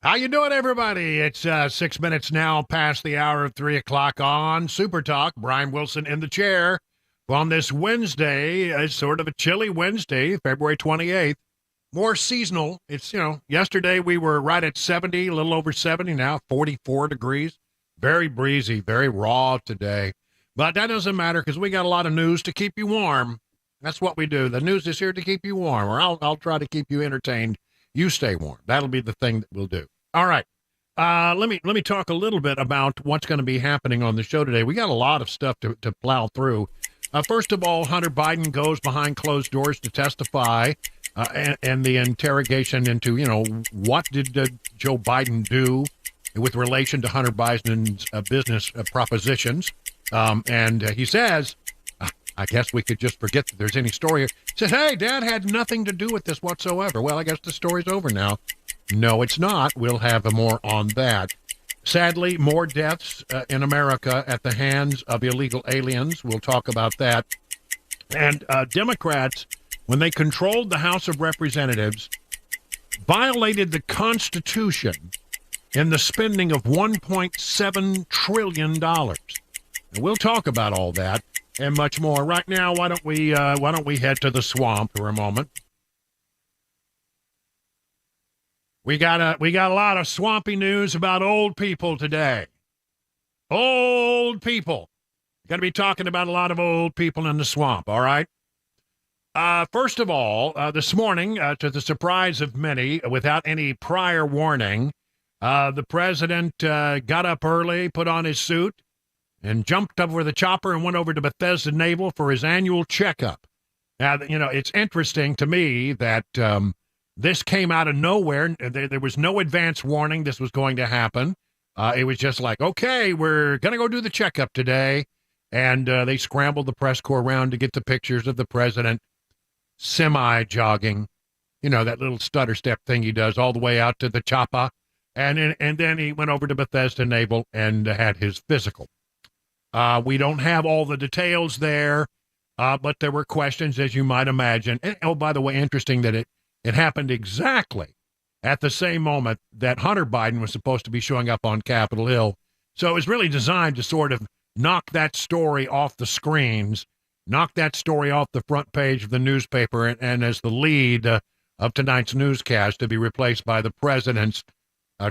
How you doing, everybody? It's 6 minutes now past the hour of 3 o'clock on Super Talk. Brian Wilson in the chair on this Wednesday. It's sort of a chilly Wednesday, February 28th. More seasonal. It's, yesterday we were right at 70, a little over 70 now, 44 degrees. Very breezy, very raw today. But that doesn't matter because we got a lot of news to keep you warm. That's what we do. The news is here to keep you warm, or I'll try to keep you entertained. You stay warm. That'll be the thing that we'll do. All right. Let me talk a little bit about what's going to be happening on the show today. We got a lot of stuff to plow through. First of all, Hunter Biden goes behind closed doors to testify and the interrogation into, what did Joe Biden do with relation to Hunter Biden's business propositions. And he says, I guess we could just forget that there's any story here. He says, hey, Dad had nothing to do with this whatsoever. Well, I guess the story's over now. No, it's not. We'll have more on that. Sadly, more deaths in America at the hands of illegal aliens. We'll talk about that. And Democrats, when they controlled the House of Representatives, violated the Constitution in the spending of $1.7 trillion. And we'll talk about all that and much more. Right now, why don't we head to the swamp for a moment? We got a lot of swampy news about old people today. Old people. Got to be talking about a lot of old people in the swamp, all right? First of all, this morning, to the surprise of many, without any prior warning, the president got up early, put on his suit, and jumped over the chopper and went over to Bethesda Naval for his annual checkup. Now, it's interesting to me that this came out of nowhere. There was no advance warning this was going to happen. It was just like, okay, we're going to go do the checkup today. And they scrambled the press corps around to get the pictures of the president semi-jogging, that little stutter step thing he does all the way out to the chopper. And then he went over to Bethesda Naval and had his physical. We don't have all the details there, but there were questions, as you might imagine. And, oh, by the way, interesting that it happened exactly at the same moment that Hunter Biden was supposed to be showing up on Capitol Hill. So it was really designed to sort of knock that story off the screens, knock that story off the front page of the newspaper, and as the lead of tonight's newscast to be replaced by the president's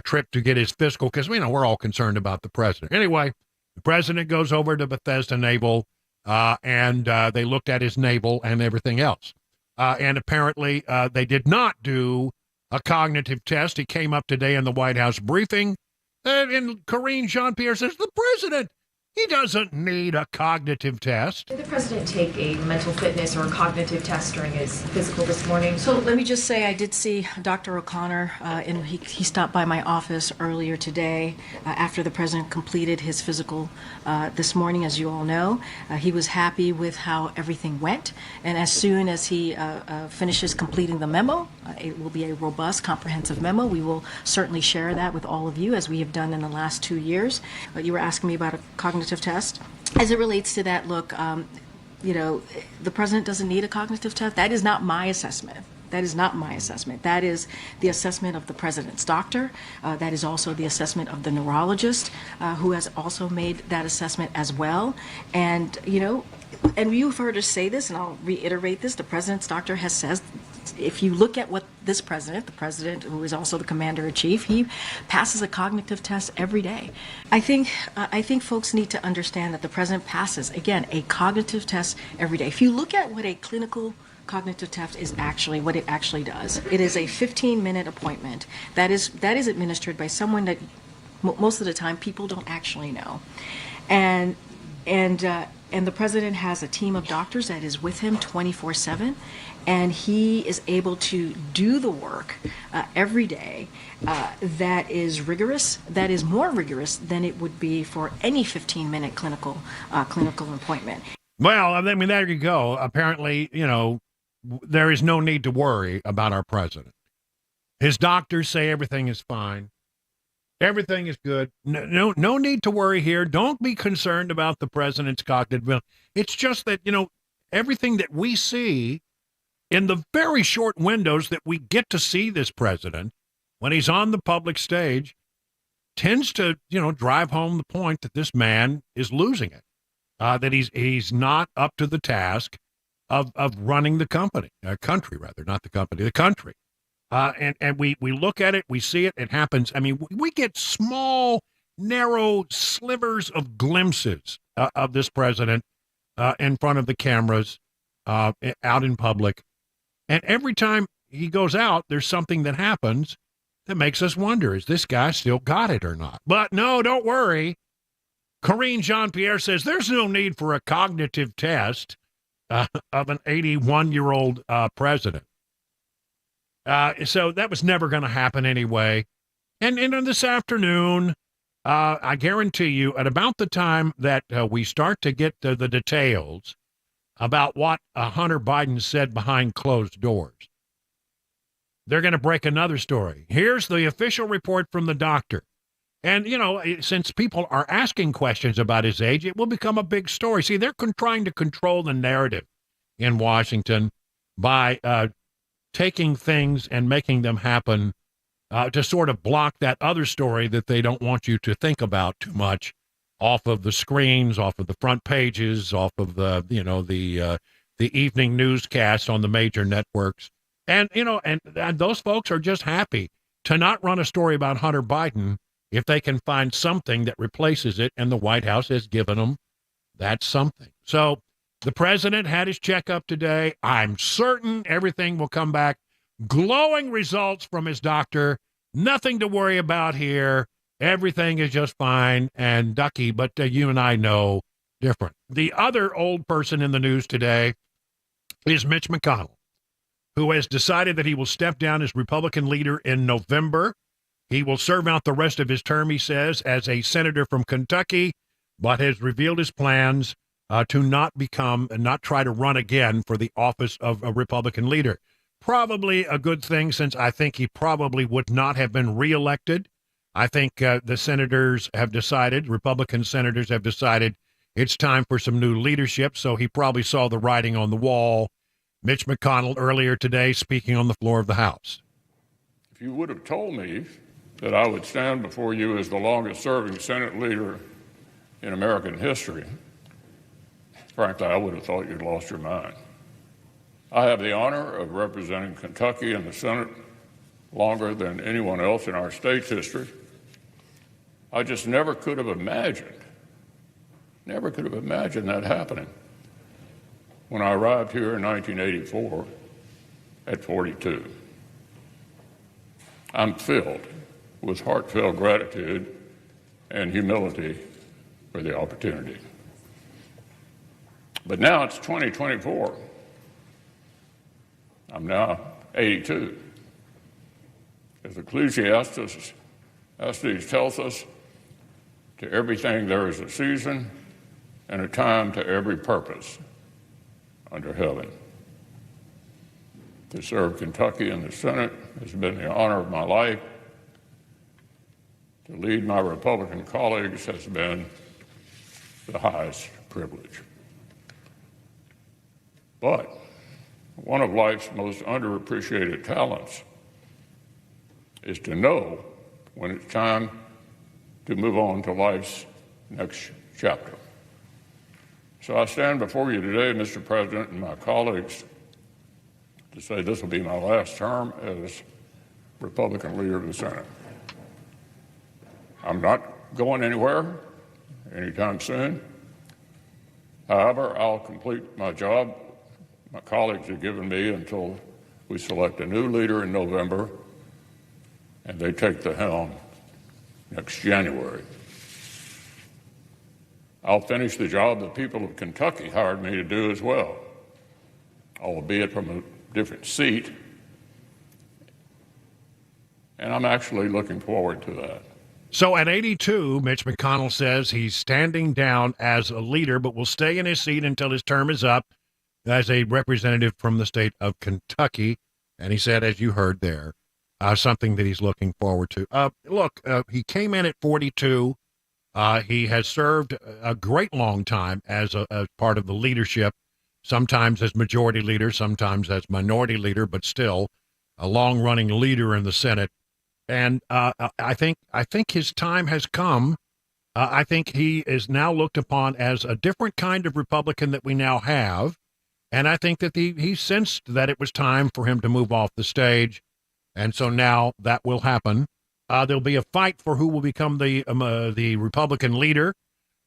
trip to get his physical, because, we're all concerned about the president. Anyway, the president goes over to Bethesda Naval, and they looked at his navel and everything else. And apparently they did not do a cognitive test. He came up today in the White House briefing, and Karine Jean-Pierre says, the president, he doesn't need a cognitive test. Did the president take a mental fitness or a cognitive test during his physical this morning? So let me just say I did see Dr. O'Connor, and he stopped by my office earlier today after the president completed his physical this morning, as you all know. He was happy with how everything went, and as soon as he finishes completing the memo, it will be a robust, comprehensive memo. We will certainly share that with all of you, as we have done in the last 2 years. But you were asking me about a cognitive test. As it relates to that, look, the president doesn't need a cognitive test. That is not my assessment. That is not my assessment. That is the assessment of the president's doctor. That is also the assessment of the neurologist, who has also made that assessment as well. And, and you've heard us say this, and I'll reiterate this, the president's doctor has said, if you look at what this president, the president who is also the commander-in-chief, he passes a cognitive test every day. I think folks need to understand that the president passes, again, a cognitive test every day. If you look at what a clinical cognitive test is actually, what it actually does, it is a 15-minute appointment that is administered by someone that most of the time people don't actually know. And the president has a team of doctors that is with him 24/7, and he is able to do the work every day that is rigorous, that is more rigorous than it would be for any 15-minute clinical appointment. Well, there you go. Apparently, there is no need to worry about our president. His doctors say everything is fine. Everything is good. No need to worry here. Don't be concerned about the president's cognitive ability. It's just that, everything that we see in the very short windows that we get to see this president, when he's on the public stage, tends to, drive home the point that this man is losing it, that he's not up to the task of running the country, rather, not the company, the country. And we look at it, we see it, it happens. I mean, we get small, narrow slivers of glimpses of this president in front of the cameras, out in public. And every time he goes out, there's something that happens that makes us wonder, is this guy still got it or not? But no, don't worry. Karine Jean-Pierre says there's no need for a cognitive test of an 81-year-old president. So that was never going to happen anyway. And this afternoon, I guarantee you, at about the time that we start to get the details about what Hunter Biden said behind closed doors, they're going to break another story. Here's the official report from the doctor. And, since people are asking questions about his age, it will become a big story. See, they're trying to control the narrative in Washington by taking things and making them happen to sort of block that other story that they don't want you to think about too much off of the screens, off of the front pages, off of the evening newscast on the major networks. And, and those folks are just happy to not run a story about Hunter Biden if they can find something that replaces it, and the White House has given them that something. So the president had his checkup today. I'm certain everything will come back. Glowing results from his doctor. Nothing to worry about here. Everything is just fine and ducky, but you and I know different. The other old person in the news today is Mitch McConnell, who has decided that he will step down as Republican leader in November. He will serve out the rest of his term, he says, as a senator from Kentucky, but has revealed his plans to not try to run again for the office of a Republican leader. Probably a good thing, since I think he probably would not have been reelected. I think the senators have decided, Republican senators have decided, it's time for some new leadership, so he probably saw the writing on the wall. Mitch McConnell earlier today speaking on the floor of the House. If you would have told me that I would stand before you as the longest-serving Senate leader in American history, frankly, I would have thought you'd lost your mind. I have the honor of representing Kentucky in the Senate longer than anyone else in our state's history. I just never could have imagined that happening when I arrived here in 1984 at 42. I'm filled with heartfelt gratitude and humility for the opportunity. But now it's 2024. I'm now 82. As Ecclesiastes tells us, to everything there is a season and a time to every purpose under heaven. To serve Kentucky in the Senate has been the honor of my life. To lead my Republican colleagues has been the highest privilege. But one of life's most underappreciated talents is to know when it's time to move on to life's next chapter. So I stand before you today, Mr. President, and my colleagues, to say this will be my last term as Republican leader of the Senate. I'm not going anywhere anytime soon. However, I'll complete my job my colleagues have given me until we select a new leader in November and they take the helm next January. I'll finish the job the people of Kentucky hired me to do as well, albeit from a different seat, and I'm actually looking forward to that. So at 82, Mitch McConnell says he's standing down as a leader, but will stay in his seat until his term is up as a representative from the state of Kentucky. And he said, as you heard there, something that he's looking forward to. He came in at 42. He has served a great long time as part of the leadership, sometimes as majority leader, sometimes as minority leader, but still a long-running leader in the Senate. And I think his time has come. I think he is now looked upon as a different kind of Republican that we now have. And I think that he sensed that it was time for him to move off the stage. And so now that will happen. There'll be a fight for who will become the Republican leader.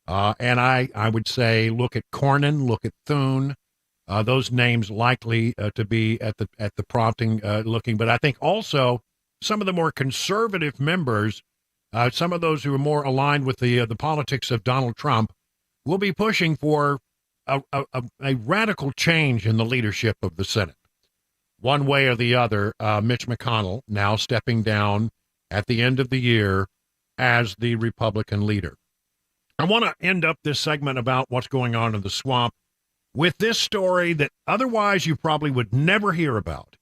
And I would say look at Cornyn, look at Thune. Those names likely to be at the prompting looking. But I think also some of the more conservative members, some of those who are more aligned with the politics of Donald Trump, will be pushing for a radical change in the leadership of the Senate. One way or the other, Mitch McConnell now stepping down at the end of the year as the Republican leader. I want to end up this segment about what's going on in the swamp with this story that otherwise you probably would never hear about.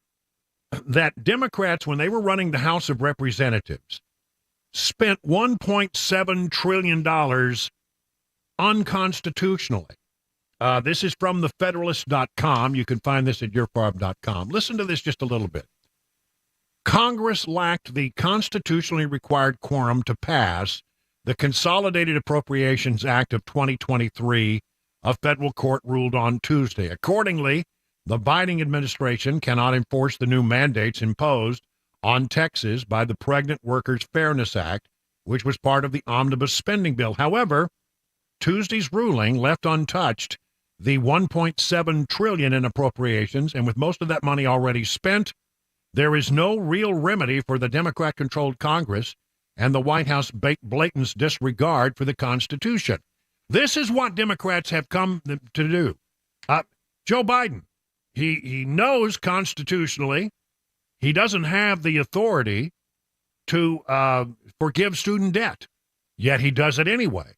That Democrats, when they were running the House of Representatives, spent $1.7 trillion unconstitutionally. This is from thefederalist.com. You can find this at yourfarm.com. Listen to this just a little bit. Congress lacked the constitutionally required quorum to pass the Consolidated Appropriations Act of 2023, a federal court ruled on Tuesday. Accordingly, the Biden administration cannot enforce the new mandates imposed on Texas by the Pregnant Workers Fairness Act, which was part of the omnibus spending bill. However, Tuesday's ruling left untouched the $1.7 trillion in appropriations, and with most of that money already spent, there is no real remedy for the Democrat-controlled Congress and the White House blatant disregard for the Constitution. This is what Democrats have come to do. Joe Biden, he knows constitutionally he doesn't have the authority to forgive student debt, yet he does it anyway,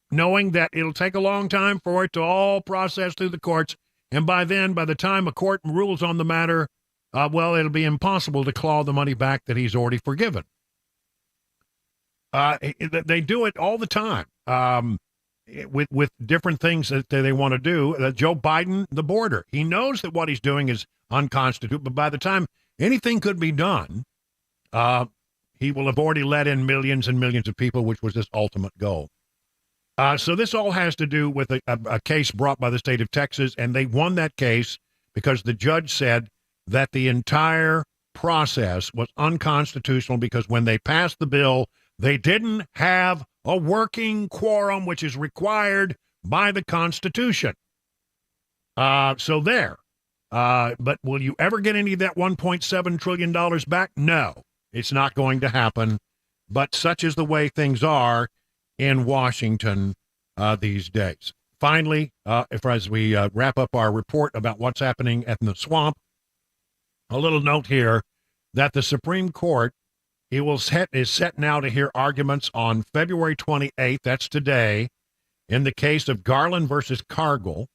knowing that it'll take a long time for it to all process through the courts, and by the time a court rules on the matter, it'll be impossible to claw the money back that he's already forgiven. They do it all the time with different things that they want to do. Joe Biden, the border, he knows that what he's doing is unconstitutional, but by the time anything could be done, he will have already let in millions and millions of people, which was his ultimate goal. So this all has to do with a case brought by the state of Texas, and they won that case because the judge said that the entire process was unconstitutional because when they passed the bill, they didn't have a working quorum, which is required by the Constitution. So there. But will you ever get any of that $1.7 trillion back? No, it's not going to happen. But such is the way things are in Washington these days. Finally, as we wrap up our report about what's happening in the swamp, a little note here that the Supreme Court is set now to hear arguments on February 28th, that's today, in the case of Garland versus Cargill,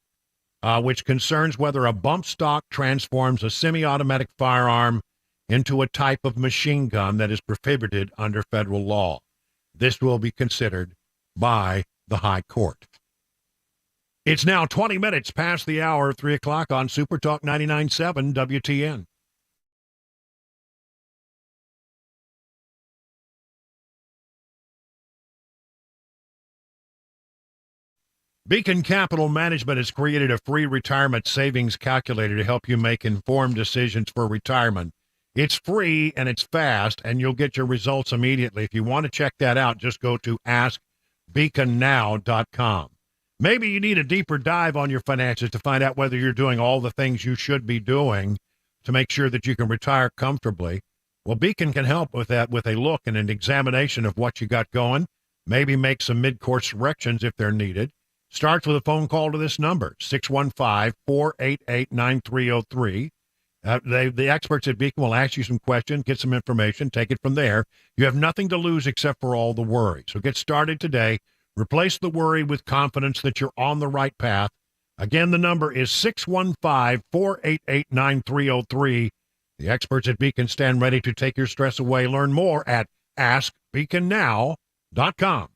which concerns whether a bump stock transforms a semi-automatic firearm into a type of machine gun that is prohibited under federal law. This will be considered by the High Court. It's now 20 minutes past the hour of 3 o'clock on Super Talk 99.7 WTN. Beacon Capital Management has created a free retirement savings calculator to help you make informed decisions for retirement. It's free and it's fast, and you'll get your results immediately. If you want to check that out, just go to askbeaconnow.com. Maybe you need a deeper dive on your finances to find out whether you're doing all the things you should be doing to make sure that you can retire comfortably. Well, Beacon can help with that with a look and an examination of what you got going, maybe make some mid-course corrections if they're needed. Starts with a phone call to this number, 615-488-9303. The experts at Beacon will ask you some questions, get some information, take it from there. You have nothing to lose except for all the worry. So get started today. Replace the worry with confidence that you're on the right path. Again, the number is 615-488-9303. The experts at Beacon stand ready to take your stress away. Learn more at askbeaconnow.com.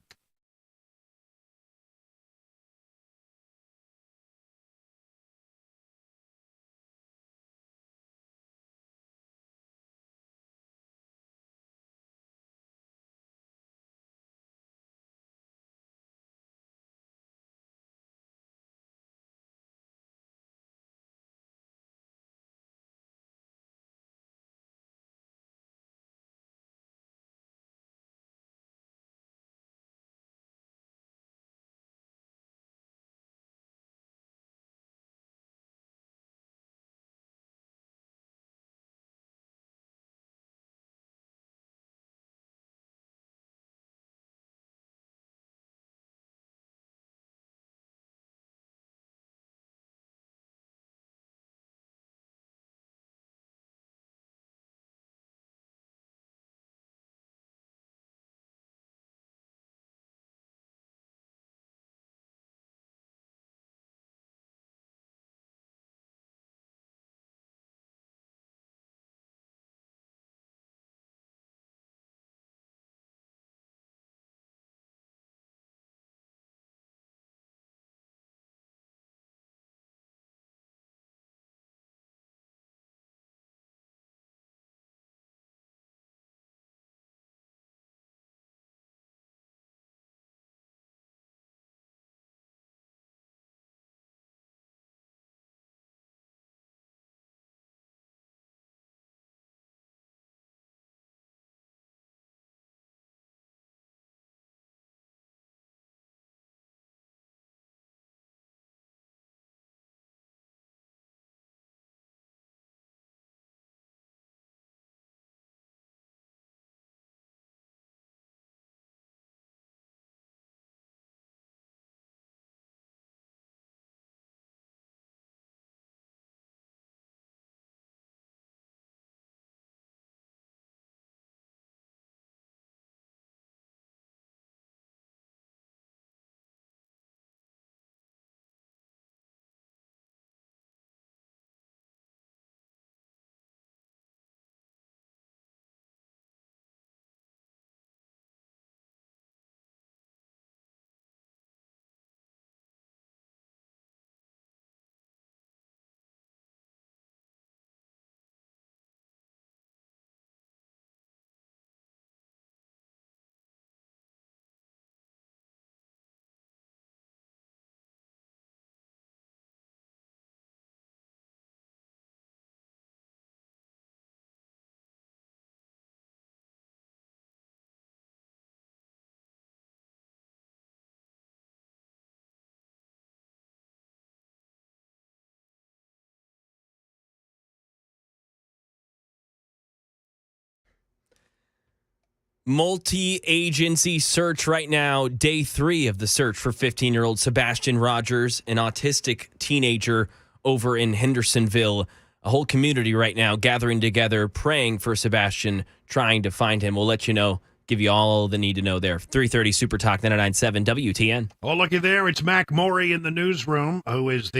Multi-agency search right now, day 3 of the search for 15-year-old Sebastian Rogers, an autistic teenager over in Hendersonville. A whole community right now gathering together, praying for Sebastian, trying to find him. We'll let you know, give you all the need to know there. 3:30 Super Talk 99.7 WTN. Oh, looky there. It's Mac Morey in the newsroom, who is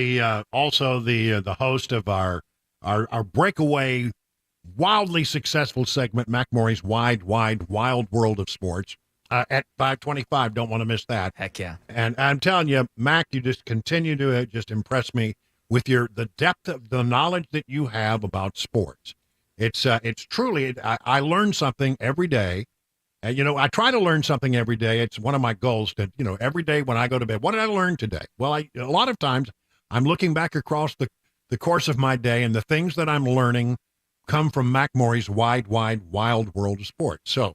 also the host of our breakaway, wildly successful segment, Mac Morey's Wild World of Sports, at 5:25. Don't want to miss that. Heck yeah. And I'm telling you, Mac, you just continue to just impress me with the depth of the knowledge that you have about sports. It's truly, I learn something every day. I try to learn something every day. It's one of my goals to, every day when I go to bed, what did I learn today? Well, a lot of times I'm looking back across the course of my day, and the things that I'm learning come from Mac Morey's Wild World of Sports. So,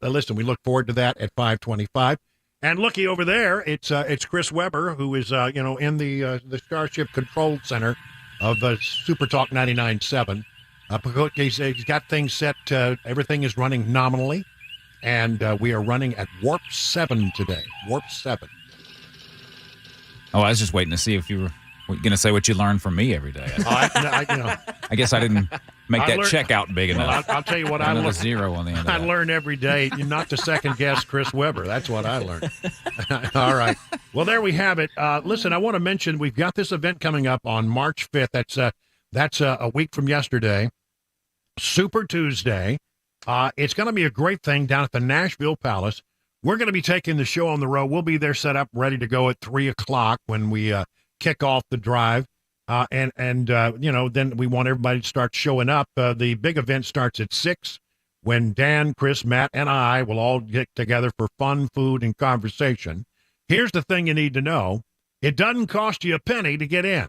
listen, we look forward to that at 5:25. And looky over there, it's Chris Weber, who is in the Starship Control Center of Super Talk 99.7. He's got things set. Everything is running nominally, and we are running at Warp 7 today. Warp 7. Oh, I was just waiting to see if you were going to say what you learn from me every day. I guess I didn't make that checkout big enough. I'll tell you what I learned. Zero on the end of I that. learn every day not to second guess Chris Weber. That's what I learned. All right. Well, there we have it. Listen, I want to mention we've got this event coming up on March 5th. That's a week from yesterday. Super Tuesday. It's going to be a great thing down at the Nashville Palace. We're going to be taking the show on the road. We'll be there set up, ready to go at 3 o'clock when we kick off the drive. Then we want everybody to start showing up. The big event starts at 6 when Dan, Chris, Matt, and I will all get together for fun, food, and conversation. Here's the thing you need to know. It doesn't cost you a penny to get in.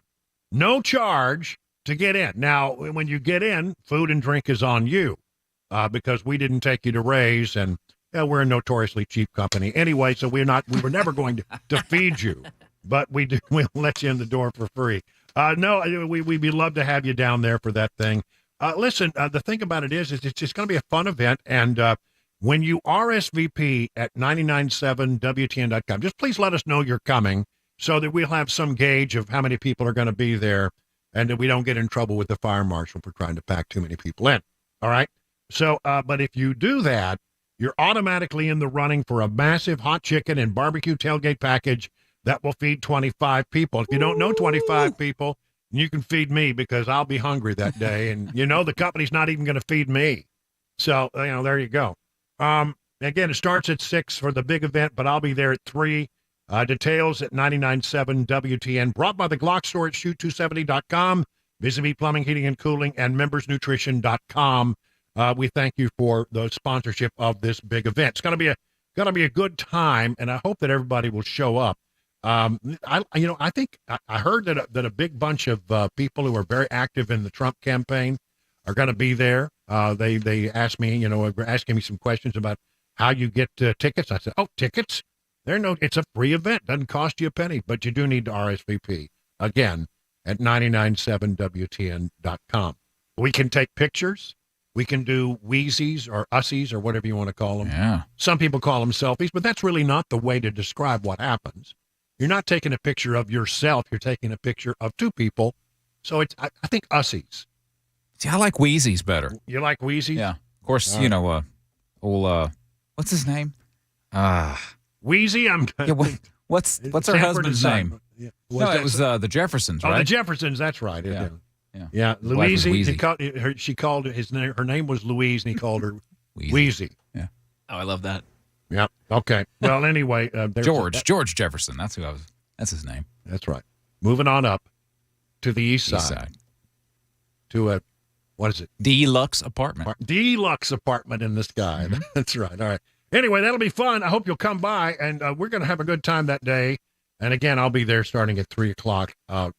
No charge to get in. Now, when you get in, food and drink is on you because we didn't take you to Ray's, and we're a notoriously cheap company anyway, so we were never going to feed you. But we'll let you in the door for free. We'd love to have you down there for that thing. Listen, the thing about it is it's just going to be a fun event. And when you RSVP at 997WTN.com, just please let us know you're coming so that we'll have some gauge of how many people are going to be there and that we don't get in trouble with the fire marshal for trying to pack too many people in. All right? So, but if you do that, you're automatically in the running for a massive hot chicken and barbecue tailgate package that will feed 25 people. If you don't know 25 people, you can feed me because I'll be hungry that day. And, the company's not even going to feed me. So, there you go. Again, it starts at 6 for the big event, but I'll be there at 3. Details at 99.7 WTN. Brought by the Glock store at shoot270.com, Vis-a-vis Plumbing, Heating, and Cooling, and membersnutrition.com. We thank you for the sponsorship of this big event. It's going to be a good time, and I hope that everybody will show up. I think I heard that a big bunch of people who are very active in the Trump campaign are going to be there. They asked me, were asking me some questions about how you get tickets. I said, tickets? It's a free event. Doesn't cost you a penny, but you do need to RSVP. Again, at 997WTN.com. We can take pictures. We can do Wheezies or Ussies or whatever you want to call them. Yeah. Some people call them selfies, but that's really not the way to describe what happens. You're not taking a picture of yourself. You're taking a picture of two people. So I think Ussies. See, I like Wheezies better. You like Wheezies? Yeah. Of course, what's his name? Wheezy? What's her husband's name? Yeah. It was the Jeffersons, right? Oh, the Jeffersons. That's right. Yeah. Yeah. Louise. Wheezy. She called her name was Louise, and he called her Wheezy. Yeah. Oh, I love that. Yeah. Okay. Well, anyway, George Jefferson. That's his name. That's right. Moving on up to the east side. To what is it? Deluxe apartment. Deluxe apartment in the sky. Mm-hmm. That's right. All right. Anyway, that'll be fun. I hope you'll come by, and we're going to have a good time that day. And again, I'll be there starting at 3 o'clock. My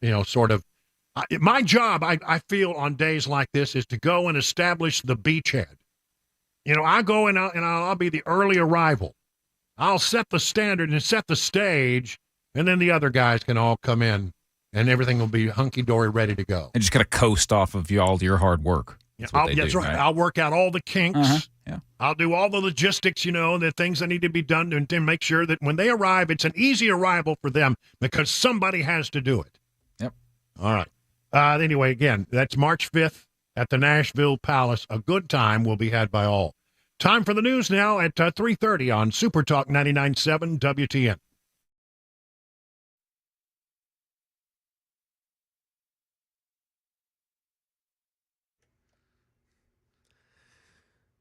job, I feel on days like this, is to go and establish the beachhead. I go and I'll be the early arrival. I'll set the standard and set the stage, and then the other guys can all come in, and everything will be hunky-dory, ready to go. And just kind of coast off of all your hard work. That's right. I'll work out all the kinks. Yeah. I'll do all the logistics, the things that need to be done to make sure that when they arrive, it's an easy arrival for them because somebody has to do it. Yep. All right. Anyway, again, that's March 5th at the Nashville Palace. A good time will be had by all. Time for the news now at 3:30 on Super Talk 99.7 WTN.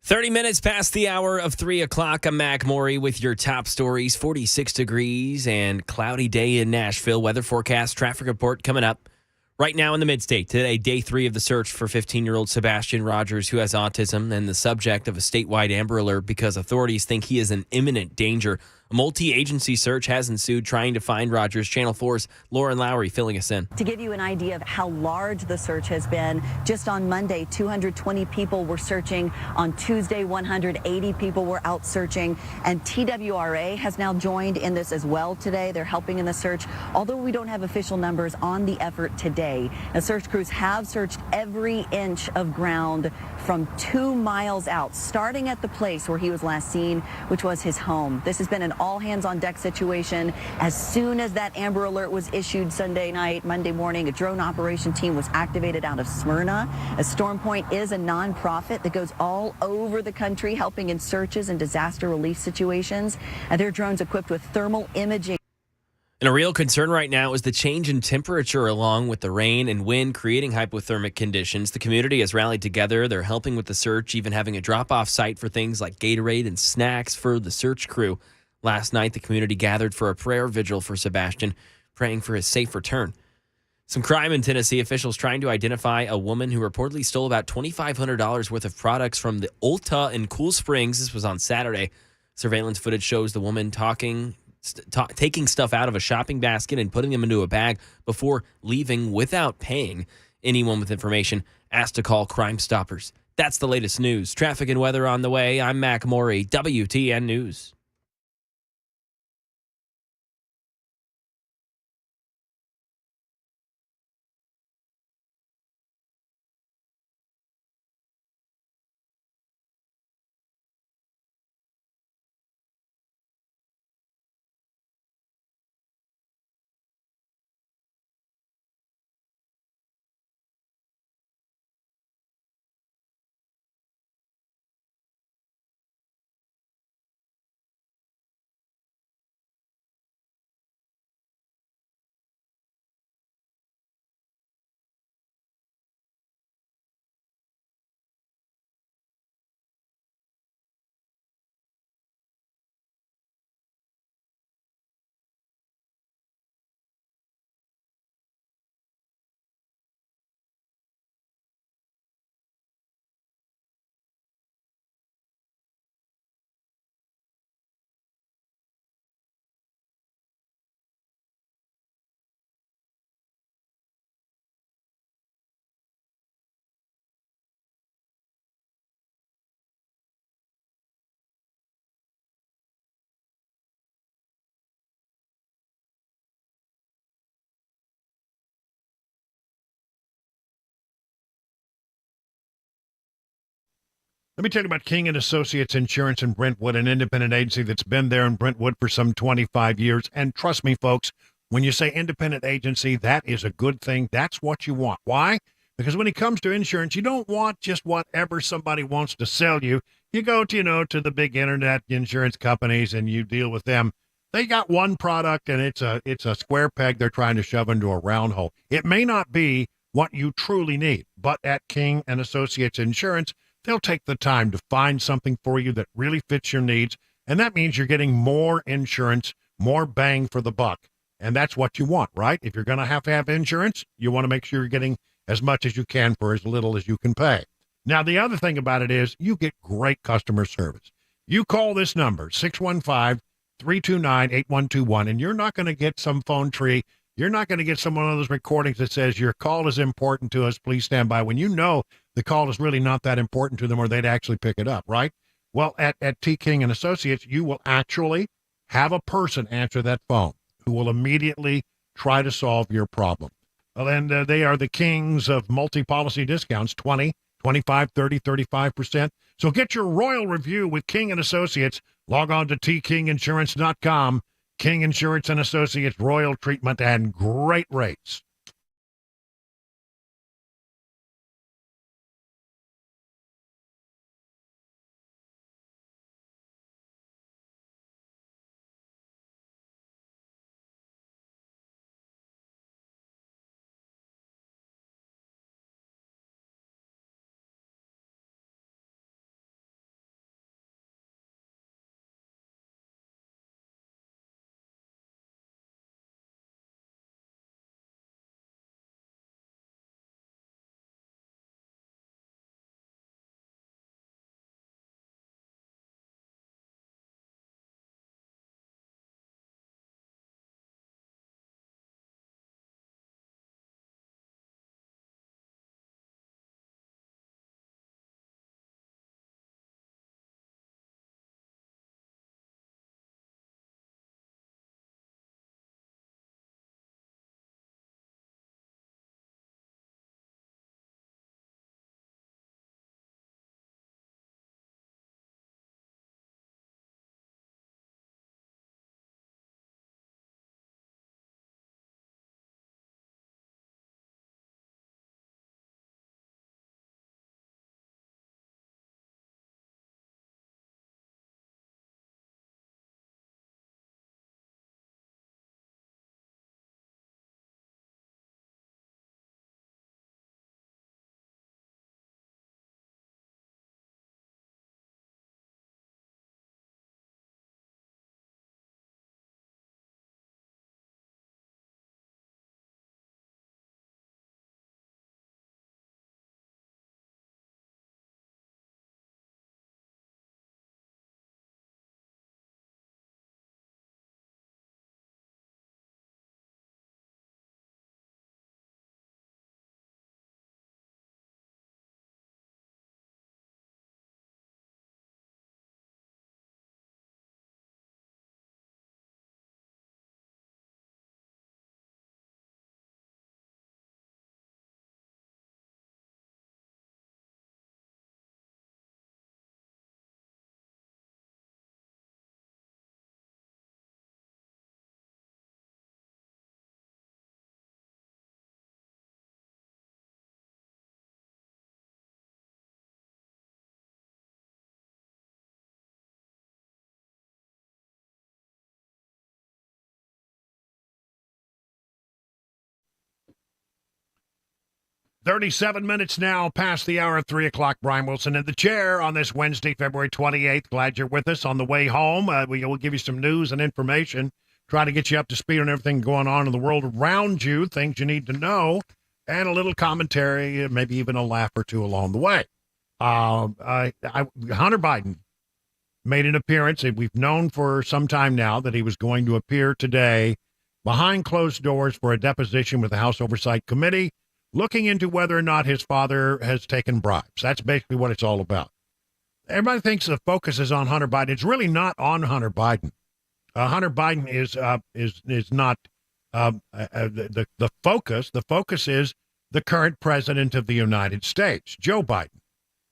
"30 minutes past the hour of 3 o'clock. I'm Mac Maury with your top stories. 46 degrees and cloudy day in Nashville. Weather forecast, traffic report coming up. Right now in the Mid-State, today, day 3 of the search for 15-year-old Sebastian Rogers, who has autism and the subject of a statewide Amber Alert because authorities think he is in imminent danger. A multi-agency search has ensued trying to find Rogers. Channel 4's Lauren Lowry filling us in. To give you an idea of how large the search has been, just on Monday, 220 people were searching. On Tuesday, 180 people were out searching. And TWRA has now joined in this as well today. They're helping in the search, although we don't have official numbers on the effort today. The search crews have searched every inch of ground from 2 miles out, starting at the place where he was last seen, which was his home. This has been an all-hands-on-deck situation. As soon as that Amber Alert was issued Sunday night, Monday morning, a drone operation team was activated out of Smyrna. Storm Point is a nonprofit that goes all over the country helping in searches and disaster relief situations. And their drones equipped with thermal imaging. And a real concern right now is the change in temperature along with the rain and wind creating hypothermic conditions. The community has rallied together. They're helping with the search, even having a drop-off site for things like Gatorade and snacks for the search crew. Last night, the community gathered for a prayer vigil for Sebastian, praying for his safe return. Some crime in Tennessee. Officials trying to identify a woman who reportedly stole about $2,500 worth of products from the Ulta in Cool Springs. This was on Saturday. Surveillance footage shows the woman taking stuff out of a shopping basket and putting them into a bag before leaving without paying. Anyone with information asked to call Crime Stoppers. That's the latest news. Traffic and weather on the way. I'm Mac Maury, WTN News. Let me tell you about King and Associates Insurance in Brentwood, an independent agency that's been there in Brentwood for some 25 years. And trust me, folks, when you say independent agency, that is a good thing. That's what you want. Why? Because when it comes to insurance, you don't want just whatever somebody wants to sell you. You go to, to the big internet insurance companies and you deal with them. They got one product and it's a square peg they're trying to shove into a round hole. It may not be what you truly need, but at King and Associates Insurance, they'll take the time to find something for you that really fits your needs. And that means you're getting more insurance, more bang for the buck. And that's what you want, right? If you're going to have insurance, you want to make sure you're getting as much as you can for as little as you can pay. Now, the other thing about it is you get great customer service. You call this number, 615-329-8121, and you're not going to get some phone tree. You're not going to get some one of those recordings that says your call is important to us. Please stand by, when you know the call is really not that important to them or they'd actually pick it up, right? Well, at T. King and Associates, you will actually have a person answer that phone who will immediately try to solve your problem. Well, and they are the kings of multi-policy discounts, 20, 25, 30, 35%. So get your royal review with King and Associates. Log on to tkinginsurance.com. King Insurance and Associates, royal treatment and great rates. Thirty-seven minutes now past the hour of 3 o'clock. Brian Wilson in the chair on this Wednesday, February 28th. Glad you're with us on the way home. We will give you some news and information, try to get you up to speed on everything going on in the world around you, things you need to know, and a little commentary, maybe even a laugh or two along the way. Hunter Biden made an appearance. We've known for some time now that he was going to appear today behind closed doors for a deposition with the House Oversight Committee, looking into whether or not his father has taken bribes. That's basically what it's all about. Everybody thinks the focus is on Hunter Biden. It's really not on Hunter Biden. Hunter Biden is not the focus. The focus is the current president of the United States, Joe Biden.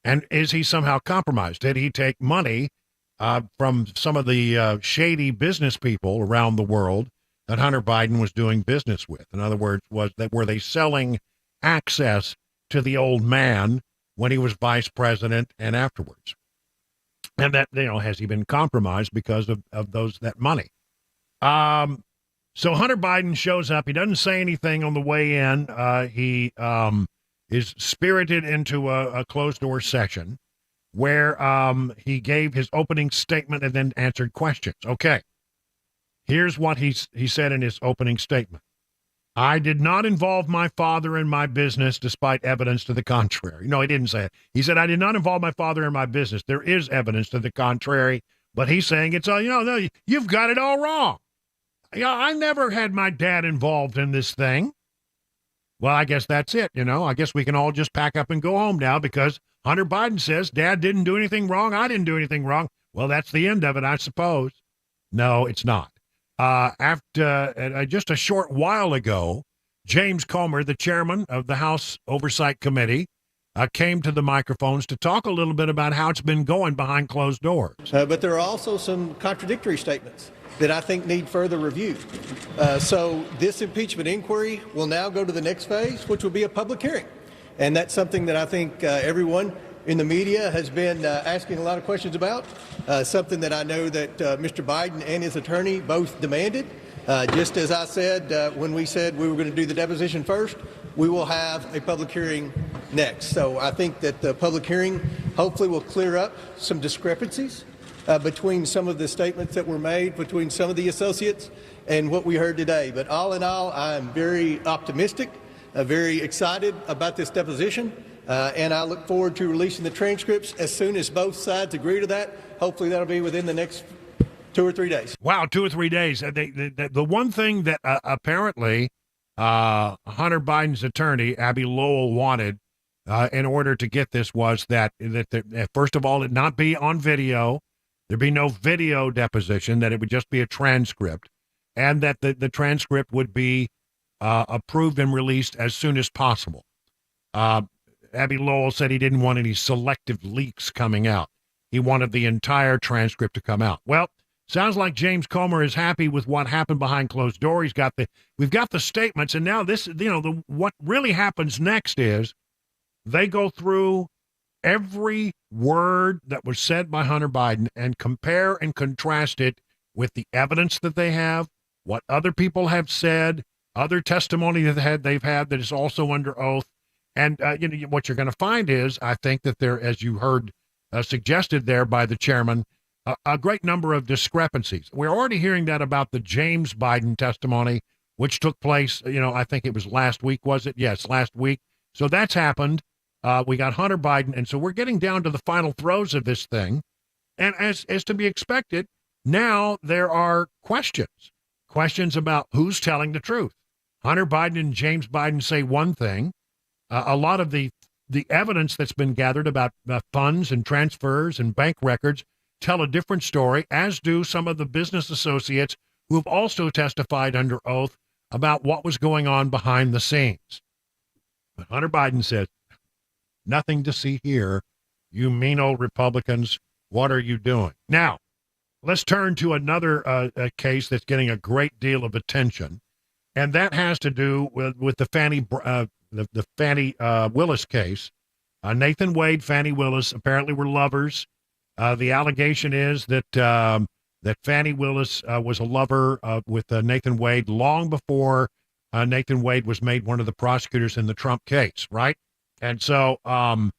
And is he somehow compromised? Did he take money from some of the shady business people around the world that Hunter Biden was doing business with? In other words, were they selling access to the old man when he was vice president and afterwards? And that, has he been compromised because of that money? So Hunter Biden shows up. He doesn't say anything on the way in. He is spirited into a closed door session where he gave his opening statement and then answered questions. Okay. Here's what he said in his opening statement. I did not involve my father in my business despite evidence to the contrary. No, he didn't say it. He said, I did not involve my father in my business. There is evidence to the contrary, but he's saying it's all, no, you've got it all wrong. I never had my dad involved in this thing. Well, I guess that's it. I guess we can all just pack up and go home now because Hunter Biden says Dad didn't do anything wrong. I didn't do anything wrong. Well, that's the end of it, I suppose. No, it's not. After just a short while ago, James Comer, the chairman of the House Oversight Committee, came to the microphones to talk a little bit about how it's been going behind closed doors. But there are also some contradictory statements that I think need further review. So this impeachment inquiry will now go to the next phase, which will be a public hearing. And that's something that I think everyone in the media has been asking a lot of questions about, something that I know that Mr. Biden and his attorney both demanded. Just as I said when we said we were going to do the deposition first, we will have a public hearing next. So I think that the public hearing hopefully will clear up some discrepancies between some of the statements that were made between some of the associates and what we heard today. But all in all, I am very optimistic, very excited about this deposition, and I look forward to releasing the transcripts as soon as both sides agree to that. Hopefully that'll be within the next 2 or 3 days. Wow, 2 or 3 days. The one thing that apparently Hunter Biden's attorney, Abby Lowell, wanted in order to get this was that first of all, it not be on video, there'd be no video deposition, that it would just be a transcript, and that the transcript would be approved and released as soon as possible. Abby Lowell said he didn't want any selective leaks coming out. He wanted the entire transcript to come out. Well, sounds like James Comer is happy with what happened behind closed doors. We've got the statements, and now this, what really happens next is they go through every word that was said by Hunter Biden and compare and contrast it with the evidence that they have, what other people have said, other testimony that they've had that is also under oath. And what you're going to find is, I think that there, as you heard suggested there by the chairman, a great number of discrepancies. We're already hearing that about the James Biden testimony, which took place, I think it was last week, was it? Yes, last week. So that's happened. We got Hunter Biden, and so we're getting down to the final throes of this thing. And as to be expected, now there are questions about who's telling the truth. Hunter Biden and James Biden say one thing. A lot of the evidence that's been gathered about funds and transfers and bank records tell a different story, as do some of the business associates who have also testified under oath about what was going on behind the scenes. But Hunter Biden said, nothing to see here. You mean old Republicans, what are you doing? Now, let's turn to another case that's getting a great deal of attention, and that has to do with the Fani Willis case. Nathan Wade, Fani Willis apparently were lovers. The allegation is that Fani Willis was a lover with Nathan Wade long before Nathan Wade was made one of the prosecutors in the Trump case, right? And so, then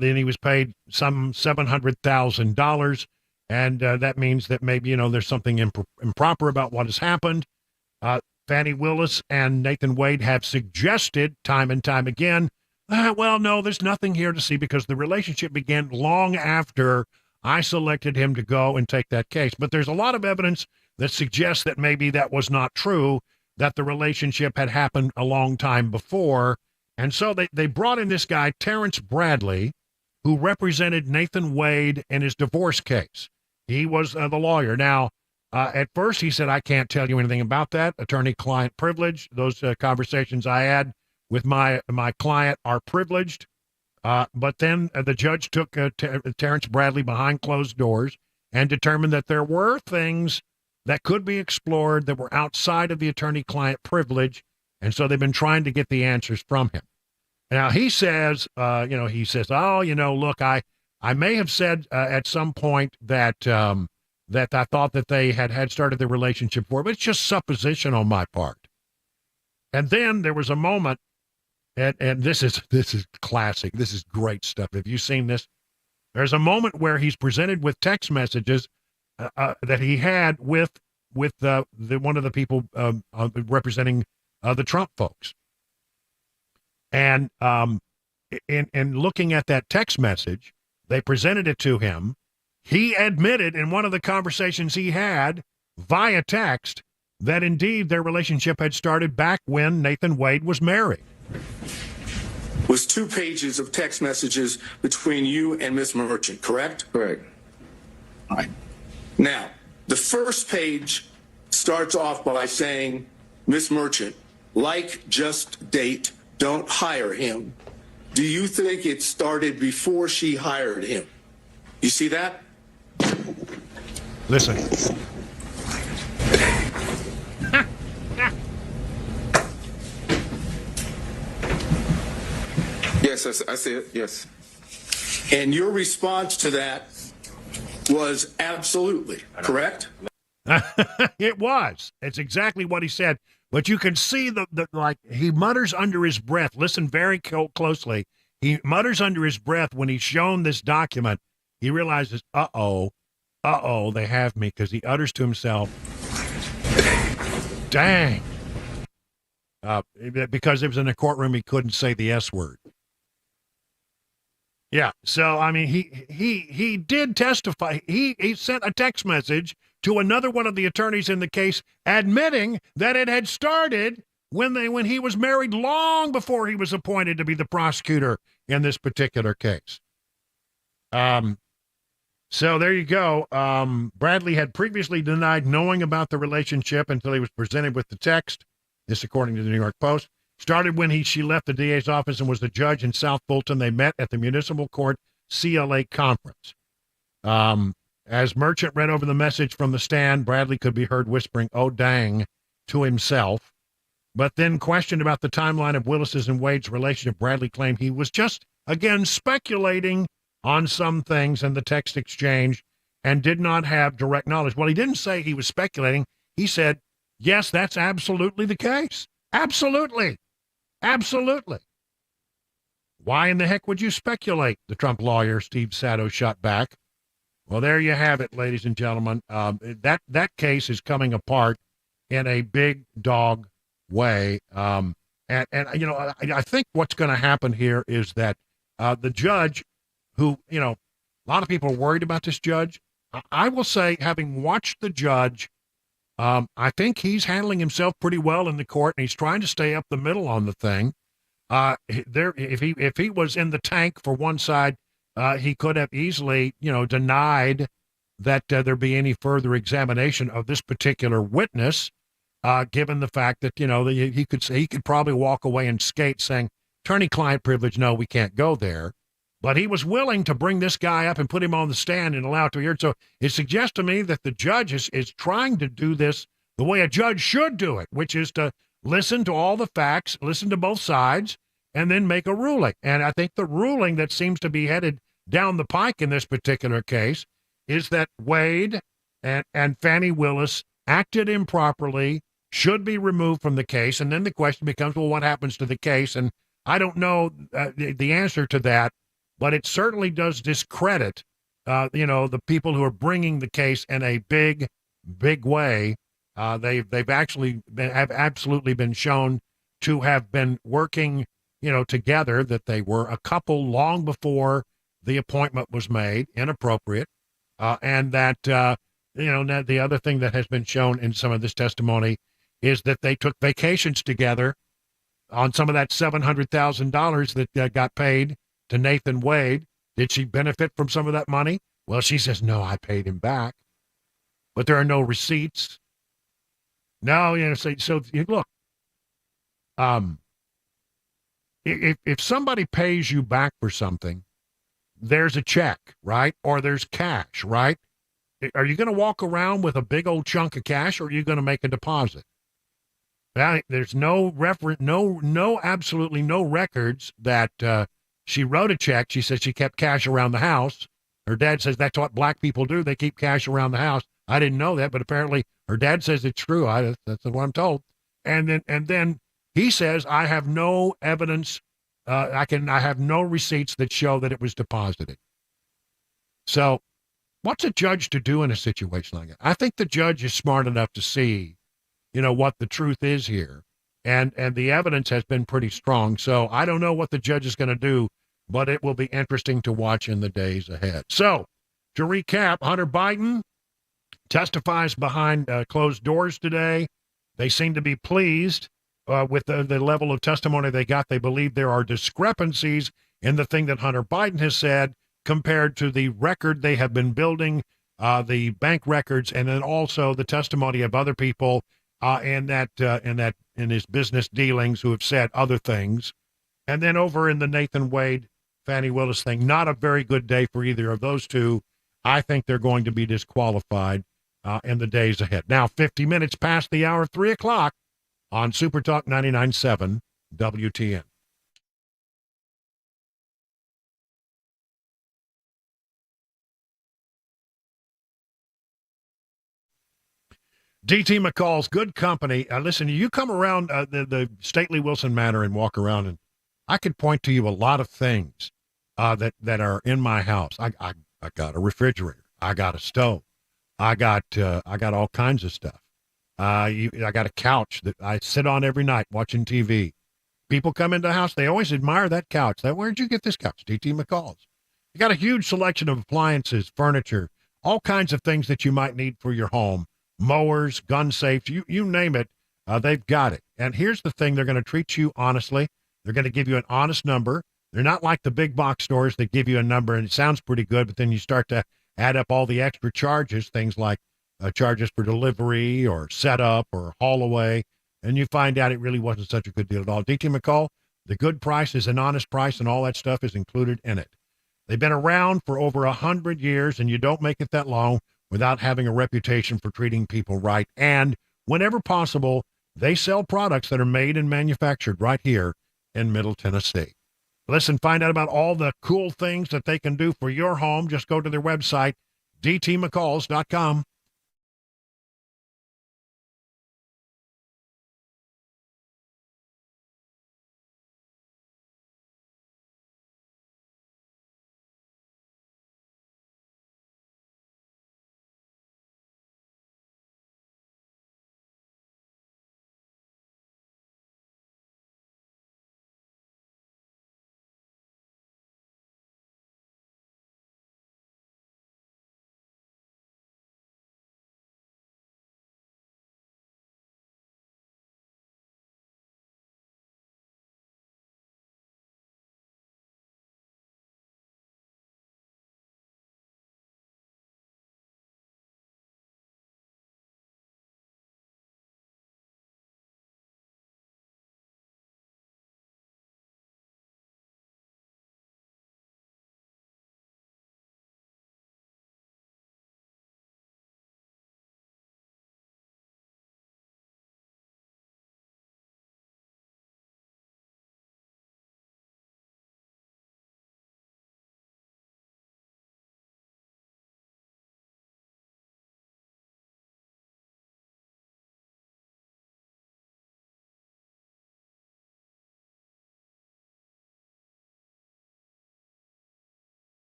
he was paid some $700,000, and that means that maybe, there's something improper about what has happened. Fani Willis and Nathan Wade have suggested time and time again, well, no, there's nothing here to see because the relationship began long after I selected him to go and take that case. But there's a lot of evidence that suggests that maybe that was not true, that the relationship had happened a long time before. And so they brought in this guy, Terrence Bradley, who represented Nathan Wade in his divorce case. He was the lawyer. Now, at first he said, I can't tell you anything about that. Attorney-client privilege. Those conversations I had with my client are privileged. But then the judge took Terrence Bradley behind closed doors and determined that there were things that could be explored that were outside of the attorney-client privilege. And so they've been trying to get the answers from him. Now, he says, look, I may have said at some point that I thought that they had started the relationship before, but it's just supposition on my part. And then there was a moment, and this is classic. This is great stuff. Have you seen this? There's a moment where he's presented with text messages that he had with one of the people representing the Trump folks. And in looking at that text message, they presented it to him. He admitted in one of the conversations he had via text that indeed their relationship had started back when Nathan Wade was married. Was 2 pages of text messages between you and Miss Merchant, correct? Correct. All right. Now, the first page starts off by saying, Miss Merchant, like, just date, don't hire him. Do you think it started before she hired him? You see that? Listen. Yes, I see it, yes. And your response to that was absolutely, correct? It was. It's exactly what he said. But you can see the like he mutters under his breath. Listen very closely. He mutters under his breath when he's shown this document. He realizes, uh-oh, they have me, because he utters to himself, dang. Because it was in a courtroom, he couldn't say the S word. Yeah, so, I mean, he did testify. He sent a text message to another one of the attorneys in the case admitting that it had started when he was married long before he was appointed to be the prosecutor in this particular case. So there you go. Bradley had previously denied knowing about the relationship until he was presented with the text. This, according to the New York Post, started when she left the DA's office and was the judge in South Fulton. They met at the municipal court CLA conference. As Merchant read over the message from the stand, Bradley could be heard whispering, "Oh, dang," to himself. But then questioned about the timeline of Willis's and Wade's relationship, Bradley claimed he was just, again, speculating on some things in the text exchange and did not have direct knowledge. Well, he didn't say he was speculating. He said, yes, that's absolutely the case. Absolutely. Absolutely. Why in the heck would you speculate? The Trump lawyer, Steve Sato, shot back. Well, there you have it, ladies and gentlemen. That case is coming apart in a big dog way. And you know, I think what's going to happen here is that the judge, who, you know, a lot of people are worried about this judge. I will say, having watched the judge, I think he's handling himself pretty well in the court, and he's trying to stay up the middle on the thing. If he was in the tank for one side, he could have easily, you know, denied that there be any further examination of this particular witness, given the fact that, you know, he could probably walk away and skate saying, attorney-client privilege, no, we can't go there. But he was willing to bring this guy up and put him on the stand and allow it to be heard. So it suggests to me that the judge is trying to do this the way a judge should do it, which is to listen to all the facts, listen to both sides, and then make a ruling. And I think the ruling that seems to be headed down the pike in this particular case is that Wade and Fannie Willis acted improperly, should be removed from the case. And then the question becomes, well, what happens to the case? And I don't know the answer to that. But it certainly does discredit, you know, the people who are bringing the case in a big, big way. They've actually have absolutely been shown to have been working, you know, together, that they were a couple long before the appointment was made, inappropriate, and that, you know, the other thing that has been shown in some of this testimony is that they took vacations together on some of that $700,000 that got paid to Nathan Wade. Did she benefit from some of that money? Well, she says, no, I paid him back. But there are no receipts. No, you know, so look, if somebody pays you back for something, there's a check, right? Or there's cash, right? Are you going to walk around with a big old chunk of cash, or are you going to make a deposit? Well, there's no reference, absolutely no records that, she wrote a check. She said she kept cash around the house. Her dad says that's what black people do. They keep cash around the house. I didn't know that, but apparently her dad says it's true. That's what I'm told. And then he says, I have no evidence. I have no receipts that show that it was deposited. So what's a judge to do in a situation like that? I think the judge is smart enough to see, you know, what the truth is here. And the evidence has been pretty strong. So I don't know what the judge is going to do, but it will be interesting to watch in the days ahead. So to recap, Hunter Biden testifies behind closed doors today. They seem to be pleased with the level of testimony they got. They believe there are discrepancies in the thing that Hunter Biden has said compared to the record they have been building, the bank records, and then also the testimony of other people in his business dealings who have said other things. And then over in the Nathan Wade, Fannie Willis thing, not a very good day for either of those two. I think they're going to be disqualified in the days ahead. Now, 50 minutes past the hour of 3 o'clock on Super Talk 99.7 WTN. DT McCall's good company. Listen, you come around the Stately Wilson Manor and walk around, and I could point to you a lot of things that are in my house. I got a refrigerator. I got a stove. I got all kinds of stuff. I got a couch that I sit on every night watching TV. People come into the house, they always admire that couch. Where'd you get this couch? DT McCall's. You got a huge selection of appliances, furniture, all kinds of things that you might need for your home. Mowers, gun safes, you name it, they've got it. And here's the thing, they're going to treat you honestly. They're going to give you an honest number. They're not like the big box stores that give you a number and it sounds pretty good, but then you start to add up all the extra charges, things like charges for delivery or setup or haul away, and you find out it really wasn't such a good deal at all. DT McCall, the good price is an honest price, and all that stuff is included in it. They've been around for over 100 years, and you don't make it that long without having a reputation for treating people right. And whenever possible, they sell products that are made and manufactured right here in Middle Tennessee. Listen, find out about all the cool things that they can do for your home. Just go to their website, dtmccalls.com.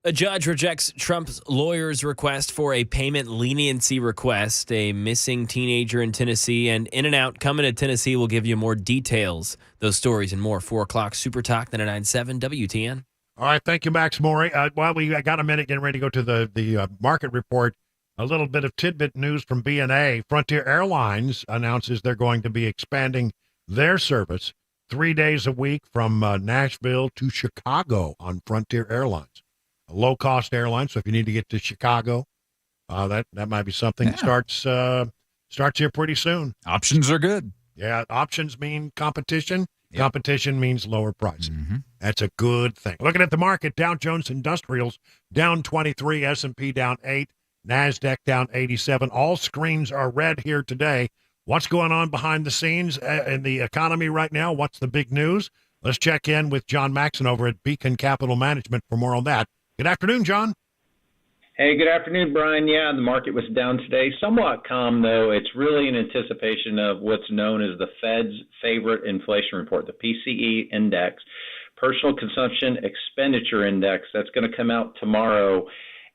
A judge rejects Trump's lawyer's request for a payment leniency request. A missing teenager in Tennessee and In-N-Out coming to Tennessee. Will give you more details. Those stories and more. 4 o'clock Super Talk 99.7 WTN. All right, thank you, Max Morey. While we got a minute getting ready to go to the market report, a little bit of tidbit news from B&A. Frontier Airlines announces they're going to be expanding their service 3 days a week from Nashville to Chicago on Frontier Airlines. A low-cost airline, so if you need to get to Chicago, that might be something. Yeah. Starts here pretty soon. Options are good. Yeah, options mean competition. Yep. Competition means lower pricing. Mm-hmm. That's a good thing. Looking at the market, Dow Jones Industrials down 23, S&P down 8, NASDAQ down 87. All screens are red here today. What's going on behind the scenes in the economy right now? What's the big news? Let's check in with John Maxon over at Beacon Capital Management for more on that. Good afternoon, John. Hey, good afternoon, Brian. Yeah, the market was down today. Somewhat calm, though. It's really in anticipation of what's known as the Fed's favorite inflation report, the PCE index, Personal Consumption Expenditure Index. That's going to come out tomorrow.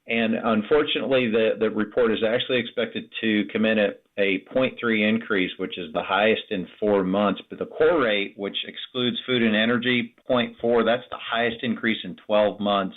And unfortunately, the report is actually expected to come in at a 0.3 increase, which is the highest in 4 months. But the core rate, which excludes food and energy, 0.4, that's the highest increase in 12 months.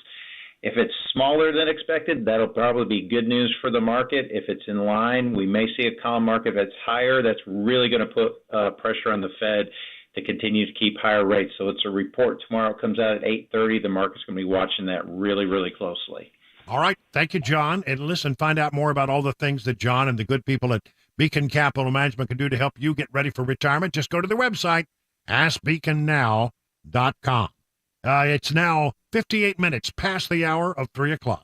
If it's smaller than expected, that'll probably be good news for the market. If it's in line, we may see a calm market. If it's higher, that's really going to put pressure on the Fed to continue to keep higher rates. So it's a report tomorrow. It comes out at 8:30. The market's going to be watching that really, really closely. All right. Thank you, John. And listen, find out more about all the things that John and the good people at Beacon Capital Management can do to help you get ready for retirement. Just go to their website, askbeaconnow.com. It's now 58 minutes past the hour of 3 o'clock.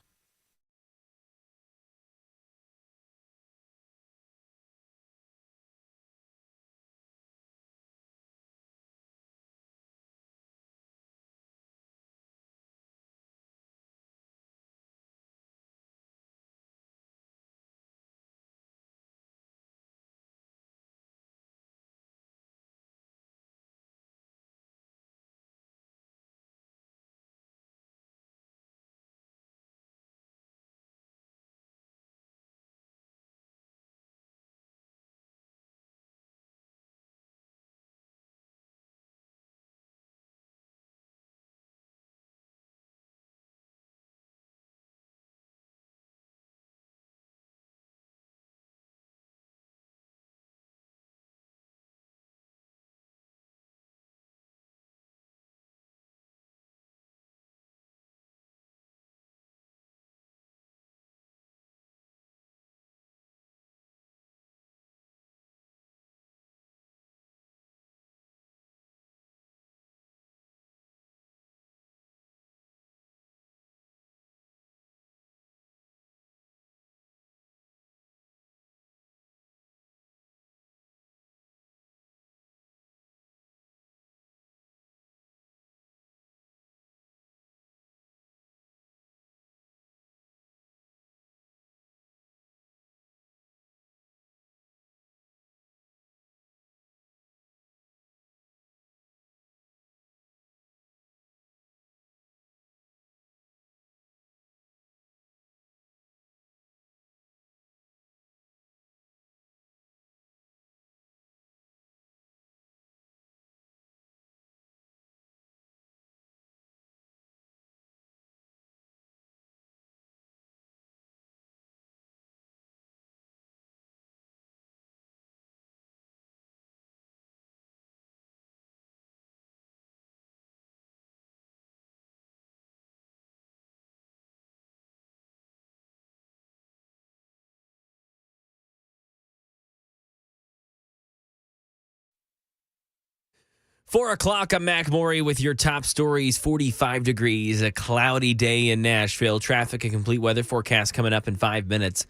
Four o'clock, I'm Mac Morey with your top stories. 45 degrees, a cloudy day in Nashville. Traffic and complete weather forecast coming up in 5 minutes.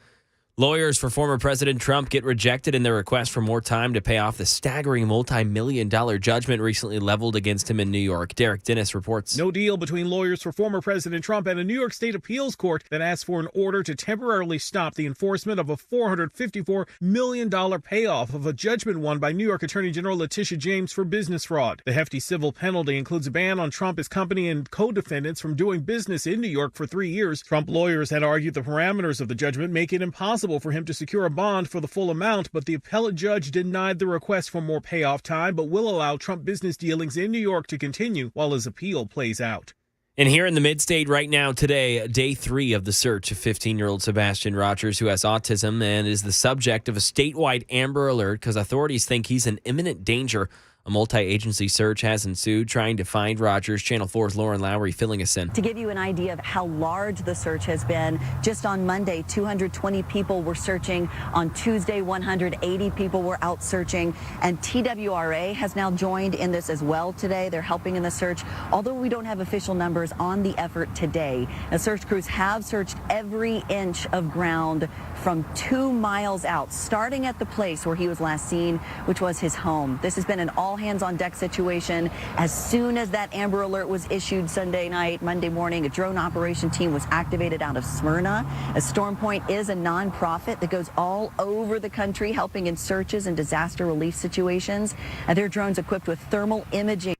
Lawyers for former President Trump get rejected in their request for more time to pay off the staggering multi-million-dollar judgment recently leveled against him in New York. Derek Dennis reports. No deal between lawyers for former President Trump and a New York State appeals court that asked for an order to temporarily stop the enforcement of a $454 million payoff of a judgment won by New York Attorney General Letitia James for business fraud. The hefty civil penalty includes a ban on Trump, his company, and co-defendants from doing business in New York for 3 years. Trump lawyers had argued the parameters of the judgment make it impossible for him to secure a bond for the full amount, but the appellate judge denied the request for more payoff time, but will allow Trump business dealings in New York to continue while his appeal plays out. And here in the mid-state right now today, day 3 of the search of 15-year-old Sebastian Rogers, who has autism and is the subject of a statewide Amber Alert because authorities think he's in imminent danger. A multi-agency search has ensued trying to find Rogers. Channel 4's Lauren Lowry filling us in. To give you an idea of how large the search has been, just on Monday, 220 people were searching. On Tuesday, 180 people were out searching. And TWRA has now joined in this as well today. They're helping in the search, although we don't have official numbers on the effort today. The search crews have searched every inch of ground from 2 miles out, starting at the place where he was last seen, which was his home. This has been an all-hands-on-deck situation. As soon as that Amber Alert was issued Sunday night, Monday morning, a drone operation team was activated out of Smyrna. Storm Point is a nonprofit that goes all over the country helping in searches and disaster relief situations. Their drones equipped with thermal imaging.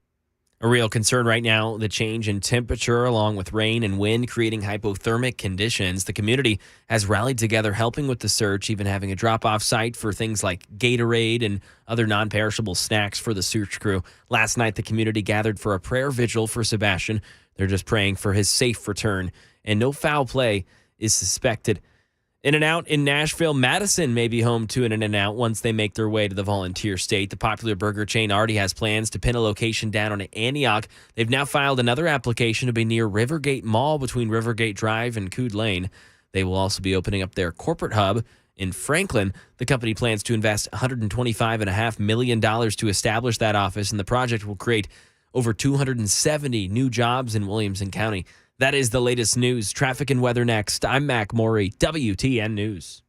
A real concern right now, the change in temperature along with rain and wind creating hypothermic conditions. The community has rallied together helping with the search, even having a drop-off site for things like Gatorade and other non-perishable snacks for the search crew. Last night, the community gathered for a prayer vigil for Sebastian. They're just praying for his safe return, and no foul play is suspected. In-N-Out in Nashville, Madison may be home to an In-N-Out once they make their way to the Volunteer State. The popular burger chain already has plans to pin a location down on Antioch. They've now filed another application to be near Rivergate Mall between Rivergate Drive and Coode Lane. They will also be opening up their corporate hub in Franklin. The company plans to invest $125.5 million to establish that office, and the project will create over 270 new jobs in Williamson County. That is the latest news. Traffic and weather next. I'm Mac Morey, WTN News.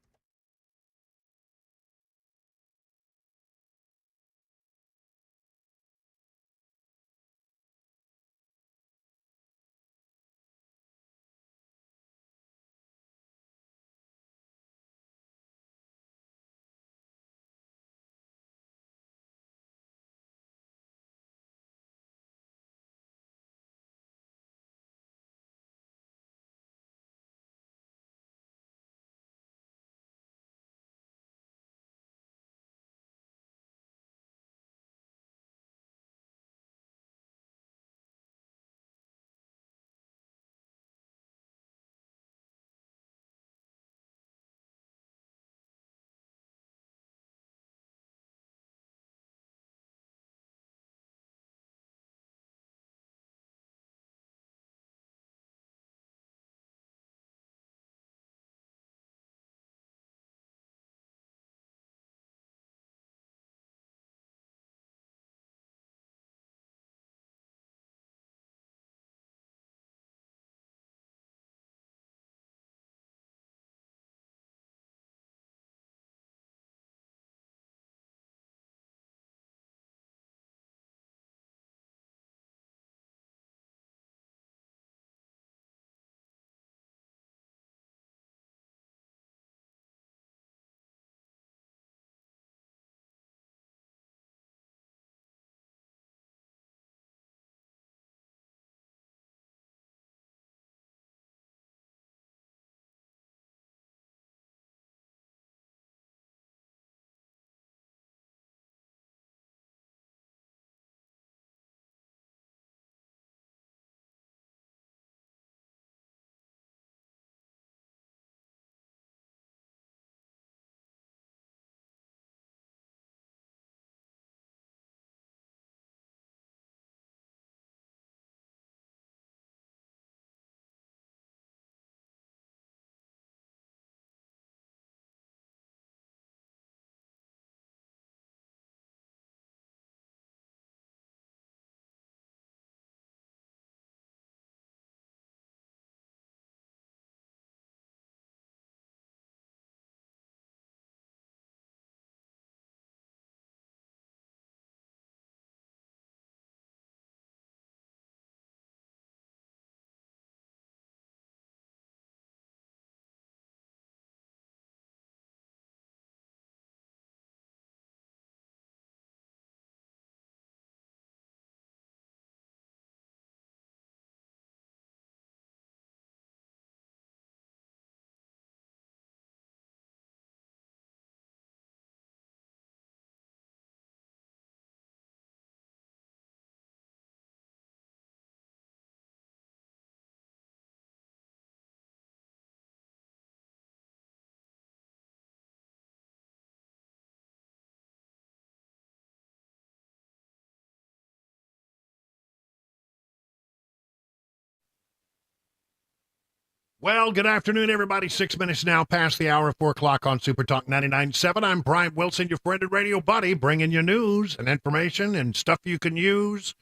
Well, good afternoon, everybody. 6 minutes now past the hour of 4 o'clock on Super Talk 99.7. I'm Brian Wilson, your friend and radio buddy, bringing you news and information and stuff you can use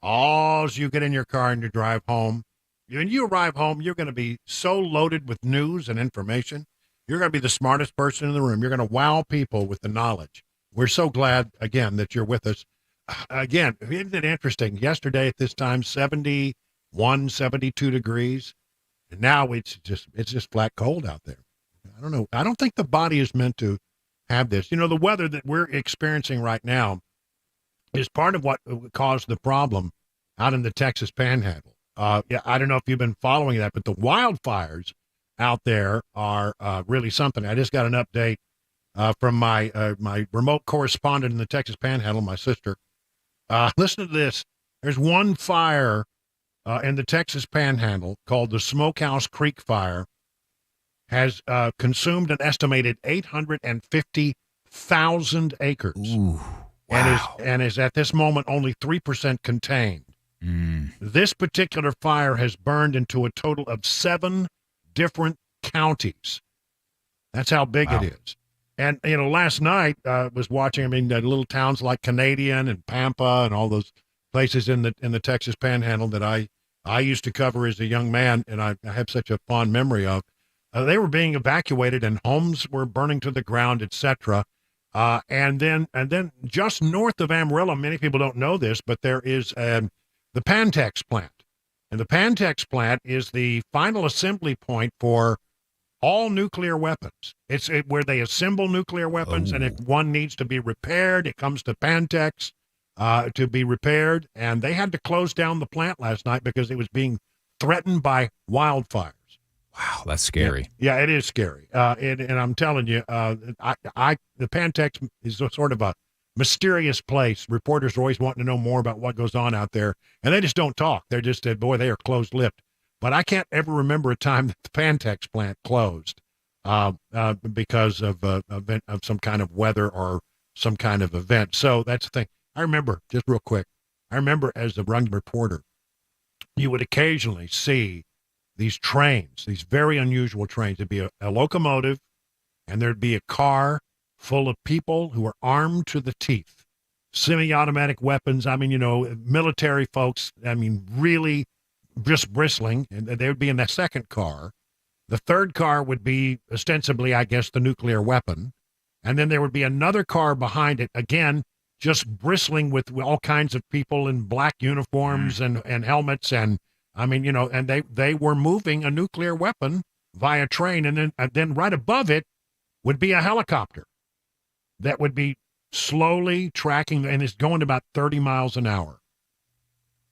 as you get in your car and you drive home. When you arrive home, you're going to be so loaded with news and information. You're going to be the smartest person in the room. You're going to wow people with the knowledge. We're so glad, again, that you're with us. Again, isn't it interesting? Yesterday at this time, 71, 72 degrees. And now it's just flat cold out there. I don't know. I don't think the body is meant to have this. You know, the weather that we're experiencing right now is part of what caused the problem out in the Texas Panhandle. Yeah, I don't know if you've been following that, but the wildfires out there are really something. I just got an update from my remote correspondent in the Texas Panhandle, my sister. Listen to this. There's one fire in the Texas Panhandle called the Smokehouse Creek Fire, has consumed an estimated 850,000 acres. Ooh, wow. and is at this moment only 3% contained. This particular fire has burned into a total of 7 different counties. That's how big it is. And, you know, last night was watching, the little towns like Canadian and Pampa and all those places in the Texas Panhandle that I used to cover as a young man, and I have such a fond memory of. They were being evacuated, and homes were burning to the ground, etc. And then just north of Amarillo, many people don't know this, but there is the Pantex plant, and the Pantex plant is the final assembly point for all nuclear weapons. It's where they assemble nuclear weapons, and if one needs to be repaired, it comes to Pantex to be repaired, and they had to close down the plant last night because it was being threatened by wildfires. Wow, that's scary. Yeah, it is scary. And I'm telling you, the Pantex is sort of a mysterious place. Reporters are always wanting to know more about what goes on out there, and they just don't talk. They're just, boy, they are closed-lipped. But I can't ever remember a time that the Pantex plant closed because of some kind of weather or some kind of event. So that's the thing. I remember, just real quick, as a young reporter, you would occasionally see these trains, these very unusual trains. There'd be a locomotive, and there'd be a car full of people who are armed to the teeth, semi-automatic weapons. Military folks, really just bristling, and they would be in that second car. The third car would be ostensibly, I guess, the nuclear weapon. And then there would be another car behind it, again, just bristling with all kinds of people in black uniforms and helmets. And and they were moving a nuclear weapon via train. And then right above it would be a helicopter that would be slowly tracking, and it's going about 30 miles an hour.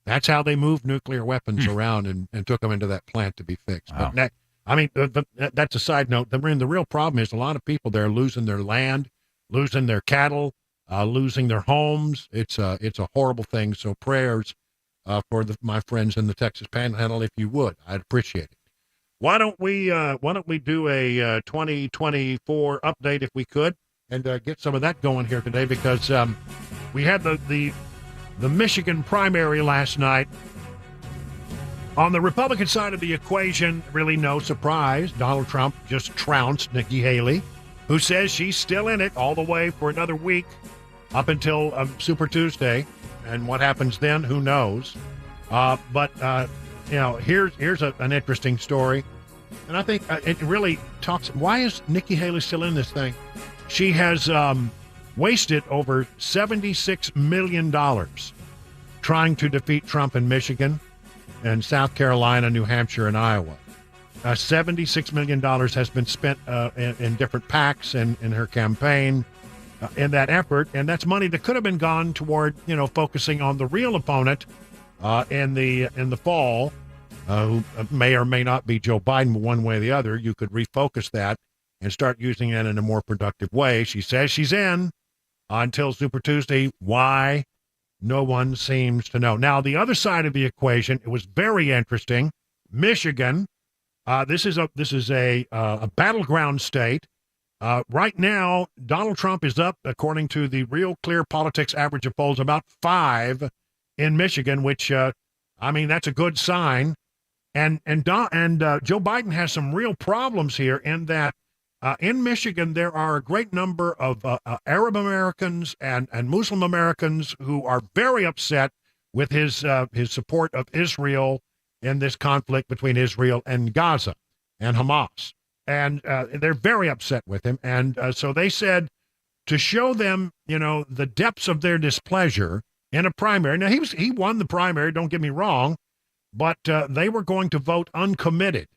That's how they moved nuclear weapons around and took them into that plant to be fixed. Wow. But that's a side note. The real problem is a lot of people there losing their land, losing their cattle, losing their homes. It's a horrible thing. So prayers for my friends in the Texas Panhandle, if you would. I'd appreciate it. Why don't we do a 2024 update if we could, and get some of that going here today, because we had the Michigan primary last night. On the Republican side of the equation, really no surprise, Donald Trump just trounced Nikki Haley, who says she's still in it all the way for another week up until Super Tuesday. And what happens then, who knows? But here's an interesting story. And I think it really talks, why is Nikki Haley still in this thing? She has wasted over $76 million trying to defeat Trump in Michigan and South Carolina, New Hampshire, and Iowa. $76 million has been spent in different PACs in her campaign in that effort, and that's money that could have been gone toward, focusing on the real opponent in the fall, who may or may not be Joe Biden, one way or the other. You could refocus that and start using it in a more productive way. She says she's in until Super Tuesday. Why? No one seems to know. Now, the other side of the equation, it was very interesting. Michigan, this is a battleground state. Right now, Donald Trump is up, according to the Real Clear Politics average of polls, about 5 in Michigan, which, that's a good sign. And Joe Biden has some real problems here in that in Michigan there are a great number of Arab Americans and Muslim Americans who are very upset with his support of Israel in this conflict between Israel and Gaza and Hamas. And they're very upset with him. And so they said to show them, the depths of their displeasure in a primary. Now, he won the primary, don't get me wrong, but they were going to vote uncommitted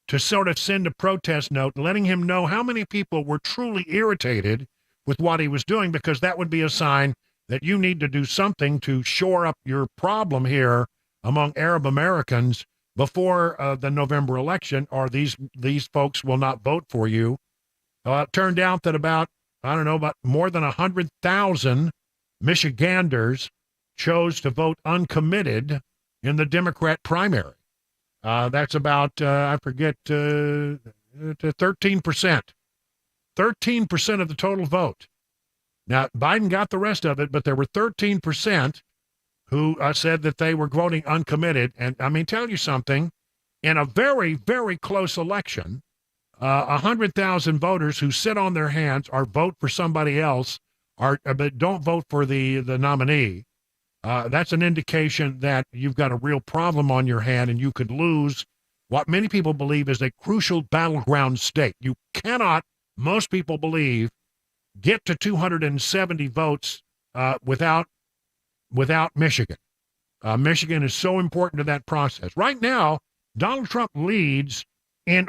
to sort of send a protest note letting him know how many people were truly irritated with what he was doing, because that would be a sign that you need to do something to shore up your problem here among Arab Americans before the November election, or these folks will not vote for you. It turned out that about more than 100,000 Michiganders chose to vote uncommitted in the Democrat primary. That's about, 13%. 13% of the total vote. Now, Biden got the rest of it, but there were 13% who said that they were voting uncommitted. And I mean, tell you something, in a very, very close election, 100,000 voters who sit on their hands or vote for somebody else but don't vote for the nominee. That's an indication that you've got a real problem on your hand, and you could lose what many people believe is a crucial battleground state. You cannot, most people believe, get to 270 votes without Michigan. Michigan is so important to that process. Right now, Donald Trump leads in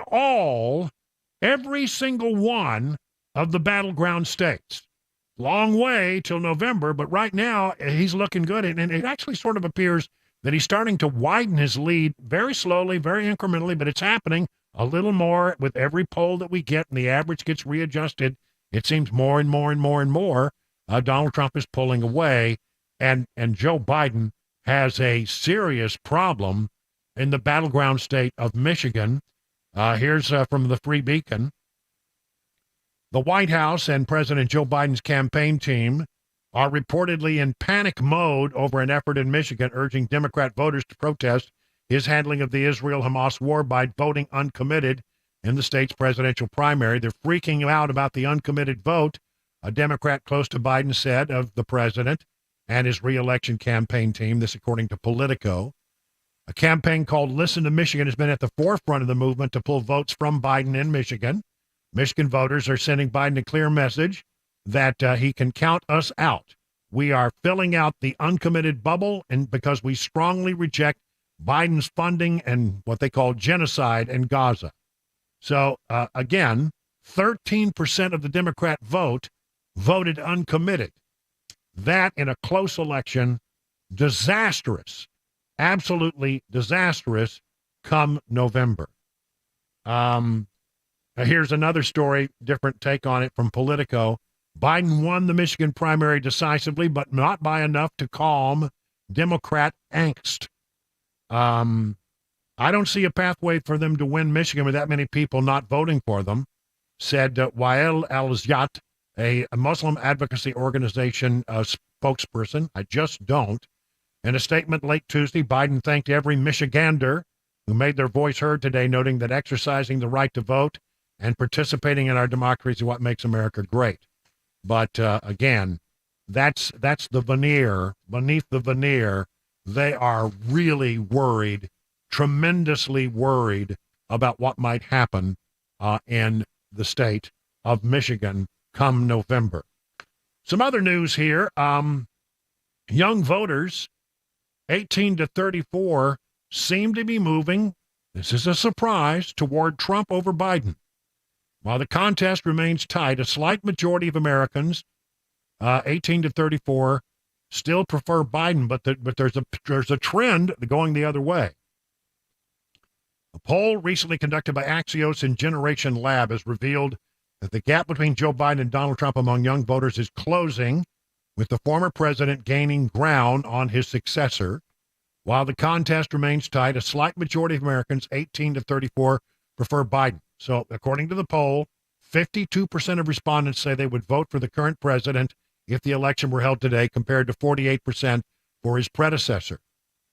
every single one of the battleground states. Long way till November, but right now he's looking good. And it actually sort of appears that he's starting to widen his lead very slowly, very incrementally, but it's happening a little more with every poll that we get, and the average gets readjusted. It seems more and more and more and more Donald Trump is pulling away, and Joe Biden has a serious problem in the battleground state of Michigan. Here's from the Free Beacon. The White House and President Joe Biden's campaign team are reportedly in panic mode over an effort in Michigan urging Democrat voters to protest his handling of the Israel-Hamas war by voting uncommitted in the state's presidential primary. They're freaking out about the uncommitted vote, a Democrat close to Biden said of the president and his re-election campaign team, this according to Politico. A campaign called Listen to Michigan has been at the forefront of the movement to pull votes from Biden in Michigan. Michigan voters are sending Biden a clear message that he can count us out. We are filling out the uncommitted bubble, and because we strongly reject Biden's funding and what they call genocide in Gaza. So, again, 13% of the Democrat vote voted uncommitted. That, in a close election, disastrous, absolutely disastrous come November. Here's another story, different take on it from Politico. Biden won the Michigan primary decisively, but not by enough to calm Democrat angst. I don't see a pathway for them to win Michigan with that many people not voting for them, said Wael Al-Ziyat, a Muslim advocacy organization spokesperson. I just don't. In a statement late Tuesday, Biden thanked every Michigander who made their voice heard today, noting that exercising the right to vote and participating in our democracy is what makes America great. But again, that's the veneer. Beneath the veneer, they are really worried, tremendously worried about what might happen in the state of Michigan come November. Some other news here. Young voters, 18 to 34, seem to be moving, this is a surprise, toward Trump over Biden. While the contest remains tight, a slight majority of Americans, 18 to 34, still prefer Biden, but there's a trend going the other way. A poll recently conducted by Axios and Generation Lab has revealed that the gap between Joe Biden and Donald Trump among young voters is closing, with the former president gaining ground on his successor. While the contest remains tight, a slight majority of Americans, 18 to 34, prefer Biden. So, according to the poll, 52% of respondents say they would vote for the current president if the election were held today, compared to 48% for his predecessor.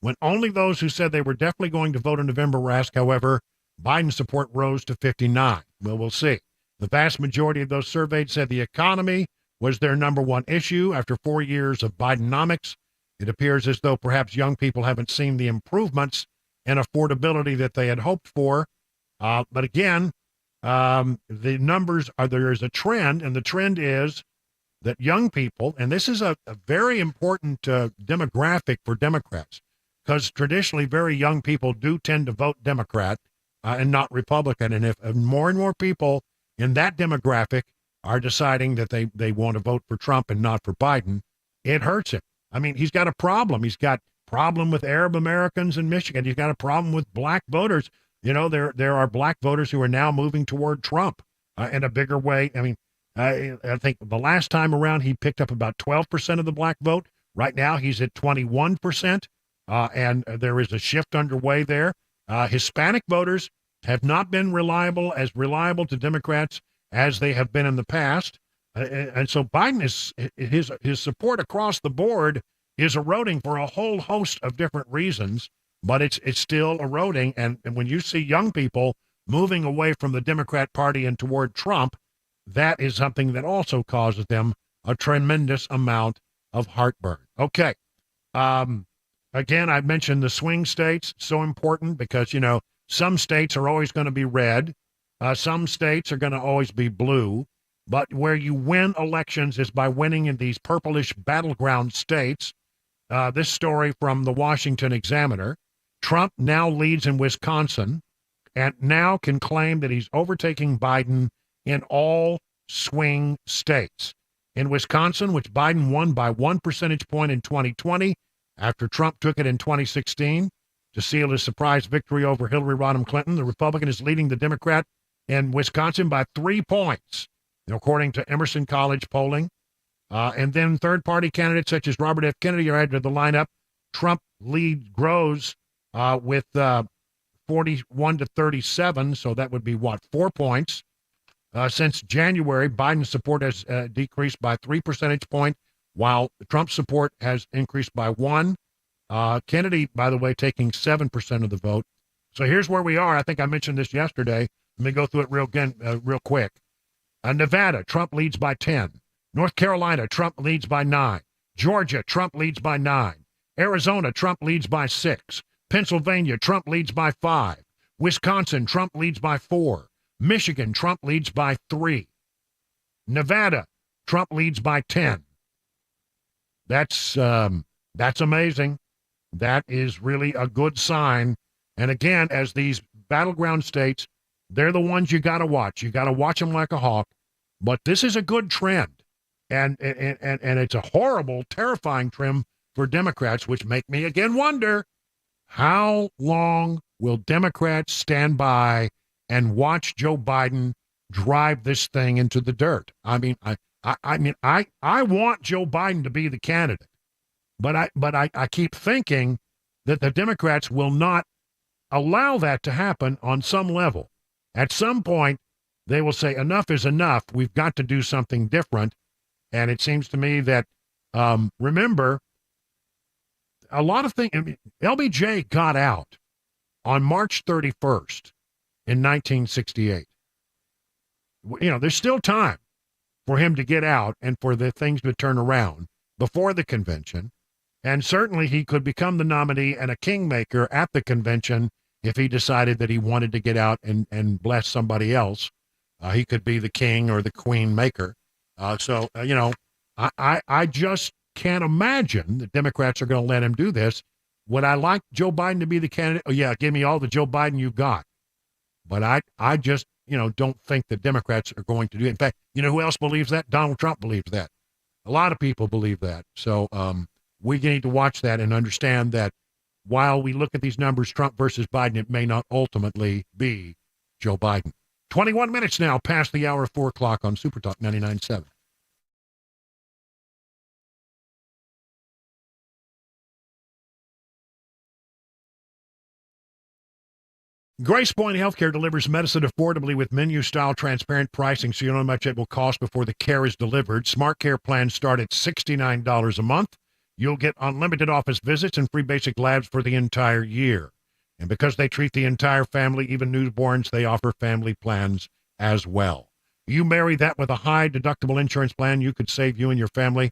When only those who said they were definitely going to vote in November were asked, however, Biden's support rose to 59. Well, we'll see. The vast majority of those surveyed said the economy was their number one issue after 4 years of Bidenomics. It appears as though perhaps young people haven't seen the improvements in affordability that they had hoped for. But again, the numbers are, there is a trend, and the trend is that young people, and this is a very important demographic for Democrats, because traditionally very young people do tend to vote Democrat and not Republican. And if more and more people in that demographic are deciding that they want to vote for Trump and not for Biden, it hurts him. I mean, he's got a problem. He's got a problem with Arab Americans in Michigan. He's got a problem with black voters. You know, there are black voters who are now moving toward Trump in a bigger way. I mean, I think the last time around he picked up about 12% of the black vote. Right now he's at 21%, and there is a shift underway there. Hispanic voters have not been reliable to Democrats as they have been in the past. And so Biden his support across the board is eroding for a whole host of different reasons, but it's still eroding. And when you see young people moving away from the Democrat Party and toward Trump, that is something that also causes them a tremendous amount of heartburn. Okay. Again, I mentioned the swing states, so important because, you know, some states are always going to be red. Some states are going to always be blue. But where you win elections is by winning in these purplish battleground states. This story from the Washington Examiner. Trump now leads in Wisconsin and now can claim that he's overtaking Biden in all swing states. In Wisconsin, which Biden won by 1 percentage point in 2020 after Trump took it in 2016 to seal his surprise victory over Hillary Rodham Clinton, the Republican is leading the Democrat in Wisconsin by 3 points, according to Emerson College polling. And then third-party candidates such as Robert F. Kennedy are added to the lineup. Trump lead grows with 41 to 37, so that would be, 4 points. Since January, Biden's support has decreased by 3 percentage points, while Trump's support has increased by 1. Kennedy, by the way, taking 7% of the vote. So here's where we are. I think I mentioned this yesterday. Let me go through it real quick. Nevada, Trump leads by 10. North Carolina, Trump leads by 9. Georgia, Trump leads by 9. Arizona, Trump leads by 6. Pennsylvania, Trump leads by 5. Wisconsin, Trump leads by 4. Michigan, Trump leads by 3. Nevada, Trump leads by 10. That's amazing. That is really a good sign. And again, as these battleground states, they're the ones you got to watch. You got to watch them like a hawk. But this is a good trend. And it's a horrible, terrifying trend for Democrats, which make me again wonder, how long will Democrats stand by and watch Joe Biden drive this thing into the dirt? I mean, I want Joe Biden to be the candidate, but I keep thinking that the Democrats will not allow that to happen on some level. At some point, they will say, enough is enough. We've got to do something different. And it seems to me that, remember, a lot of things, LBJ got out on March 31st in 1968. You know, there's still time for him to get out and for the things to turn around before the convention. And certainly he could become the nominee and a kingmaker at the convention if he decided that he wanted to get out and bless somebody else. He could be the king or the queen maker. You know, I just can't imagine the Democrats are going to let him do this. Would I like Joe Biden to be the candidate? Oh, yeah, give me all the Joe Biden you got. But I just, you know, don't think the Democrats are going to do it. In fact, you know who else believes that? Donald Trump believes that. A lot of people believe that. So we need to watch that and understand that while we look at these numbers, Trump versus Biden, it may not ultimately be Joe Biden. 21 minutes now past the hour of 4 o'clock on Super Talk 99.7. Grace Point Healthcare delivers medicine affordably with menu-style transparent pricing so you know how much it will cost before the care is delivered. Smart Care plans start at $69 a month. You'll get unlimited office visits and free basic labs for the entire year. And because they treat the entire family, even newborns, they offer family plans as well. You marry that with a high deductible insurance plan, you could save you and your family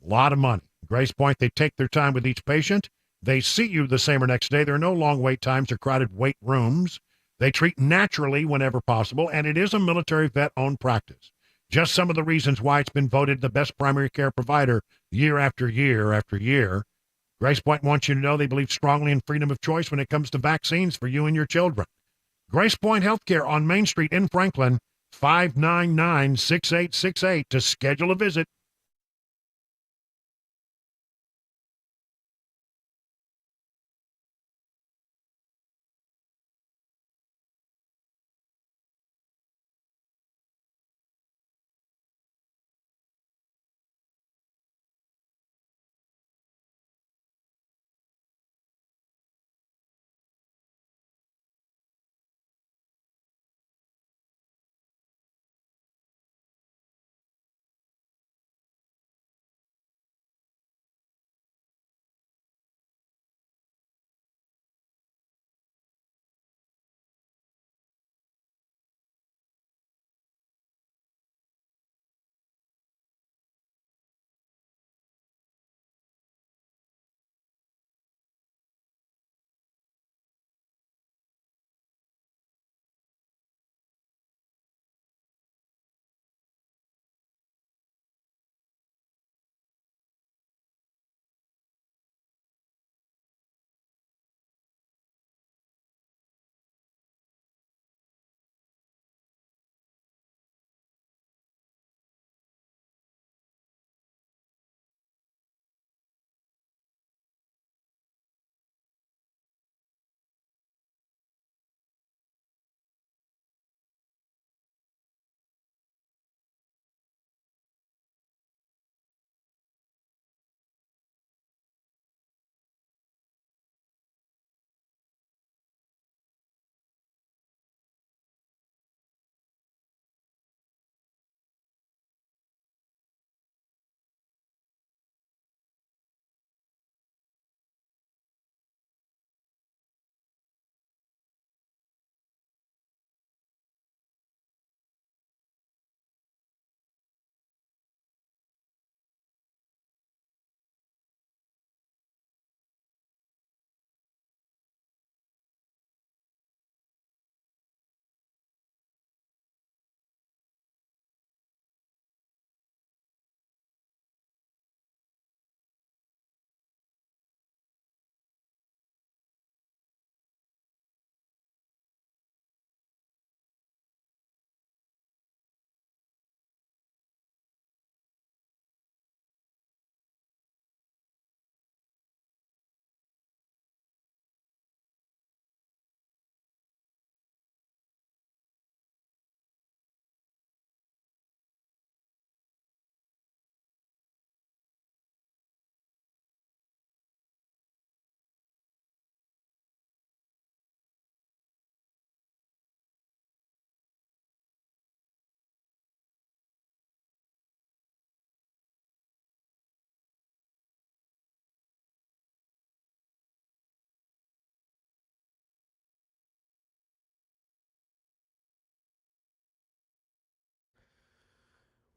a lot of money. Grace Point, they take their time with each patient. They see you the same or next day. There are no long wait times or crowded wait rooms. They treat naturally whenever possible, and it is a military vet-owned practice. Just some of the reasons why it's been voted the best primary care provider year after year after year. Grace Point wants you to know they believe strongly in freedom of choice when it comes to vaccines for you and your children. Grace Point Healthcare on Main Street in Franklin, 599-6868 to schedule a visit.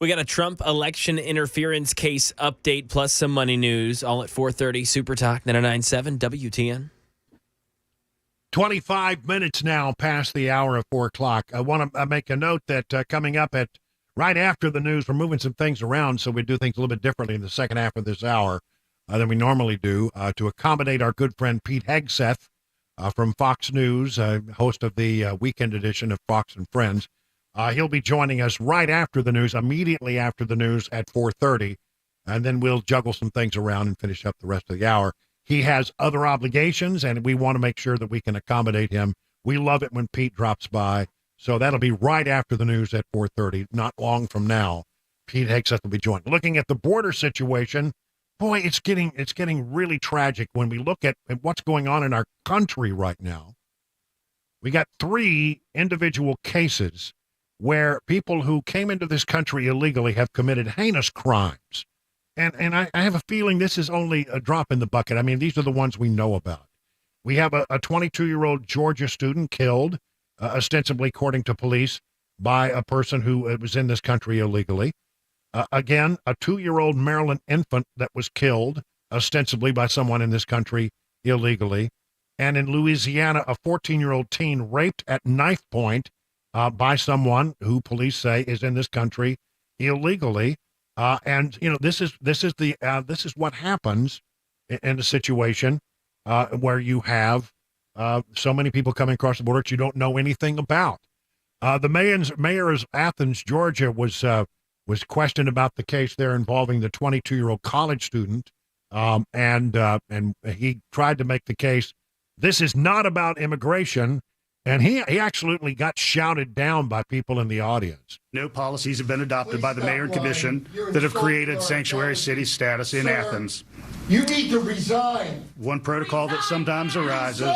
We got a Trump election interference case update plus some money news, all at 4:30. Super Talk 99.7 WTN. 25 minutes now past the hour of 4 o'clock. I want to make a note that coming up at right after the news, we're moving some things around, so we do things a little bit differently in the second half of this hour than we normally do to accommodate our good friend Pete Hegseth from Fox News, host of the weekend edition of Fox and Friends. He'll be joining us right after the news, immediately after the news at 4:30, and then we'll juggle some things around and finish up the rest of the hour. He has other obligations, and we want to make sure that we can accommodate him. We love it when Pete drops by, so that'll be right after the news at 4:30, not long from now. Pete Hegseth will be joining. Looking at the border situation, boy, it's getting really tragic when we look at what's going on in our country right now. We got 3 individual cases where people who came into this country illegally have committed heinous crimes. And I have a feeling this is only a drop in the bucket. I mean, these are the ones we know about. We have a 22-year-old Georgia student killed, ostensibly, according to police, by a person who was in this country illegally. Again, a 2-year-old Maryland infant that was killed, ostensibly by someone in this country illegally. And in Louisiana, a 14-year-old teen raped at knife point by someone who police say is in this country illegally. And you know, this is what happens in a situation where you have so many people coming across the border that you don't know anything about. The mayor of Athens, Georgia, was questioned about the case there involving the 22-year-old college student, and he tried to make the case this is not about immigration. And he absolutely got shouted down by people in the audience. No policies have been adopted by the mayor and commission that have created sanctuary city status in Athens. You need to resign. One protocol that sometimes arises.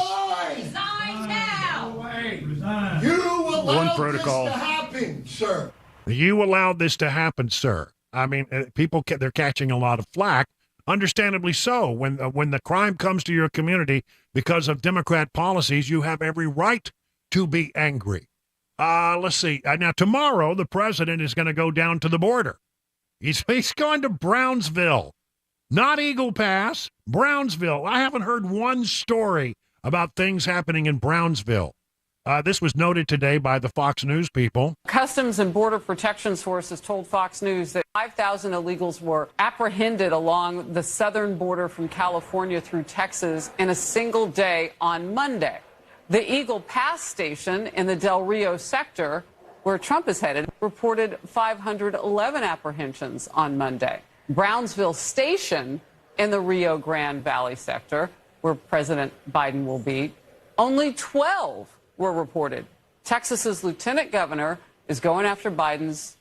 Resign now. You allowed this to happen, sir. You allowed this to happen, sir. I mean, they're catching a lot of flack. Understandably so. When the crime comes to your community because of Democrat policies, you have every right to be angry. Let's see. Now, tomorrow, the president is going to go down to the border. He's going to Brownsville, not Eagle Pass, Brownsville. I haven't heard one story about things happening in Brownsville. This was noted today by the Fox News people. Customs and Border Protection sources told Fox News that 5,000 illegals were apprehended along the southern border from California through Texas in a single day on Monday. The Eagle Pass station in the Del Rio sector, where Trump is headed, reported 511 apprehensions on Monday. Brownsville Station in the Rio Grande Valley sector, where President Biden will be, only 12 were reported. Texas's lieutenant governor is going after Biden's,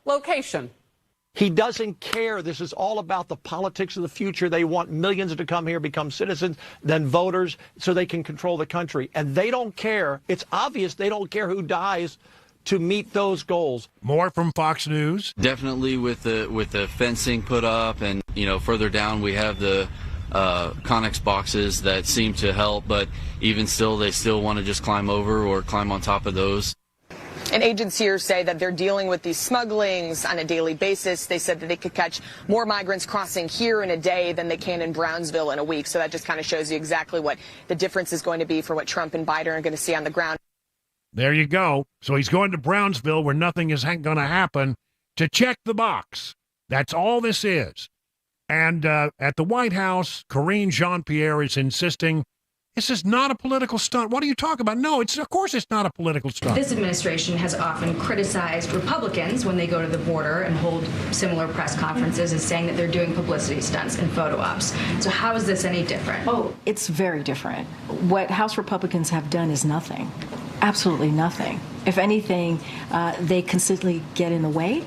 location. He doesn't care. This is all about the politics of the future. They want millions to come here, become citizens, then voters, so they can control the country. And they don't care. It's obvious they don't care who dies to meet those goals. More from Fox News. Definitely with the fencing put up, and further down we have the Connex boxes that seem to help, but even still, they still want to just climb over or climb on top of those. And agents here say that they're dealing with these smugglings on a daily basis. They said that they could catch more migrants crossing here in a day than they can in Brownsville in a week. So that just kind of shows you exactly what the difference is going to be for what Trump and Biden are going to see on the ground. There you go. So he's going to Brownsville, where nothing is going to happen, to check the box. That's all this is. And at the White House, Karine Jean-Pierre is insisting this is not a political stunt. What are you talking about? No, of course it's not a political stunt. This administration has often criticized Republicans when they go to the border and hold similar press conferences as saying that they're doing publicity stunts and photo ops. So how is this any different? Oh, it's very different. What House Republicans have done is nothing. Absolutely nothing. If anything, they consistently get in the way.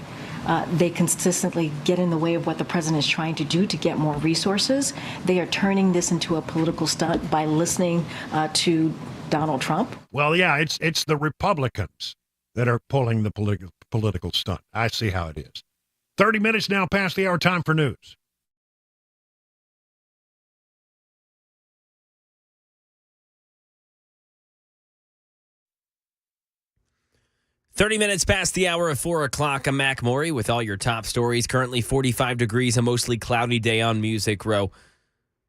They consistently get in the way of what the president is trying to do to get more resources. They are turning this into a political stunt by listening to Donald Trump. Well, yeah, it's the Republicans that are pulling the political stunt. I see how it is. 30 minutes now past the hour. Time for news. Thirty minutes past the hour of 4 o'clock. I'm Mac Maury with all your top stories. Currently 45 degrees, a mostly cloudy day on Music Row.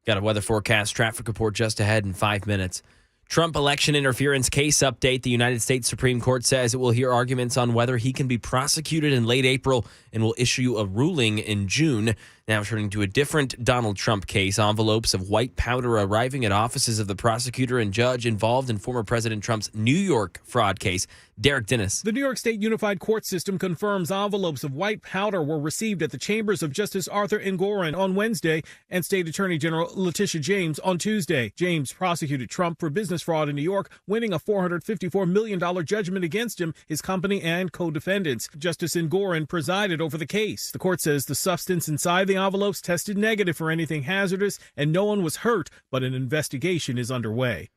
Got a weather forecast, traffic report just ahead in 5 minutes. Trump election interference case update. The United States Supreme Court says it will hear arguments on whether he can be prosecuted in late April and will issue a ruling in June. Now turning to a different Donald Trump case, envelopes of white powder arriving at offices of the prosecutor and judge involved in former President Trump's New York fraud case. Derek Dennis. The New York State Unified Court System confirms envelopes of white powder were received at the chambers of Justice Arthur Engoron on Wednesday and State Attorney General Letitia James on Tuesday. James prosecuted Trump for business fraud in New York, winning a $454 million judgment against him, his company, and co-defendants. Justice Engoron presided over the case. The court says the substance inside the envelopes tested negative for anything hazardous and no one was hurt, but an investigation is underway.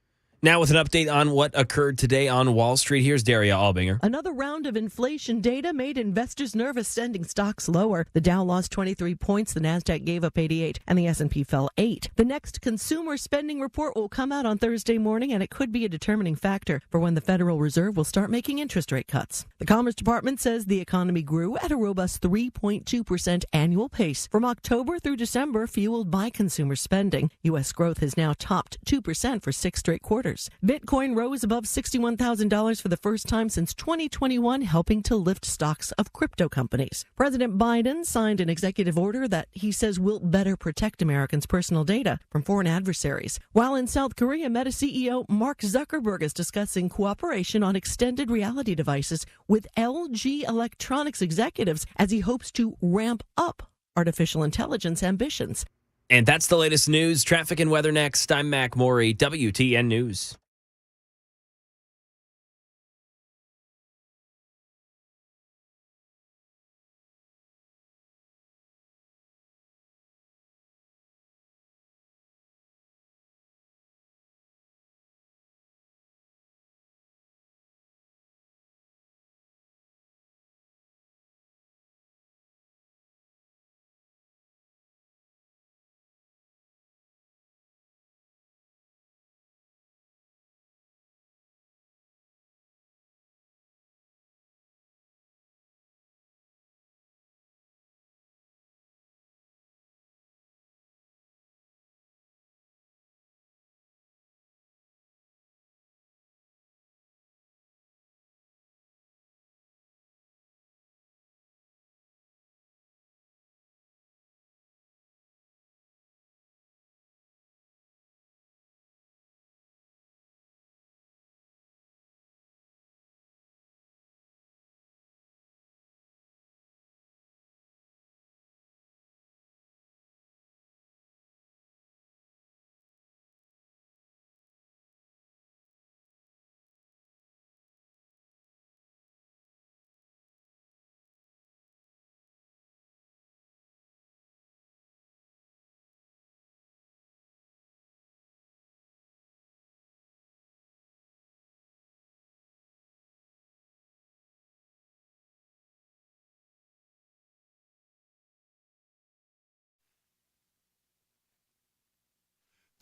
Now with an update on what occurred today on Wall Street, here's Daria Albinger. Another round of inflation data made investors nervous, sending stocks lower. The Dow lost 23 points, the Nasdaq gave up 88, and the S&P fell 8. The next consumer spending report will come out on Thursday morning, and it could be a determining factor for when the Federal Reserve will start making interest rate cuts. The Commerce Department says the economy grew at a robust 3.2% annual pace from October through December, fueled by consumer spending. U.S. growth has now topped 2% for 6 straight quarters. Bitcoin rose above $61,000 for the first time since 2021, helping to lift stocks of crypto companies. President Biden signed an executive order that he says will better protect Americans' personal data from foreign adversaries. While in South Korea, Meta CEO Mark Zuckerberg is discussing cooperation on extended reality devices with LG Electronics executives as he hopes to ramp up artificial intelligence ambitions. And that's the latest news. Traffic and weather next. I'm Mac Morey, WTN News.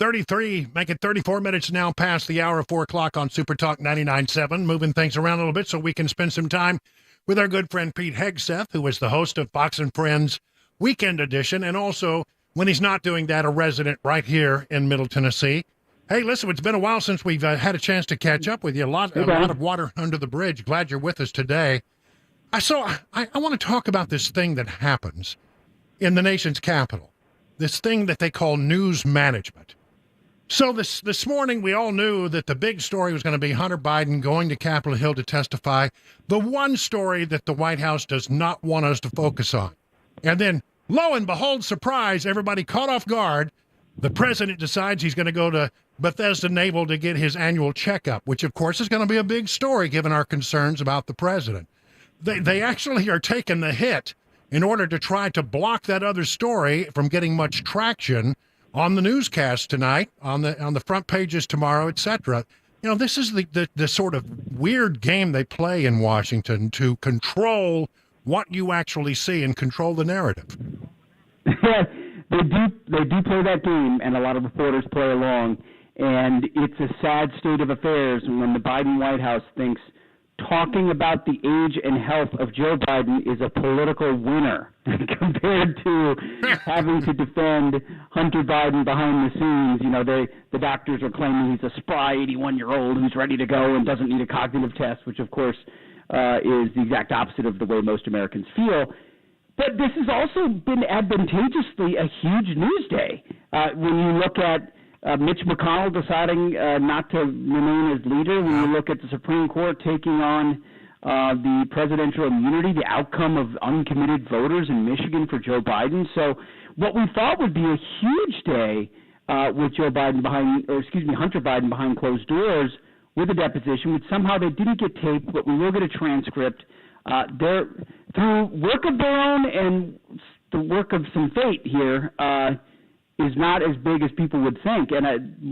Make it 34 minutes now past the hour of 4 o'clock on Super Talk 99.7. Moving things around a little bit so we can spend some time with our good friend Pete Hegseth, who is the host of Fox and Friends Weekend Edition, and also, when he's not doing that, a resident right here in Middle Tennessee. Hey, listen, it's been a while since we've had a chance to catch up with you. A lot of water under the bridge. Glad you're with us today. I want to talk about this thing that happens in the nation's capital, this thing that they call news management. So this morning, we all knew that the big story was going to be Hunter Biden going to Capitol Hill to testify, the one story that the White House does not want us to focus on. And then, lo and behold, surprise, everybody caught off guard. The president decides he's going to go to Bethesda Naval to get his annual checkup, which, of course, is going to be a big story given our concerns about the president. They actually are taking the hit in order to try to block that other story from getting much traction on the newscast tonight, on the front pages tomorrow, etc. You know, this is the sort of weird game they play in Washington to control what you actually see and control the narrative. They do play that game, and a lot of reporters play along. And it's a sad state of affairs when the Biden White House thinks talking about the age and health of Joe Biden is a political winner compared to having to defend Hunter Biden behind the scenes. You know, the doctors are claiming he's a spry 81-year-old who's ready to go and doesn't need a cognitive test, which, of course, is the exact opposite of the way most Americans feel. But this has also been advantageously a huge news day. When you look at Mitch McConnell deciding not to remain as leader, when you look at the Supreme Court taking on the presidential immunity, the outcome of uncommitted voters in Michigan for Joe Biden. So what we thought would be a huge day with Hunter Biden behind closed doors with a deposition, which somehow they didn't get taped, but we will get a transcript. Through work of their own and the work of some fate here, is not as big as people would think, and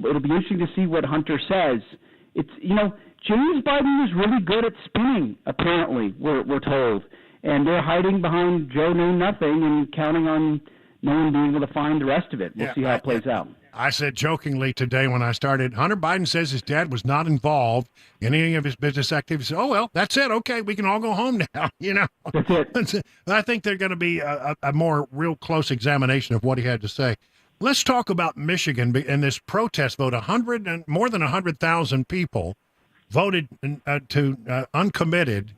it'll be interesting to see what Hunter says. It's, James Biden is really good at spinning, apparently, we're told, and they're hiding behind Joe Know Nothing and counting on no one being able to find the rest of it. We'll see how it plays out. I said jokingly today when I started, Hunter Biden says his dad was not involved in any of his business activities. Oh, well, that's it. Okay, we can all go home now, That's it. I think they're going to be a more real close examination of what he had to say. Let's talk about Michigan and this protest vote. More than 100,000 people voted uncommitted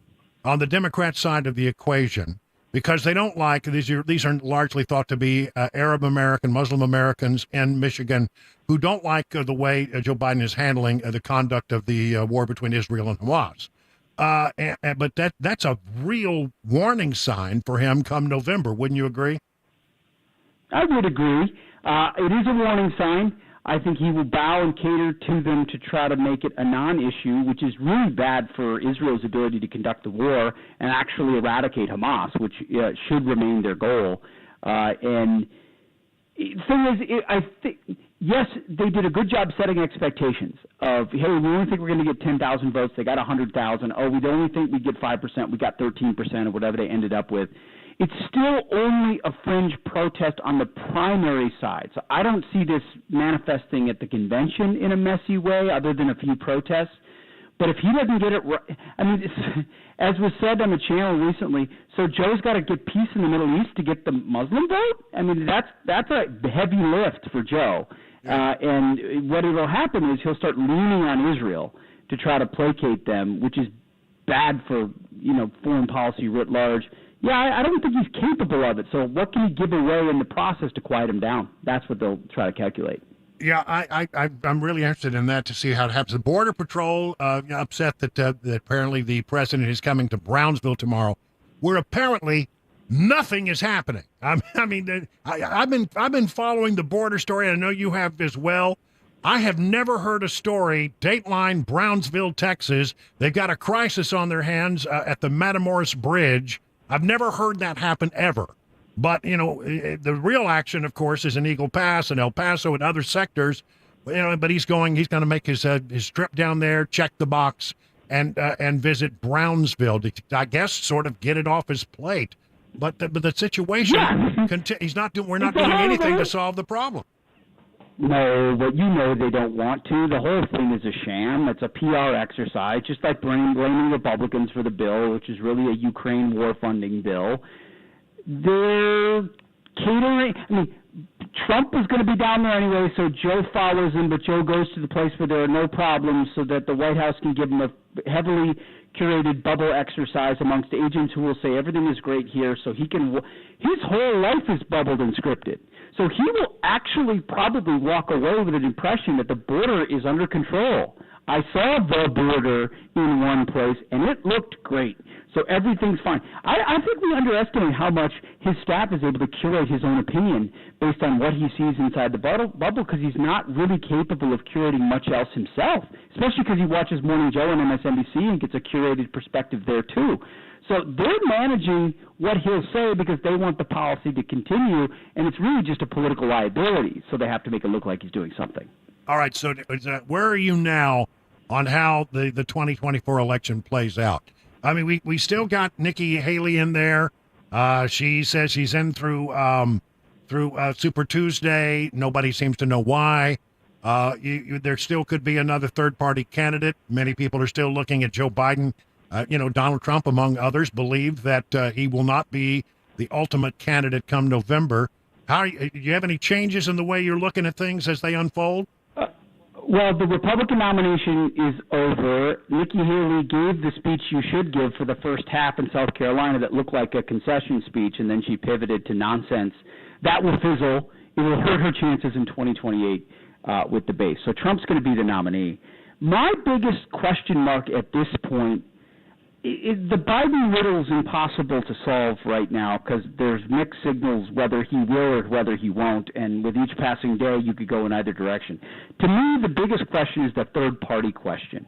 on the Democrat side of the equation because they don't like these are largely thought to be Arab American, Muslim Americans in Michigan who don't like the way Joe Biden is handling the conduct of the war between Israel and Hamas. But that's a real warning sign for him come November. Wouldn't you agree? I would agree. It is a warning sign. I think he will bow and cater to them to try to make it a non-issue, which is really bad for Israel's ability to conduct the war and actually eradicate Hamas, which should remain their goal. And the thing is, I think, yes, they did a good job setting expectations of, hey, we only think we're going to get 10,000 votes. They got 100,000. Oh, we only think we get 5%. We got 13% or whatever they ended up with. It's still only a fringe protest on the primary side. So I don't see this manifesting at the convention in a messy way other than a few protests. But if he doesn't get it right, as was said on the channel recently, so Joe's got to get peace in the Middle East to get the Muslim vote? That's a heavy lift for Joe. And what will happen is he'll start leaning on Israel to try to placate them, which is bad for, foreign policy writ large. Yeah, I don't think he's capable of it. So what can he give away in the process to quiet him down? That's what they'll try to calculate. Yeah, I'm really interested in that to see how it happens. The Border Patrol upset that apparently the president is coming to Brownsville tomorrow, where apparently nothing is happening. I've been following the border story. I know you have as well. I have never heard a story, Dateline, Brownsville, Texas. They've got a crisis on their hands at the Matamoros Bridge. I've never heard that happen ever. But, the real action, of course, is in Eagle Pass and El Paso and other sectors. But he's going to make his trip down there, check the box, and visit Brownsville to, I guess, sort of get it off his plate. But the situation, we're not doing anything to solve the problem. No, but they don't want to. The whole thing is a sham. It's a PR exercise, just like blaming Republicans for the bill, which is really a Ukraine war funding bill. They're catering. Trump is going to be down there anyway, so Joe follows him, but Joe goes to the place where there are no problems so that the White House can give him a heavily curated bubble exercise amongst agents who will say everything is great here, so he can. His whole life is bubbled and scripted. So he will actually probably walk away with an impression that the border is under control. I saw the border in one place, and it looked great. So everything's fine. I think we underestimate how much his staff is able to curate his own opinion based on what he sees inside the bubble because he's not really capable of curating much else himself, especially because he watches Morning Joe on MSNBC and gets a curated perspective there too. So they're managing what he'll say because they want the policy to continue, and it's really just a political liability, so they have to make it look like he's doing something. All right, so where are you now on how the 2024 election plays out? We still got Nikki Haley in there. She says she's in through Super Tuesday. Nobody seems to know why. There still could be another third-party candidate. Many people are still looking at Joe Biden. Donald Trump, among others, believe that he will not be the ultimate candidate come November. Do you have any changes in the way you're looking at things as they unfold? Well, the Republican nomination is over. Nikki Haley gave the speech you should give for the first half in South Carolina that looked like a concession speech, and then she pivoted to nonsense. That will fizzle. It will hurt her chances in 2028 with the base. So Trump's going to be the nominee. My biggest question mark at this point the Biden riddle is impossible to solve right now because there's mixed signals whether he will or whether he won't, and with each passing day you could go in either direction. To me, the biggest question is the third-party question.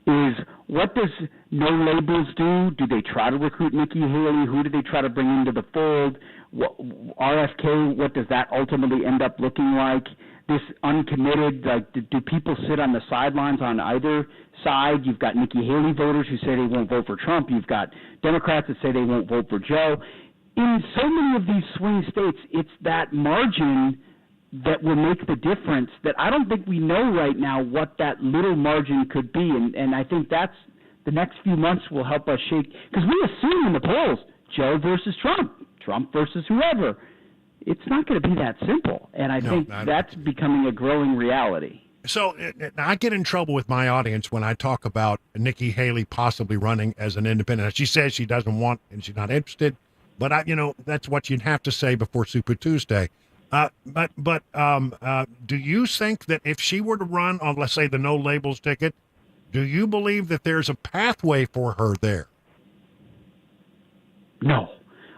Is what does no labels do? Do they try to recruit Nikki Haley? Who do they try to bring into the fold? RFK, what does that ultimately end up looking like? This uncommitted, like, do people sit on the sidelines on either side? You've got Nikki Haley voters who say they won't vote for Trump. You've got Democrats that say they won't vote for Joe. In so many of these swing states, it's that margin that will make the difference that I don't think we know right now what that little margin could be. And I think that's the next few months will help us shake, because we assume in the polls, Joe versus Trump, Trump versus whoever. It's not going to be that simple. And I think that's becoming a growing reality. So I get in trouble with my audience when I talk about Nikki Haley possibly running as an independent. She says she doesn't want and she's not interested, but that's what you'd have to say before Super Tuesday. But do you think that if she were to run on, let's say, the no labels ticket, do you believe that there's a pathway for her there? No,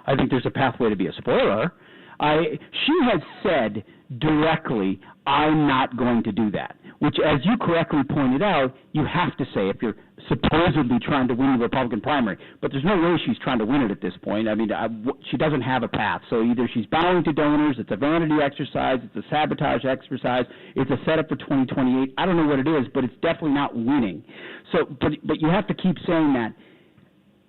I think there's a pathway to be a spoiler. She has said directly, I'm not going to do that, which, as you correctly pointed out, you have to say if you're supposedly trying to win the Republican primary. But there's no way she's trying to win it at this point. I mean, she doesn't have a path. So either she's bowing to donors, it's a vanity exercise, it's a sabotage exercise, it's a setup for 2028. I don't know what it is, but it's definitely not winning. So, but you have to keep saying that.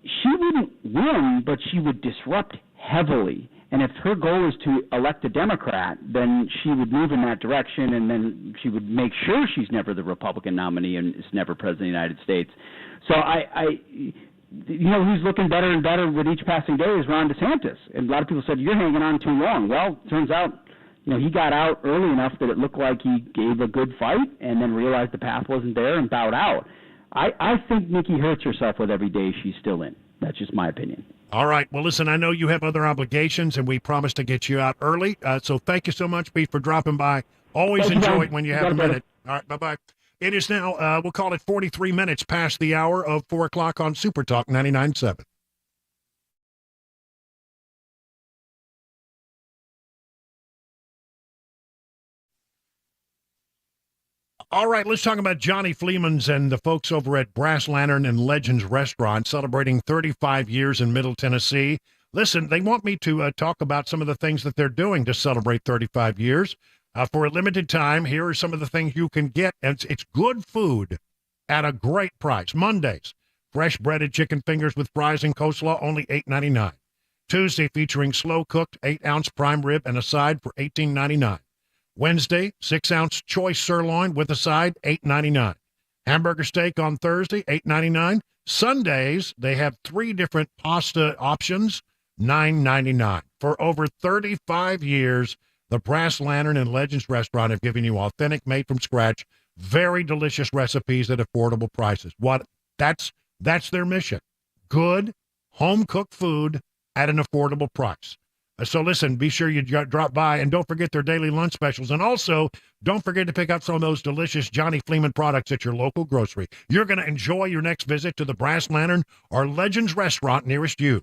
She wouldn't win, but she would disrupt heavily. And if her goal is to elect a Democrat, then she would move in that direction, and then she would make sure she's never the Republican nominee and is never president of the United States. So who's looking better and better with each passing day is Ron DeSantis. And a lot of people said, you're hanging on too long. Well, it turns out, he got out early enough that it looked like he gave a good fight and then realized the path wasn't there and bowed out. I think Nikki hurts herself with every day she's still in. That's just my opinion. All right. Well, listen, I know you have other obligations, and we promised to get you out early. So thank you so much, Pete, for dropping by. Always enjoy it when you have a minute. All right. Bye-bye. It is now, we'll call it 43 minutes past the hour of 4 o'clock on Super Talk 99.7. All right, let's talk about Johnny Fleeman's and the folks over at Brass Lantern and Legends Restaurant celebrating 35 years in Middle Tennessee. Listen, they want me to talk about some of the things that they're doing to celebrate 35 years. For a limited time, here are some of the things you can get. And it's good food at a great price. Mondays, fresh breaded chicken fingers with fries and coleslaw, only $8.99. Tuesday, featuring slow-cooked 8-ounce prime rib and a side for $18.99. Wednesday, 6-ounce choice sirloin with a side, $8.99. Hamburger steak on Thursday, $8.99. Sundays, they have 3 different pasta options, $9.99. For over 35 years, the Brass Lantern and Legends Restaurant have given you authentic, made from scratch, very delicious recipes at affordable prices. That's their mission. Good, home-cooked food at an affordable price. So listen, be sure you drop by, and don't forget their daily lunch specials. And also, don't forget to pick up some of those delicious Johnny Fleeman products at your local grocery. You're going to enjoy your next visit to the Brass Lantern or Legends Restaurant nearest you.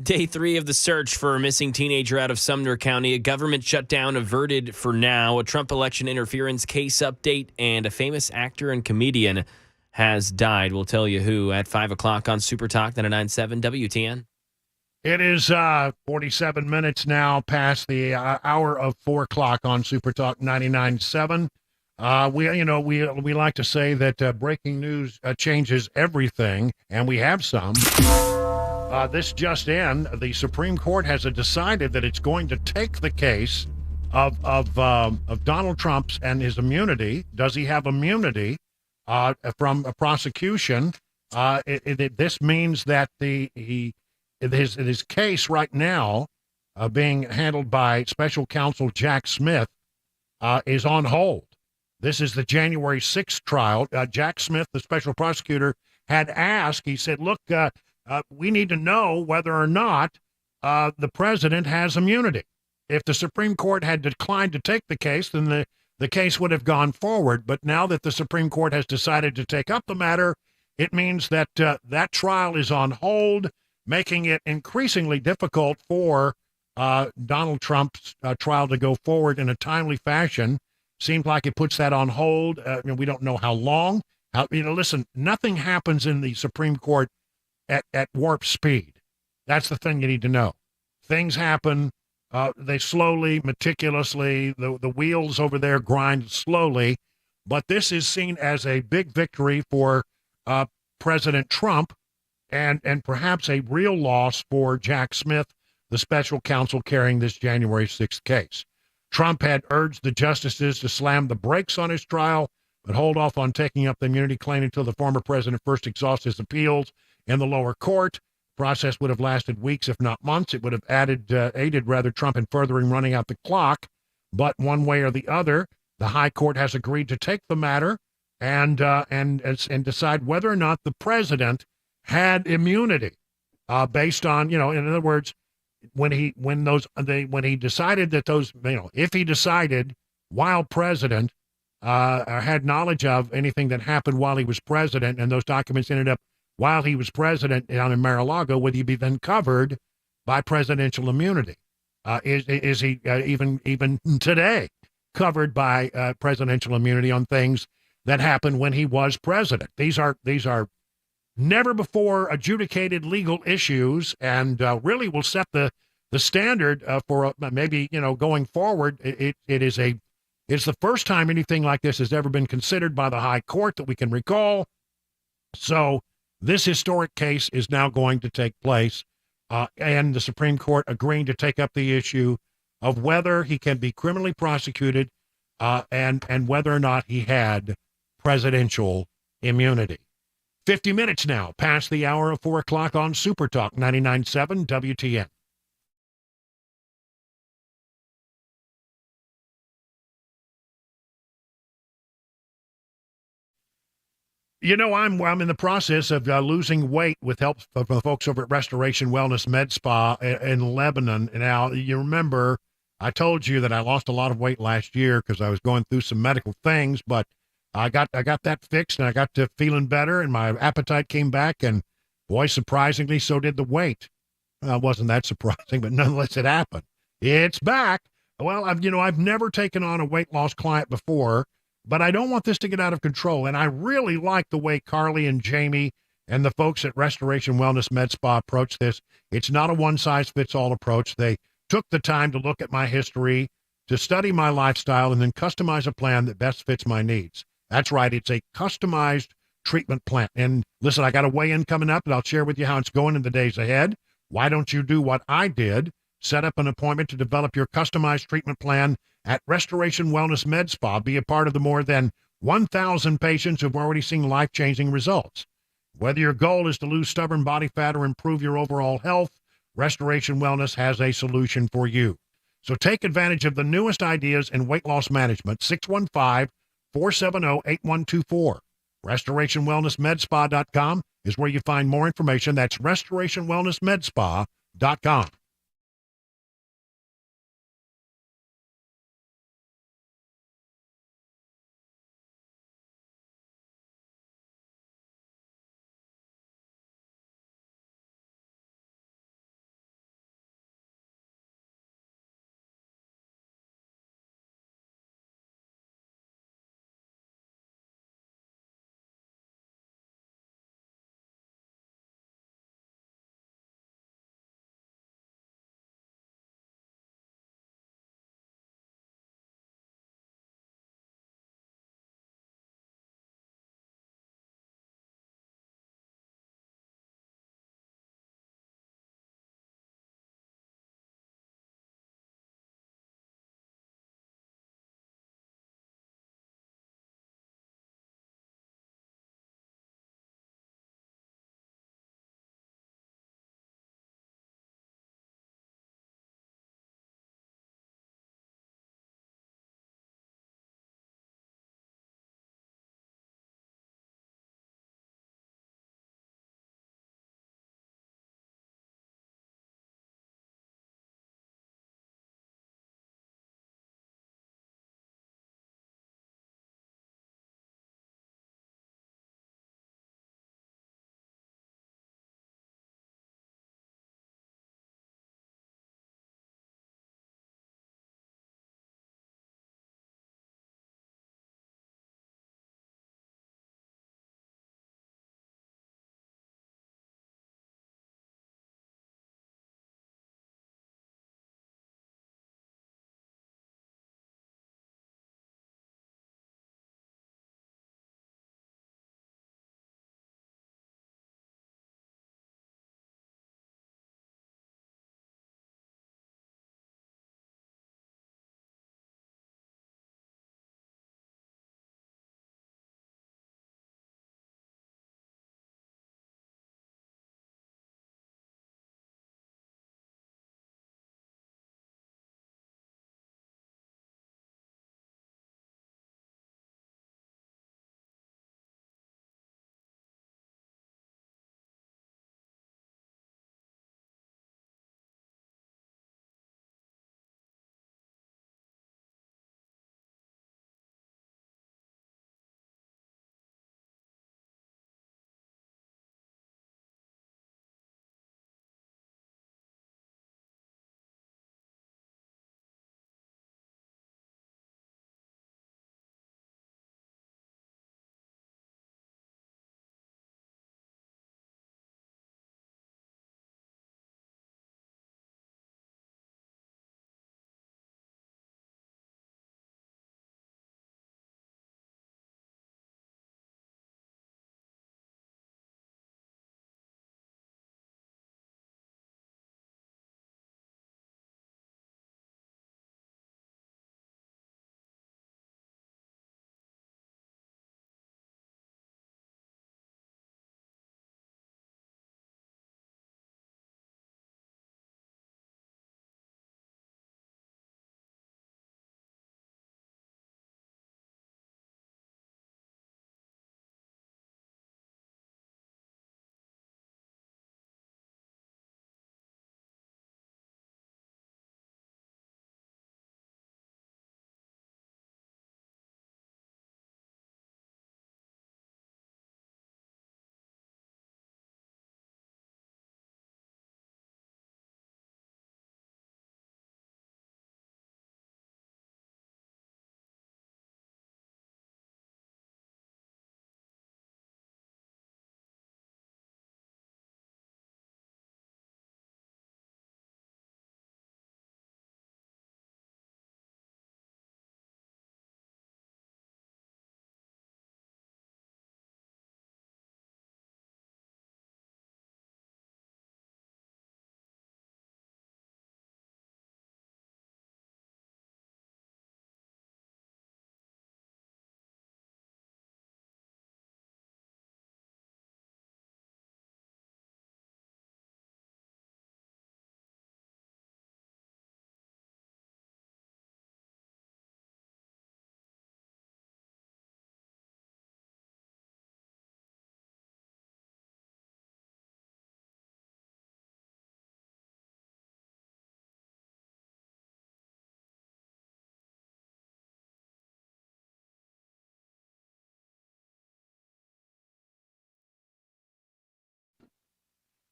Day 3 of the search for a missing teenager out of Sumner County. A government shutdown averted for now. A Trump election interference case update. And a famous actor and comedian has died. We'll tell you who at 5 o'clock on Super Talk 99.7 WTN. It is 47 minutes now past the hour of 4 o'clock on Super Talk 99.7. We like to say that breaking news changes everything, and we have some. This just in, the Supreme Court has decided that it's going to take the case of Donald Trump's and his immunity. Does he have immunity from a prosecution? This means that his case right now, being handled by Special Counsel Jack Smith, is on hold. This is the January 6th trial. Jack Smith, the special prosecutor, had asked. He said, "Look, we need to know whether or not the president has immunity. If the Supreme Court had declined to take the case, then the case would have gone forward. But now that the Supreme Court has decided to take up the matter, it means that that trial is on hold, making it increasingly difficult for Donald Trump's trial to go forward in a timely fashion. Seems like it puts that on hold. We don't know how long. Listen, nothing happens in the Supreme Court at warp speed. That's the thing you need to know. Things happen. They slowly, meticulously, the wheels over there grind slowly. But this is seen as a big victory for President Trump and perhaps a real loss for Jack Smith, the special counsel carrying this January 6th case. Trump had urged the justices to slam the brakes on his trial, but hold off on taking up the immunity claim until the former president first exhausts his appeals in the lower court. The process would have lasted weeks, if not months. It would have aided Trump in furthering running out the clock. But one way or the other, the high court has agreed to take the matter and decide whether or not the president had immunity based on, in other words, when he decided that those, if he decided while president had knowledge of anything that happened while he was president, and those documents ended up while he was president down in Mar-a-Lago, would he be then covered by presidential immunity? Is he even today covered by presidential immunity on things that happened when he was president? These are never before adjudicated legal issues, and really will set the standard for maybe going forward. It's the first time anything like this has ever been considered by the high court that we can recall. So this historic case is now going to take place, and the Supreme Court agreeing to take up the issue of whether he can be criminally prosecuted and whether or not he had presidential immunity. 50 minutes now past the hour of 4 o'clock on Super Talk 99.7 WTN. I'm in the process of losing weight with help from the folks over at Restoration Wellness Med Spa in Lebanon. Now, you remember I told you that I lost a lot of weight last year because I was going through some medical things, but I got that fixed and I got to feeling better and my appetite came back, and boy, surprisingly, so did the weight. Wasn't that surprising, but nonetheless, it happened. It's back. Well, I've never taken on a weight loss client before, but I don't want this to get out of control. And I really like the way Carly and Jamie and the folks at Restoration Wellness Med Spa approach this. It's not a one-size-fits-all approach. They took the time to look at my history, to study my lifestyle, and then customize a plan that best fits my needs. That's right. It's a customized treatment plan. And listen, I got a weigh-in coming up, and I'll share with you how it's going in the days ahead. Why don't you do what I did? Set up an appointment to develop your customized treatment plan at Restoration Wellness Med Spa. Be a part of the more than 1,000 patients who've already seen life-changing results. Whether your goal is to lose stubborn body fat or improve your overall health, Restoration Wellness has a solution for you. So take advantage of the newest ideas in weight loss management. 615-470-8124. RestorationWellnessMedSpa.com is where you find more information. That's RestorationWellnessMedSpa.com.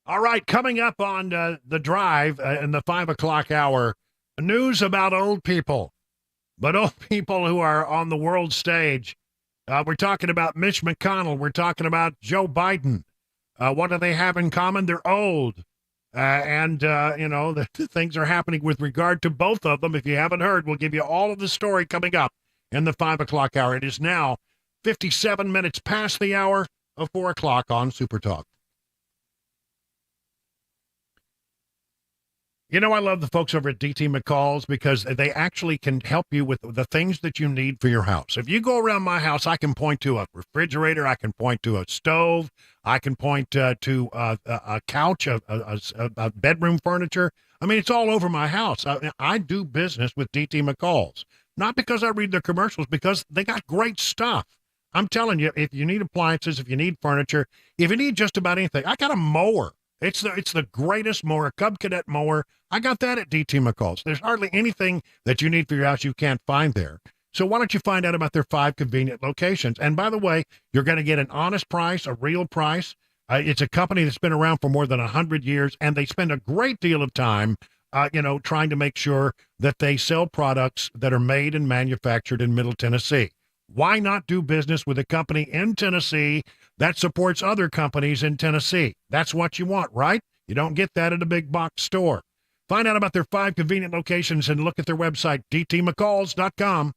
All right, coming up on the drive in the 5 o'clock hour, news about old people, but old people who are on the world stage. We're talking about Mitch McConnell. We're talking about Joe Biden. What do they have in common? They're old. The things are happening with regard to both of them. If you haven't heard, we'll give you all of the story coming up in the 5 o'clock hour. It is now 57 minutes past the hour of 4 o'clock on Super Talk. You know, I love the folks over at DT McCall's because they actually can help you with the things that you need for your house. If you go around my house, I can point to a refrigerator, I can point to a stove, I can point to a couch, a bedroom furniture. I mean, it's all over my house. I do business with DT McCall's, not because I read their commercials, because they got great stuff. I'm telling you, if you need appliances, if you need furniture, if you need just about anything, I got a mower. It's the greatest mower, Cub Cadet mower. I got that at DT McCall's. There's hardly anything that you need for your house you can't find there. So why don't you find out about their 5 convenient locations? And by the way, you're going to get an honest price, a real price. It's a company that's been around for more than 100 years, and they spend a great deal of time, trying to make sure that they sell products that are made and manufactured in Middle Tennessee. Why not do business with a company in Tennessee that supports other companies in Tennessee? That's what you want, right? You don't get that at a big box store. Find out about their 5 convenient locations and look at their website, dtmccalls.com.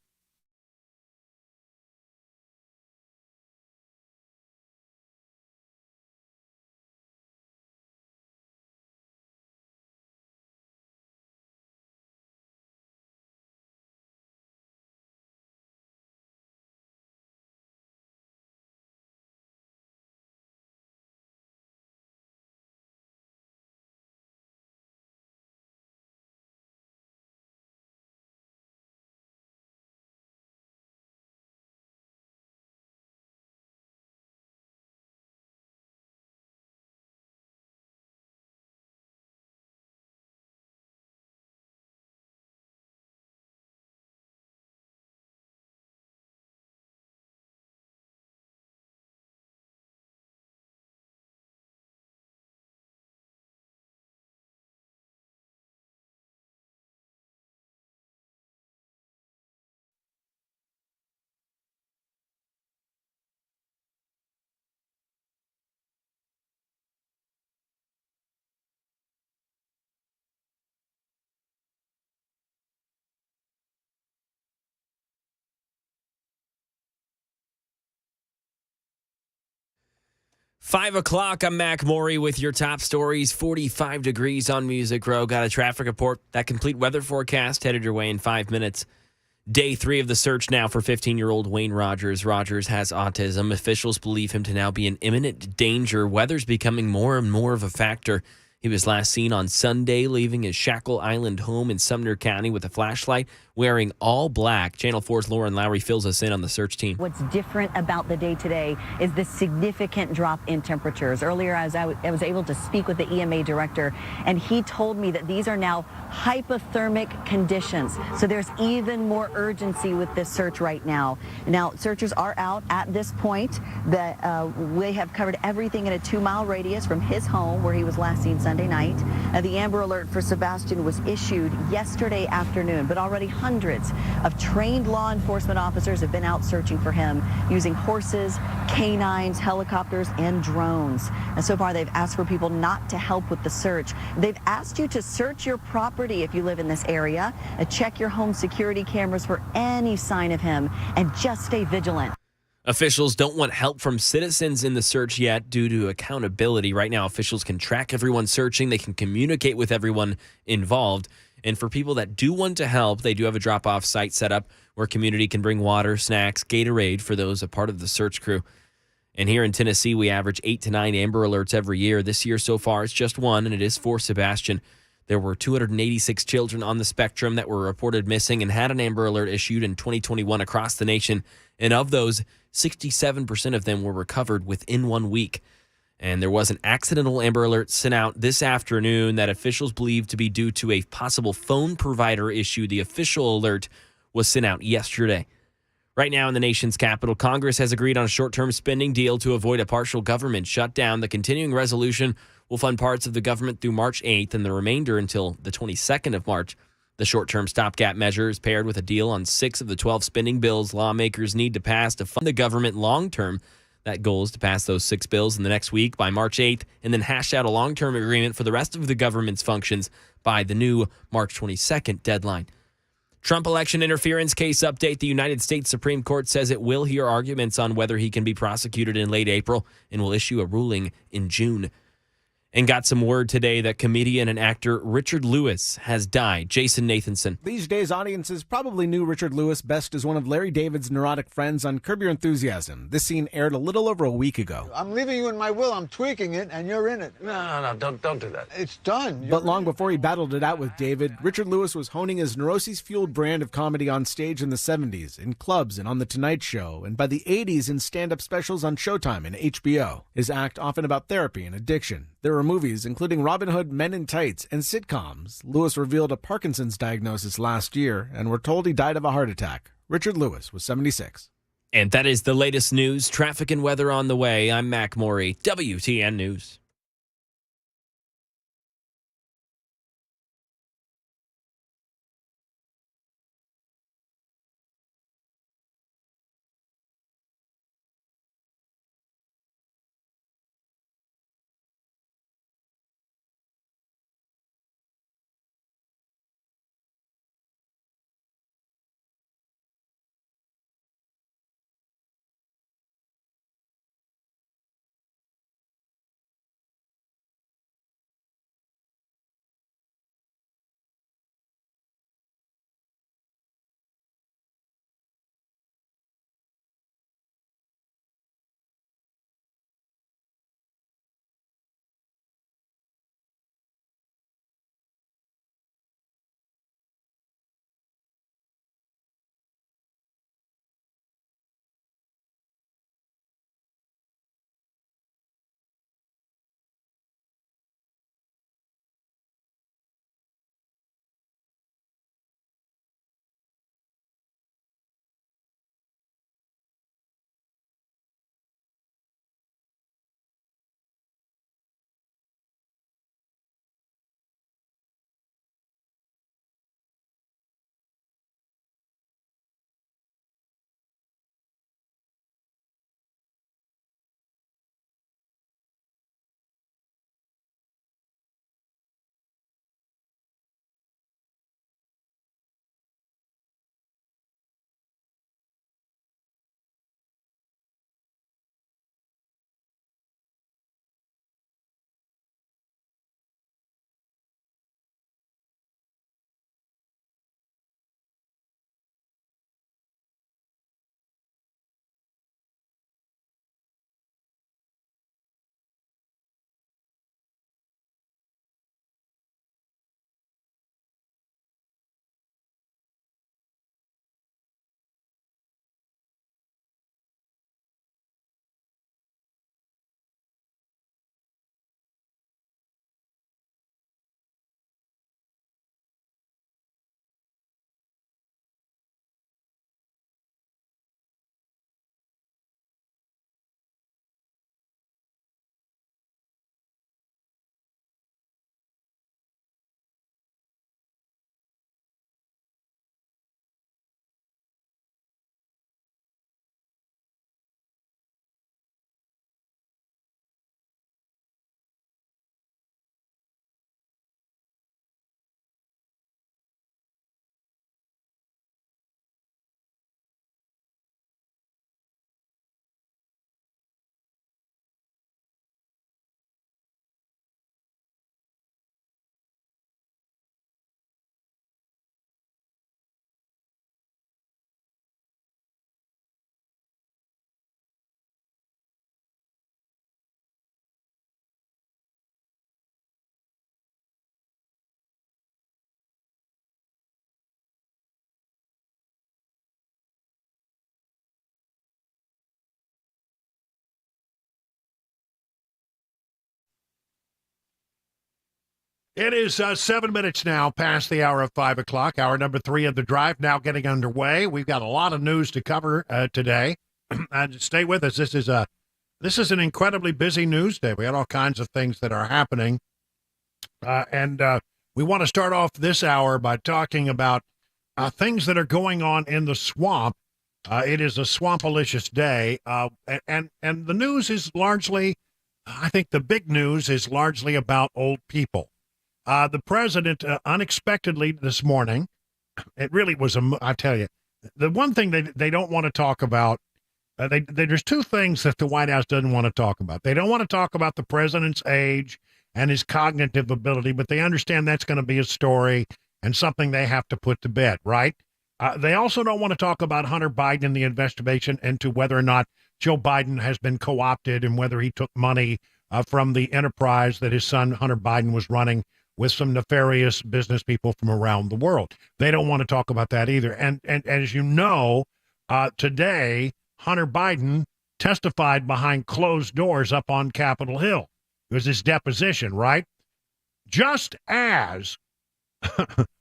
Five o'clock, I'm Mac Maury with your top stories. 45 degrees on Music Row. Got a traffic report. That complete weather forecast headed your way in 5 minutes. Day 3 of the search now for 15-year-old Wayne Rogers. Rogers has autism. Officials believe him to now be in imminent danger. Weather's becoming more and more of a factor. He was last seen on Sunday leaving his Shackle Island home in Sumner County with a flashlight, wearing all black. Channel 4's Lauren Lowry fills us in on the search team. What's different about the day today is the significant drop in temperatures. Earlier, I was able to speak with the EMA director, and he told me that these are now hypothermic conditions. So there's even more urgency with this search right now. Now, searchers are out at this point. We have covered everything in a 2-mile radius from his home, where he was last seen Sunday night. The Amber Alert for Sebastian was issued yesterday afternoon, but already hundreds of trained law enforcement officers have been out searching for him using horses, canines, helicopters, and drones. And so far, they've asked for people not to help with the search. They've asked you to search your property if you live in this area, check your home security cameras for any sign of him, and just stay vigilant. Officials don't want help from citizens in the search yet due to accountability. Right now, officials can track everyone searching. They can communicate with everyone involved. And for people that do want to help, they do have a drop-off site set up where community can bring water, snacks, Gatorade for those a part of the search crew. And here in Tennessee, we average 8 to 9 Amber Alerts every year. This year so far, it's just one, and it is for Sebastian. There were 286 children on the spectrum that were reported missing and had an Amber Alert issued in 2021 across the nation. And of those, 67% of them were recovered within 1 week. And there was an accidental Amber Alert sent out this afternoon that officials believe to be due to a possible phone provider issue. The official alert was sent out yesterday. Right now in the nation's capital, Congress has agreed on a short-term spending deal to avoid a partial government shutdown. The continuing resolution will fund parts of the government through March 8th and the remainder until the 22nd of March. The short-term stopgap measure is paired with a deal on 6 of the 12 spending bills lawmakers need to pass to fund the government long-term. That goal is to pass those 6 bills in the next week by March 8th and then hash out a long-term agreement for the rest of the government's functions by the new March 22nd deadline. Trump election interference case update. The United States Supreme Court says it will hear arguments on whether he can be prosecuted in late April and will issue a ruling in June. And got some word today that comedian and actor Richard Lewis has died. Jason Nathanson. These days, audiences probably knew Richard Lewis best as one of Larry David's neurotic friends on Curb Your Enthusiasm. This scene aired a little over a week ago. I'm leaving you in my will. I'm tweaking it, and you're in it. No, don't do that. It's done. But long before he battled it out with David, Richard Lewis was honing his neuroses-fueled brand of comedy on stage in the 70s, in clubs and on The Tonight Show, and by the 80s in stand-up specials on Showtime and HBO. His act often about therapy and addiction. There were movies, including Robin Hood, Men in Tights, and sitcoms. Lewis revealed a Parkinson's diagnosis last year, and we're told he died of a heart attack. Richard Lewis was 76. And that is the latest news, traffic and weather on the way. I'm Mac Morey, WTN News. It is 7 minutes now past the hour of 5 o'clock. Hour number 3 of the drive now getting underway. We've got a lot of news to cover today. And stay with us. This is a This is an incredibly busy news day. We had all kinds of things that are happening. And we want to start off this hour by talking about things that are going on in the swamp. It is a swampalicious day. And the news is largely, I think the big news is largely about old people. The president unexpectedly this morning, it really was, I tell you, the one thing they don't want to talk about, there's two things that the White House doesn't want to talk about. They don't want to talk about the president's age and his cognitive ability, but they understand that's going to be a story and something they have to put to bed, right? They also don't want to talk about Hunter Biden and the investigation into whether or not Joe Biden has been co-opted and whether he took money from the enterprise that his son Hunter Biden was running with some nefarious business people from around the world. They don't want to talk about that either. And as you know, today, Hunter Biden testified behind closed doors up on Capitol Hill. It was his deposition, right? Just as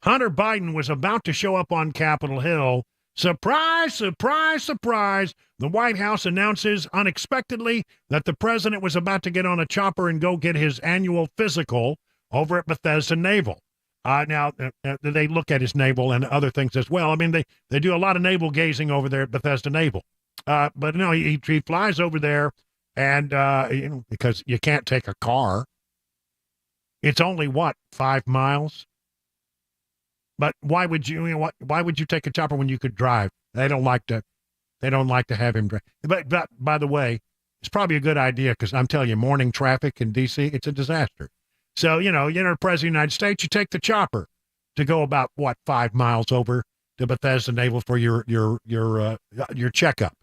Hunter Biden was about to show up on Capitol Hill, surprise, surprise, surprise, the White House announces unexpectedly that the president was about to get on a chopper and go get his annual physical over at Bethesda Naval. Now, they look at his navel and other things as well. I mean, they do a lot of navel gazing over there at Bethesda Naval. But no, he flies over there, and because you can't take a car. It's only, 5 miles? But why would why would you take a chopper when you could drive? They don't like to have him drive. But by the way, it's probably a good idea because I'm telling you, morning traffic in D.C., it's a disaster. So, you're the president of the United States, you take the chopper to go about, 5 miles over to Bethesda Naval for your checkup.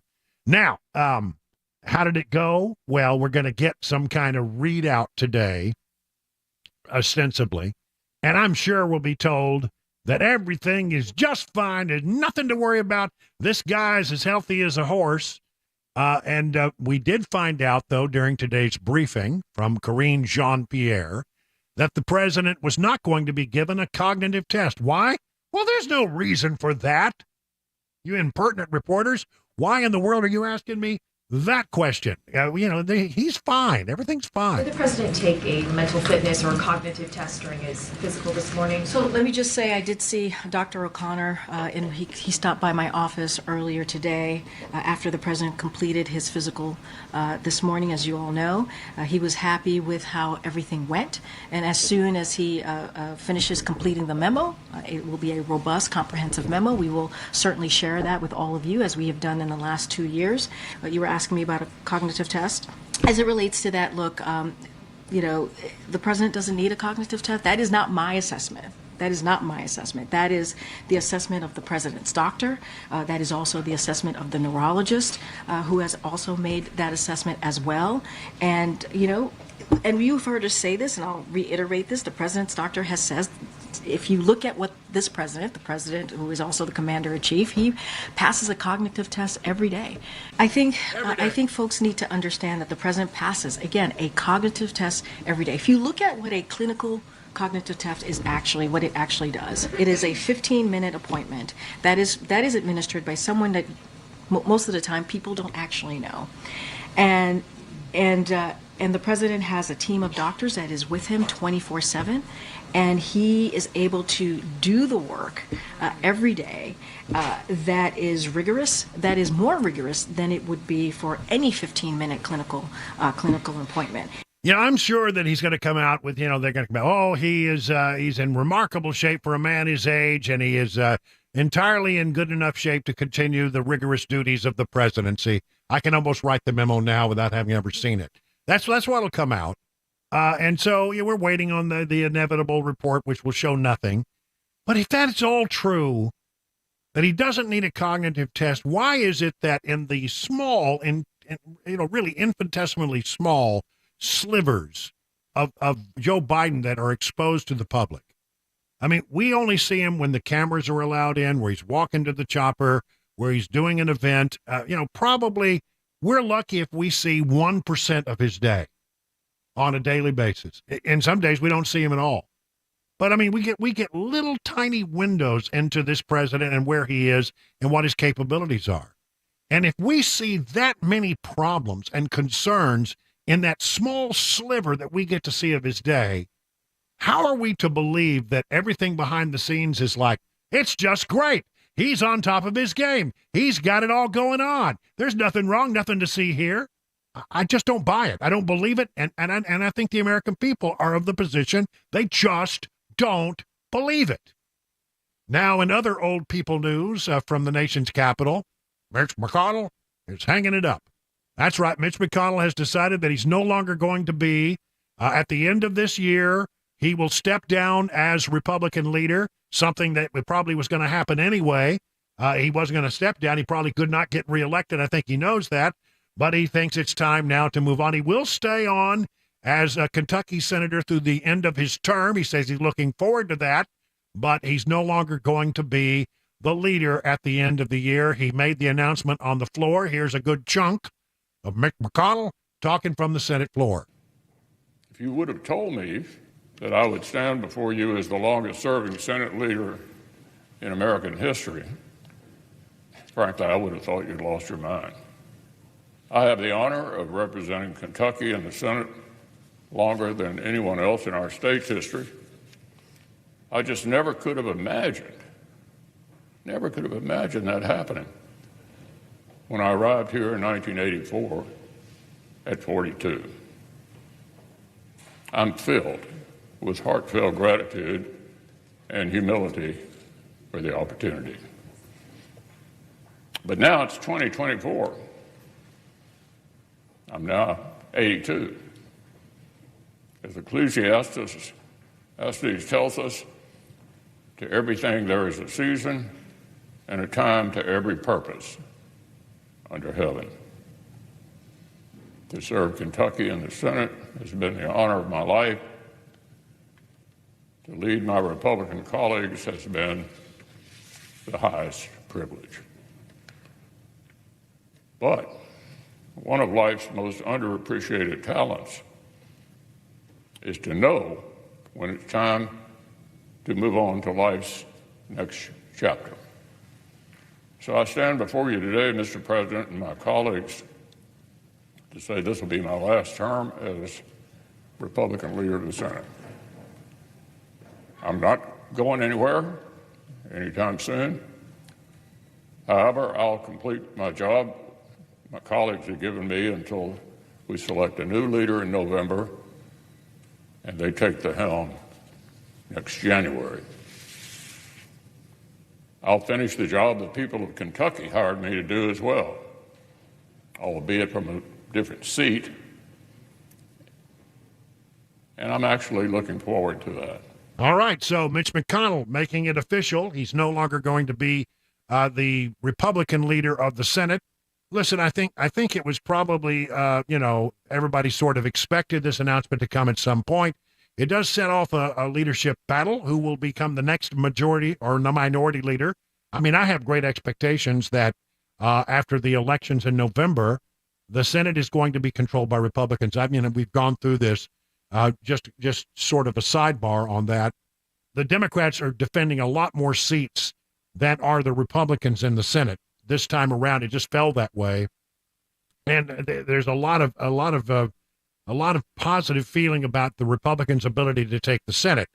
Now, how did it go? Well, we're going to get some kind of readout today, ostensibly, and I'm sure we'll be told that everything is just fine. There's nothing to worry about. This guy's as healthy as a horse. And we did find out, though, during today's briefing from Karine Jean-Pierre, that the president was not going to be given a cognitive test. Why? Well, there's no reason for that. You impertinent reporters, why in the world are you asking me that question? He's fine. Everything's fine. Did the president take a mental fitness or cognitive test during his physical this morning? So let me just say I did see Dr. O'Connor, and he stopped by my office earlier today after the president completed his physical this morning, as you all know. He was happy with how everything went, and as soon as he finishes completing the memo, it will be a robust, comprehensive memo. We will certainly share that with all of you, as we have done in the last 2 years. You were asking me about a cognitive test. As it relates to that, look, the president doesn't need a cognitive test. That is not my assessment. That is not my assessment. That is the assessment of the president's doctor. That is also the assessment of the neurologist, who has also made that assessment as well. And, and you've heard us say this, and I'll reiterate this, the president's doctor has said, if you look at what this president, the president who is also the commander-in-chief, he passes a cognitive test every day. I think folks need to understand that the president passes, again, a cognitive test every day. If you look at what a clinical cognitive test is actually, what it actually does, it is a 15-minute appointment that is administered by someone that most of the time people don't actually know. And the president has a team of doctors that is with him 24/7, and he is able to do the work every day that is rigorous, that is more rigorous than it would be for any 15-minute clinical appointment. Yeah, I'm sure that he's going to come out with, they're going to come out, he's in remarkable shape for a man his age, and he is entirely in good enough shape to continue the rigorous duties of the presidency. I can almost write the memo now without having ever seen it. That's what'll come out. And so we're waiting on the inevitable report, which will show nothing. But if that's all true, that he doesn't need a cognitive test, why is it that in the small, really infinitesimally small slivers of Joe Biden that are exposed to the public? I mean, we only see him when the cameras are allowed in, where he's walking to the chopper, where he's doing an event. Probably we're lucky if we see 1% of his day on a daily basis. And some days we don't see him at all. But I mean, we get little tiny windows into this president and where he is and what his capabilities are. And if we see that many problems and concerns in that small sliver that we get to see of his day, how are we to believe that everything behind the scenes is like, it's just great? He's on top of his game. He's got it all going on. There's nothing wrong, nothing to see here. I just don't buy it. I don't believe it. And I think the American people are of the position they just don't believe it. Now, in other old people news from the nation's capital, Mitch McConnell is hanging it up. That's right. Mitch McConnell has decided that he's no longer going to be, at the end of this year, he will step down as Republican leader, something that probably was going to happen anyway. He wasn't going to step down. He probably could not get reelected. I think he knows that, but he thinks it's time now to move on. He will stay on as a Kentucky senator through the end of his term. He says he's looking forward to that, but he's no longer going to be the leader at the end of the year. He made the announcement on the floor. Here's a good chunk of Mitch McConnell talking from the Senate floor. If you would have told me that I would stand before you as the longest-serving Senate leader in American history, frankly, I would have thought you'd lost your mind. I have the honor of representing Kentucky in the Senate longer than anyone else in our state's history. I just never could have imagined that happening when I arrived here in 1984 at 42. I'm filled with heartfelt gratitude and humility for the opportunity. But now it's 2024. I'm now 82. As Ecclesiastes tells us, to everything there is a season and a time to every purpose under heaven. To serve Kentucky in the Senate has been the honor of my life. To lead my Republican colleagues has been the highest privilege. But one of life's most underappreciated talents is to know when it's time to move on to life's next chapter. So I stand before you today, Mr. President, and my colleagues, to say this will be my last term as Republican leader of the Senate. I'm not going anywhere anytime soon. However, I'll complete my job my colleagues have given me until we select a new leader in November and they take the helm next January. I'll finish the job the people of Kentucky hired me to do as well, albeit from a different seat, and I'm actually looking forward to that. All right, so Mitch McConnell making it official. He's no longer going to be the Republican leader of the Senate. Listen, I think it was probably, everybody sort of expected this announcement to come at some point. It does set off a leadership battle. Who will become the next majority or minority leader? I mean, I have great expectations that after the elections in November, the Senate is going to be controlled by Republicans. I mean, we've gone through this. Just sort of a sidebar on that. The Democrats are defending a lot more seats than are the Republicans in the Senate. This time around, it just fell that way, and there's a lot of positive feeling about the Republicans' ability to take the Senate.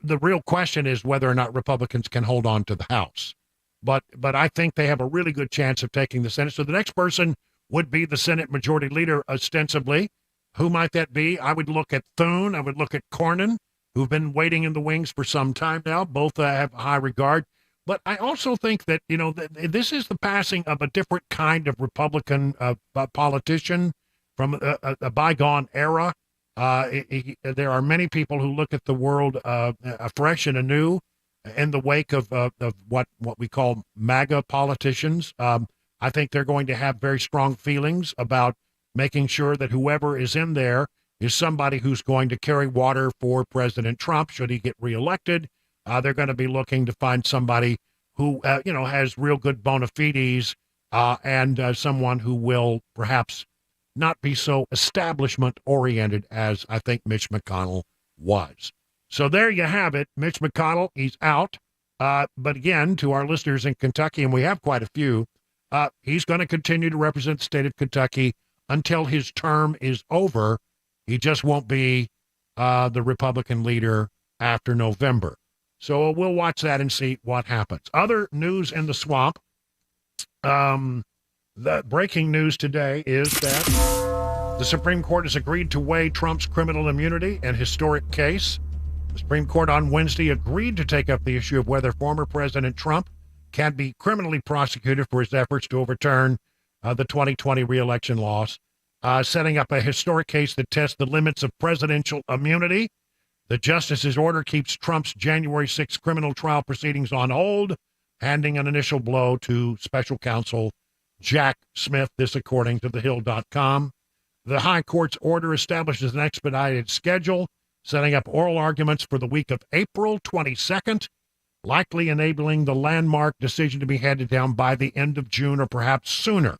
The real question is whether or not Republicans can hold on to the House. But I think they have a really good chance of taking the Senate. So the next person would be the Senate Majority Leader, ostensibly. Who might that be? I would look at Thune. I would look at Cornyn, who've been waiting in the wings for some time now. Both have high regard. But I also think that, this is the passing of a different kind of Republican politician from a bygone era. There are many people who look at the world afresh and anew in the wake of what we call MAGA politicians. I think they're going to have very strong feelings about making sure that whoever is in there is somebody who's going to carry water for President Trump should he get reelected. They're going to be looking to find somebody who, has real good bona fides and someone who will perhaps not be so establishment-oriented as I think Mitch McConnell was. So there you have it. Mitch McConnell, he's out. But again, to our listeners in Kentucky, and we have quite a few, He's going to continue to represent the state of Kentucky until his term is over. He just won't be the Republican leader after November. So we'll watch that and see what happens. Other news in the swamp. The breaking news today is that the Supreme Court has agreed to weigh Trump's criminal immunity, an historic case. The Supreme Court on Wednesday agreed to take up the issue of whether former President Trump can be criminally prosecuted for his efforts to overturn the 2020 re-election loss, setting up a historic case that tests the limits of presidential immunity. The justice's order keeps Trump's January 6th criminal trial proceedings on hold, handing an initial blow to special counsel Jack Smith, this according to thehill.com. The High Court's order establishes an expedited schedule, setting up oral arguments for the week of April 22nd, likely enabling the landmark decision to be handed down by the end of June or perhaps sooner.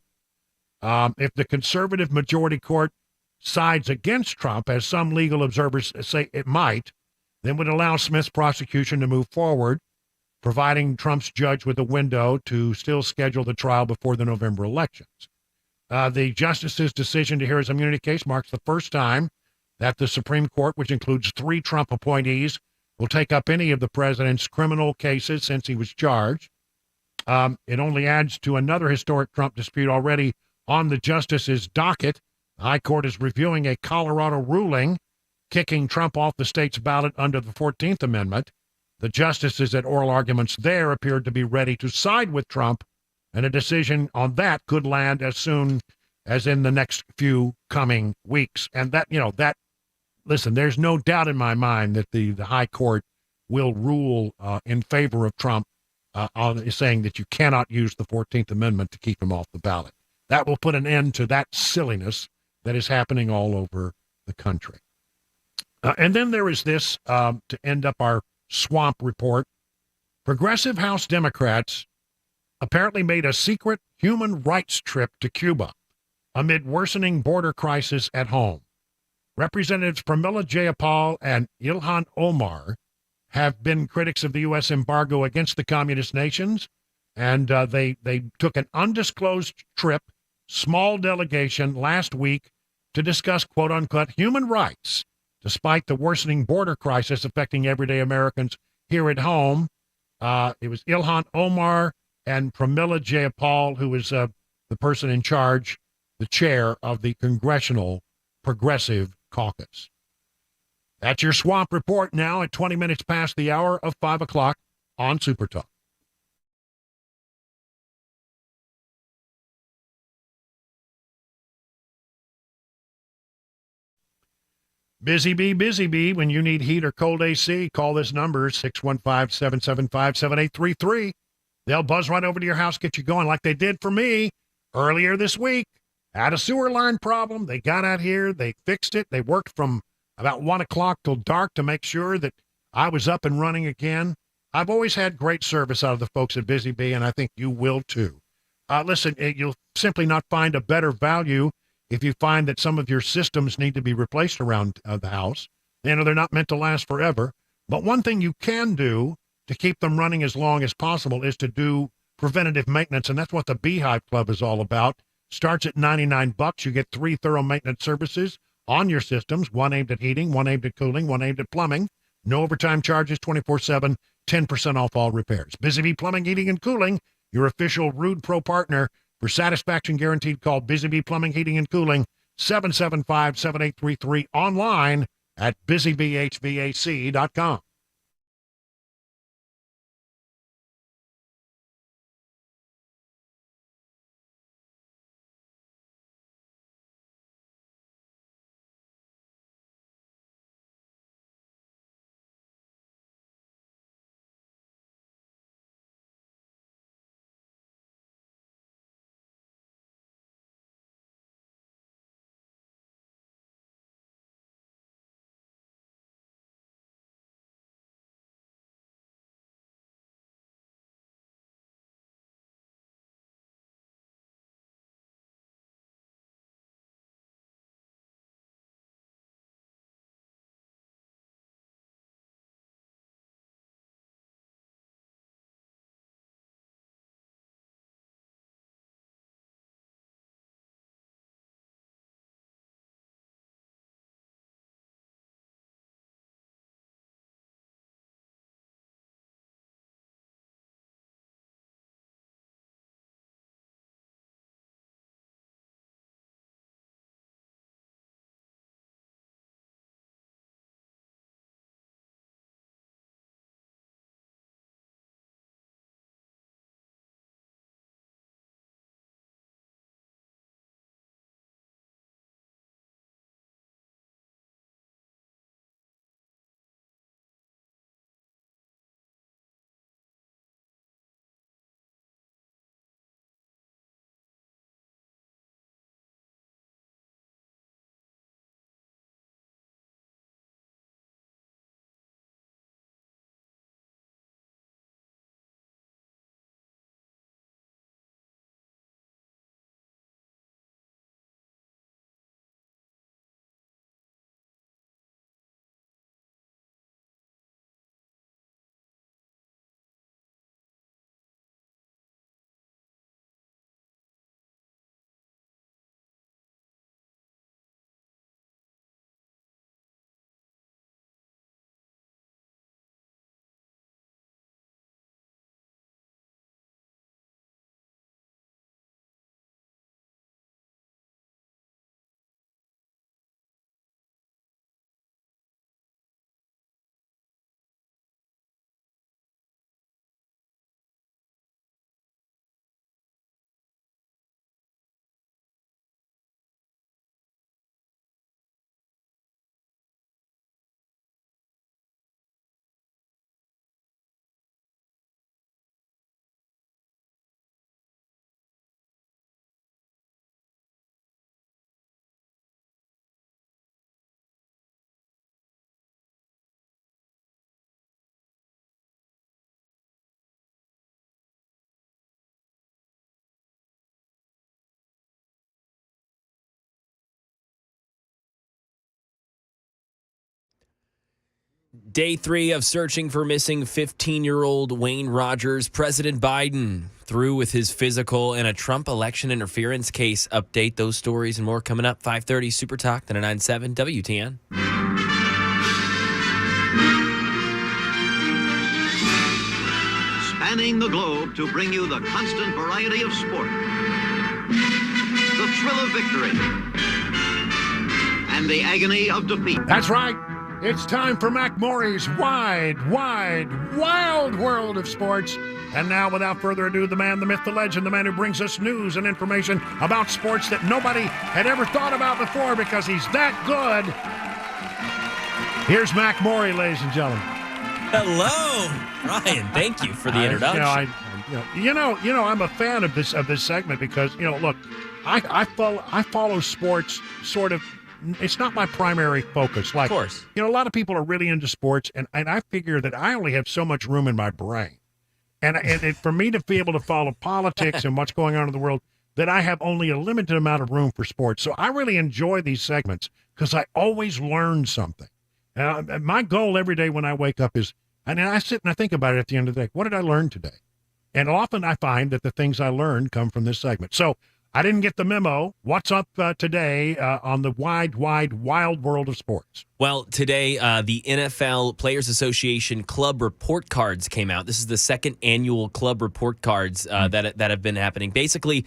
If the conservative majority court sides against Trump, as some legal observers say it might, then would allow Smith's prosecution to move forward, providing Trump's judge with a window to still schedule the trial before the November elections. The justice's decision to hear his immunity case marks the first time that the Supreme Court, which includes 3 Trump appointees, will take up any of the president's criminal cases since he was charged. It only adds to another historic Trump dispute already on the justice's docket. The High Court is reviewing a Colorado ruling kicking Trump off the state's ballot under the 14th Amendment. The justices at oral arguments there appeared to be ready to side with Trump, and a decision on that could land as soon as in the next few coming weeks. And listen, there's no doubt in my mind that the High Court will rule in favor of Trump, saying that you cannot use the 14th Amendment to keep him off the ballot. That will put an end to that silliness that is happening all over the country. And then there is this, to end up our swamp report. Progressive House Democrats apparently made a secret human rights trip to Cuba amid worsening border crisis at home. Representatives Pramila Jayapal and Ilhan Omar have been critics of the U.S. embargo against the communist nations, and they took an undisclosed trip, small delegation, last week to discuss, quote-unquote, human rights, despite the worsening border crisis affecting everyday Americans here at home. It was Ilhan Omar and Pramila Jayapal, who is the person in charge, the chair of the Congressional Progressive Caucus. That's your swamp report now at 20 minutes past the hour of 5 o'clock on Super Talk. Busy bee. When you need heat or cold AC, call this number, 615-775-7833. They'll buzz right over to your house, get you going like they did for me earlier this week. Had a sewer line problem. They got out here. They fixed it. They worked from about 1 o'clock till dark to make sure that I was up and running again. I've always had great service out of the folks at Busy Bee, and I think you will too. Listen, you'll simply not find a better value if you find that some of your systems need to be replaced around the house. They're not meant to last forever. But one thing you can do to keep them running as long as possible is to do preventative maintenance, and that's what the Beehive Club is all about. Starts at $99. You get 3 thorough maintenance services on your systems, one aimed at heating, one aimed at cooling, one aimed at plumbing. No overtime charges, 24/7, 10% off all repairs. Busy Bee Plumbing, Heating, and Cooling, your official Rude Pro partner. For satisfaction guaranteed, call Busy Bee Plumbing, Heating, and Cooling, 775-7833, online at busybeehvac.com. Day 3 of searching for missing 15-year-old Wayne Rogers. President Biden through with his physical and a Trump election interference case update. Those stories and more coming up. 5:30 Super Talk, 99.7 WTN. Spanning the globe to bring you the constant variety of sport, the thrill of victory, and the agony of defeat. That's right. It's time for Mac Maury's wide, wild world of sports. And now, without further ado, the man, the myth, the legend, the man who brings us news and information about sports that nobody had ever thought about before because he's that good. Here's Mac Maury, ladies and gentlemen. Hello, Ryan. Thank you for the introduction. I'm a fan of this segment because look, I follow sports sort of. It's not my primary focus. Like, of course. A lot of people are really into sports, and I figure that I only have so much room in my brain. And for me to be able to follow politics and what's going on in the world, that I have only a limited amount of room for sports. So I really enjoy these segments because I always learn something. My goal every day when I wake up is, and I sit and I think about it at the end of the day, what did I learn today? And often I find that the things I learned come from this segment. So I didn't get the memo. What's up today on the wild world of sports? Well, today, the NFL Players Association Club Report Cards came out. This is the second annual Club Report Cards that have been happening. Basically,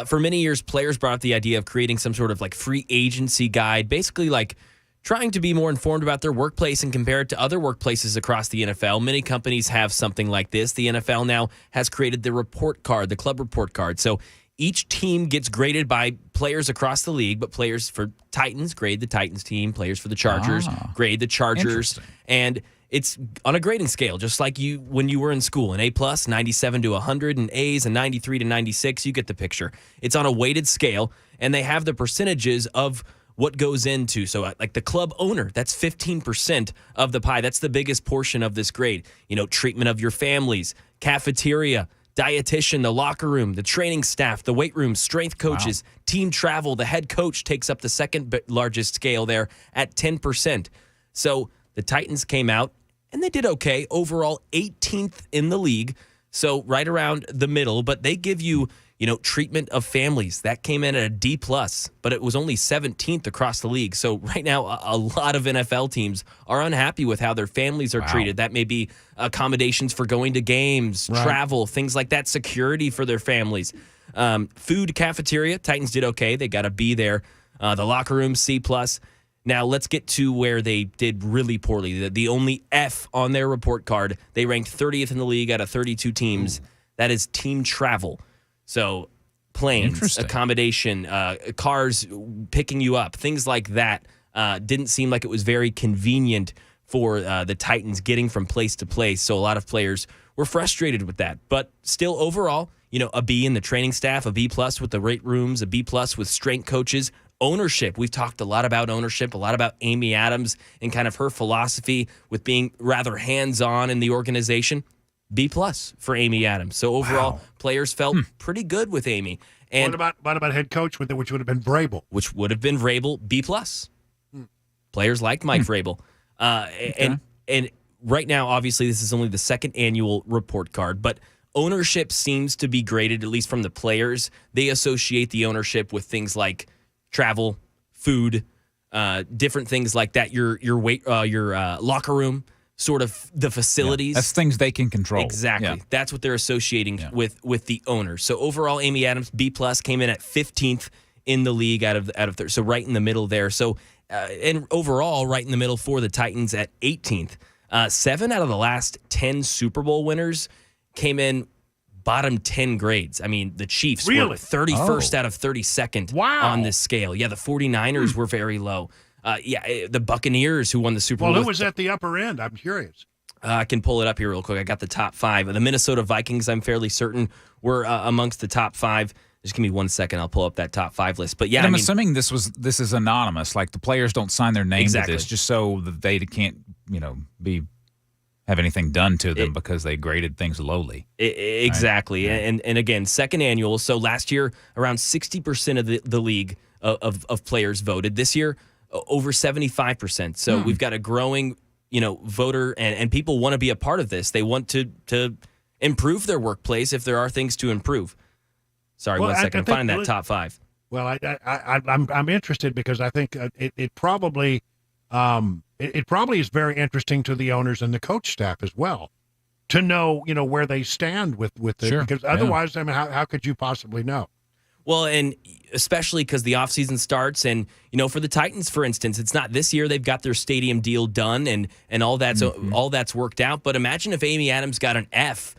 for many years, players brought up the idea of creating some sort of like free agency guide, basically like trying to be more informed about their workplace and compare it to other workplaces across the NFL. Many companies have something like this. The NFL now has created the report card, the Club Report Card. So each team gets graded by players across the league, but players for Titans grade the Titans team, players for the Chargers grade the Chargers, and it's on a grading scale, just like when you were in school. An A+, 97 to 100, and A's, a 93 to 96. You get the picture. It's on a weighted scale, and they have the percentages of what goes into. So like the club owner, that's 15% of the pie. That's the biggest portion of this grade. Treatment of your families, cafeteria, dietitian, the locker room, the training staff, the weight room, strength coaches, team travel. The head coach takes up the second largest scale there at 10%. So the Titans came out and they did okay. Overall, 18th in the league. So right around the middle, but they give you, treatment of families. That came in at a D+, but it was only 17th across the league. So right now, a lot of NFL teams are unhappy with how their families are treated. That may be accommodations for going to games, travel, things like that, security for their families. Food, cafeteria, Titans did okay. They got a B there. The locker room, C+. Now, let's get to where they did really poorly. The only F on their report card, they ranked 30th in the league out of 32 teams. That is team travel. So planes, accommodation, cars picking you up, things like that didn't seem like it was very convenient for the Titans getting from place to place. So a lot of players were frustrated with that. But still overall, a B in the training staff, a B+ with the weight rooms, a B+ with strength coaches. Ownership. We've talked a lot about ownership, a lot about Amy Adams and kind of her philosophy with being rather hands-on in the organization. B+ for Amy Adams. So overall, players felt pretty good with Amy. And what about head coach, which would have been Vrabel? Which would have been Vrabel, B+. Players like Mike Vrabel. And right now, obviously, this is only the second annual report card, but ownership seems to be graded, at least from the players. They associate the ownership with things like travel, food, different things like that. Your locker room, sort of the facilities. That's things they can control. Exactly. Yeah. That's what they're associating with the owner. So overall, Amy Adams, B+, came in at 15th in the league out of 30, so right in the middle there. So and overall, right in the middle for the Titans at 18th. 7 out of the last 10 Super Bowl winners came in bottom 10 grades. I mean, the Chiefs were 31st out of 32nd on this scale. Yeah, the 49ers were very low. The Buccaneers, who won the Super Bowl. Well, who was at the upper end? I'm curious. I can pull it up here real quick. I got the top 5. The Minnesota Vikings, I'm fairly certain, were amongst the top 5. Just give me 1 second. I'll pull up that top 5 list. But yeah, I'm assuming this is anonymous. Like the players don't sign their name to this, just so that they can't, have anything done to them because they graded things lowly. Exactly. Right? And again, second annual. So last year, around 60% of the league of players voted. This year, over 75%. So we've got a growing voter and people want to be a part of this. They want to improve their workplace if there are things to improve. Sorry, Well, one second. Find that top five. Well, I'm interested because I think it probably is very interesting to the owners and the coach staff as well to know where they stand with it. Sure, because otherwise, I mean, how could you possibly know? Well, and especially because the offseason starts, and for the Titans, for instance, it's not this year they've got their stadium deal done and all that's worked out. But imagine if Amy Adams got an F,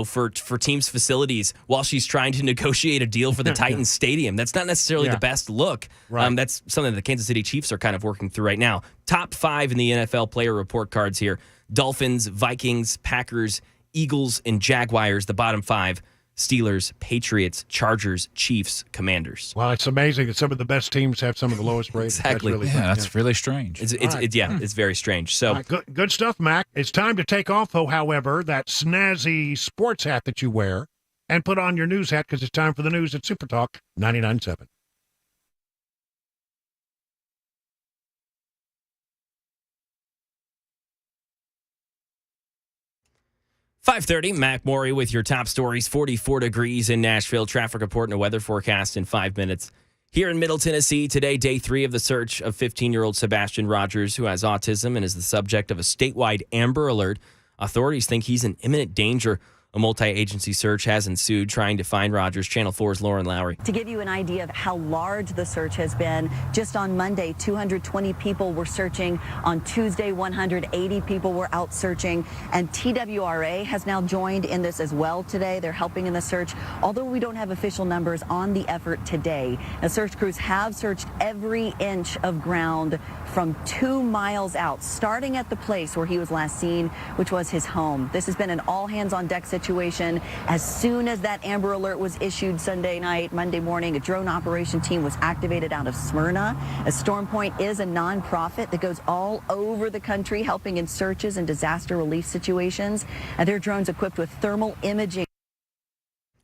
for teams' facilities while she's trying to negotiate a deal for the Titans stadium. That's not necessarily the best look. Right. That's something the Kansas City Chiefs are kind of working through right now. Top 5 in the NFL player report cards here: Dolphins, Vikings, Packers, Eagles, and Jaguars. The bottom 5. Steelers, Patriots, Chargers, Chiefs, Commanders. Well, it's amazing that some of the best teams have some of the lowest ratings. Exactly. That's really strange. It's very strange. So right, good stuff, Mac. It's time to take off, though, however, that snazzy sports hat that you wear and put on your news hat because it's time for the news at Super Talk 99.7. .5:30, Mac Morey with your top stories. 44 degrees in Nashville. Traffic report and a weather forecast in 5 minutes. Here in Middle Tennessee, today, day 3 of the search of 15-year-old Sebastian Rogers, who has autism and is the subject of a statewide Amber Alert. Authorities think he's in imminent danger. A multi-agency search has ensued trying to find Rogers. Channel 4's Lauren Lowry. To give you an idea of how large the search has been, just on Monday, 220 people were searching. On Tuesday, 180 people were out searching. And TWRA has now joined in this as well today. They're helping in the search, although we don't have official numbers on the effort today. The search crews have searched every inch of ground from 2 miles out, starting at the place where he was last seen, which was his home. This has been an all-hands-on-deck situation. As soon as that Amber Alert was issued Sunday night, Monday morning, a drone operation team was activated out of Smyrna. Storm Point is a nonprofit that goes all over the country helping in searches and disaster relief situations. And their drones equipped with thermal imaging.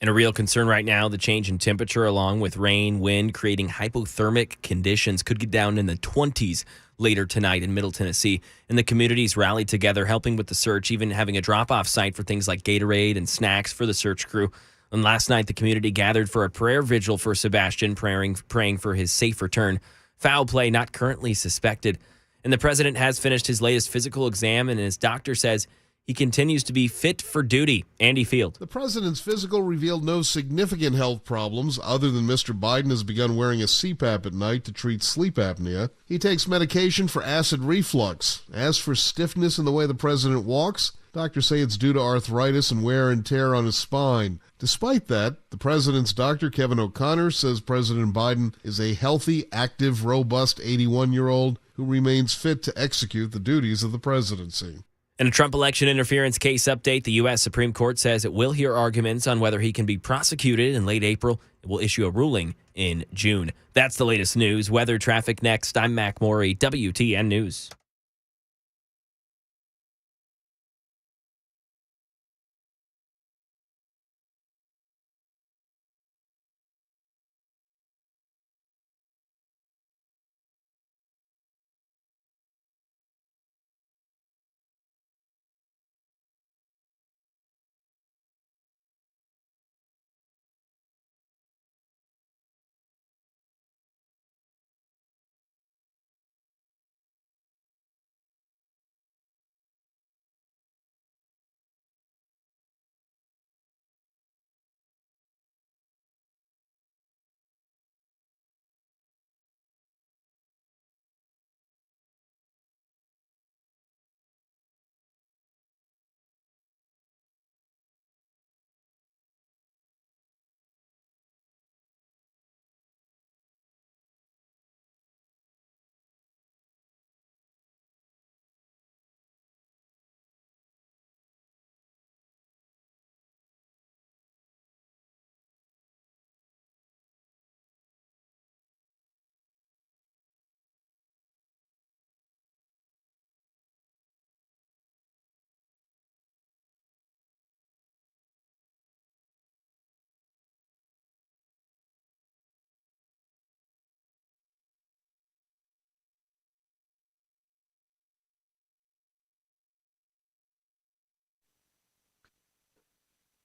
And a real concern right now, the change in temperature along with rain, wind, creating hypothermic conditions could get down in the 20s later tonight in Middle Tennessee. And the communities rallied together, helping with the search, even having a drop-off site for things like Gatorade and snacks for the search crew. And last night, the community gathered for a prayer vigil for Sebastian, praying for his safe return. Foul play not currently suspected. And the president has finished his latest physical exam, and his doctor says he continues to be fit for duty. Andy Field. The president's physical revealed no significant health problems other than Mr. Biden has begun wearing a CPAP at night to treat sleep apnea. He takes medication for acid reflux. As for stiffness in the way the president walks, doctors say it's due to arthritis and wear and tear on his spine. Despite that, the president's doctor, Kevin O'Connor, says President Biden is a healthy, active, robust 81-year-old who remains fit to execute the duties of the presidency. In a Trump election interference case update, the U.S. Supreme Court says it will hear arguments on whether he can be prosecuted in late April. It will issue a ruling in June. That's the latest news. Weather, traffic next. I'm Mac Morey, WTN News.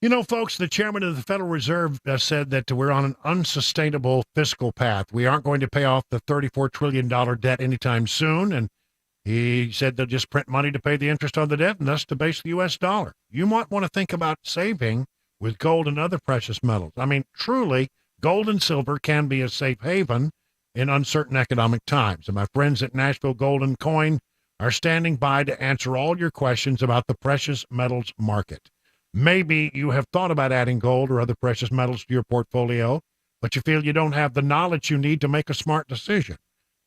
You know, folks, the chairman of the Federal Reserve said that we're on an unsustainable fiscal path. We aren't going to pay off the $34 trillion debt anytime soon. And he said they'll just print money to pay the interest on the debt and thus to base the U.S. dollar. You might want to think about saving with gold and other precious metals. I mean, truly, gold and silver can be a safe haven in uncertain economic times. And my friends at Nashville Gold and Coin are standing by to answer all your questions about the precious metals market. Maybe you have thought about adding gold or other precious metals to your portfolio, but you feel you don't have the knowledge you need to make a smart decision.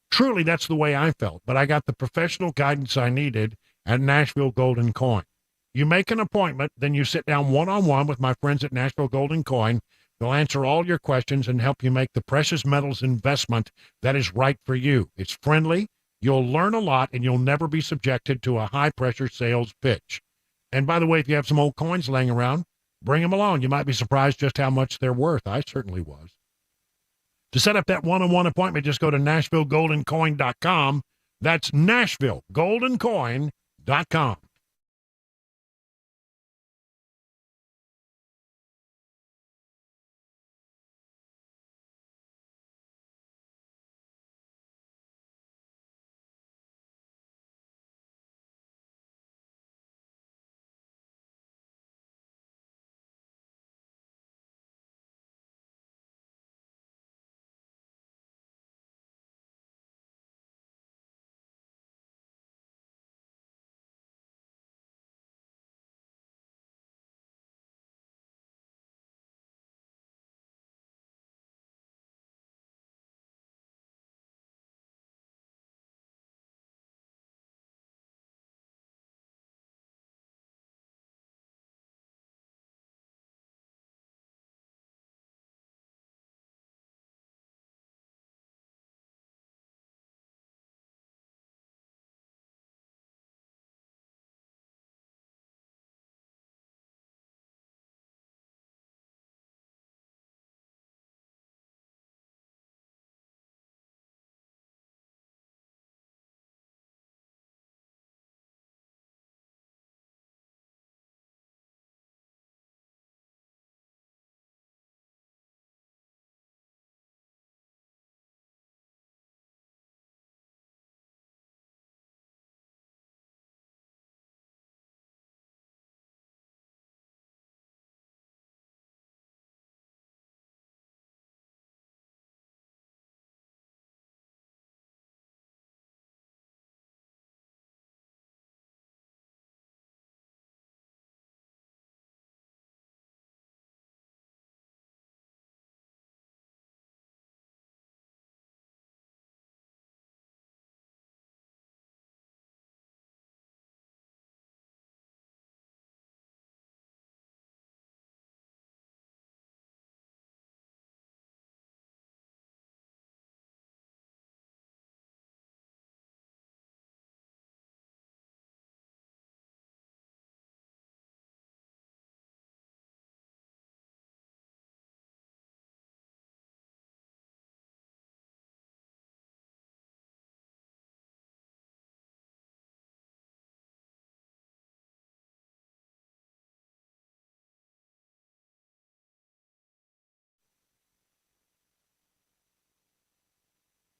Truly, that's the way I felt, but I got the professional guidance I needed at Nashville Gold and Coin. You make an appointment, then you sit down one-on-one with my friends at Nashville Gold and Coin. They'll answer all your questions and help you make the precious metals investment that is right for you. It's friendly, you'll learn a lot, and you'll never be subjected to a high-pressure sales pitch. And by the way, if you have some old coins laying around, bring them along. You might be surprised just how much they're worth. I certainly was. To set up that one-on-one appointment, just go to NashvilleGoldandCoin.com. That's NashvilleGoldandCoin.com.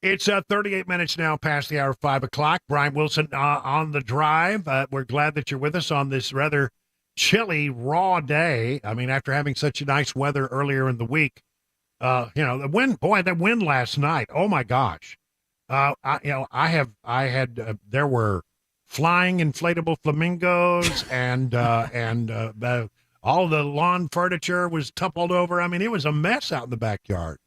It's 38 minutes now past the hour of 5 o'clock. Brian Wilson on the drive. We're glad that you're with us on this rather chilly, raw day. I mean, after having such nice weather earlier in the week, the wind, that wind last night. Oh my gosh. There were flying inflatable flamingos and all the lawn furniture was toppled over. I mean, it was a mess out in the backyard.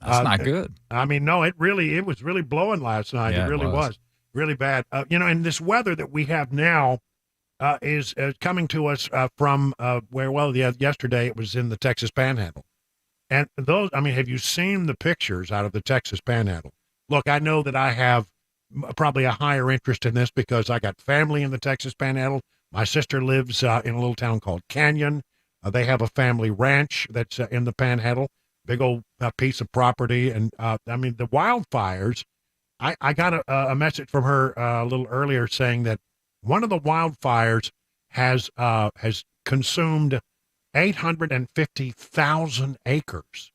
That's not good. I mean, no, it was really blowing last night. Yeah, it really was really bad. And this weather that we have now is coming to us from yesterday it was in the Texas Panhandle. And have you seen the pictures out of the Texas Panhandle? Look, I know that I have probably a higher interest in this because I got family in the Texas Panhandle. My sister lives in a little town called Canyon. They have a family ranch that's in the Panhandle. Big old piece of property. And the wildfires, I got a message from her a little earlier saying that one of the wildfires has consumed 850,000 acres.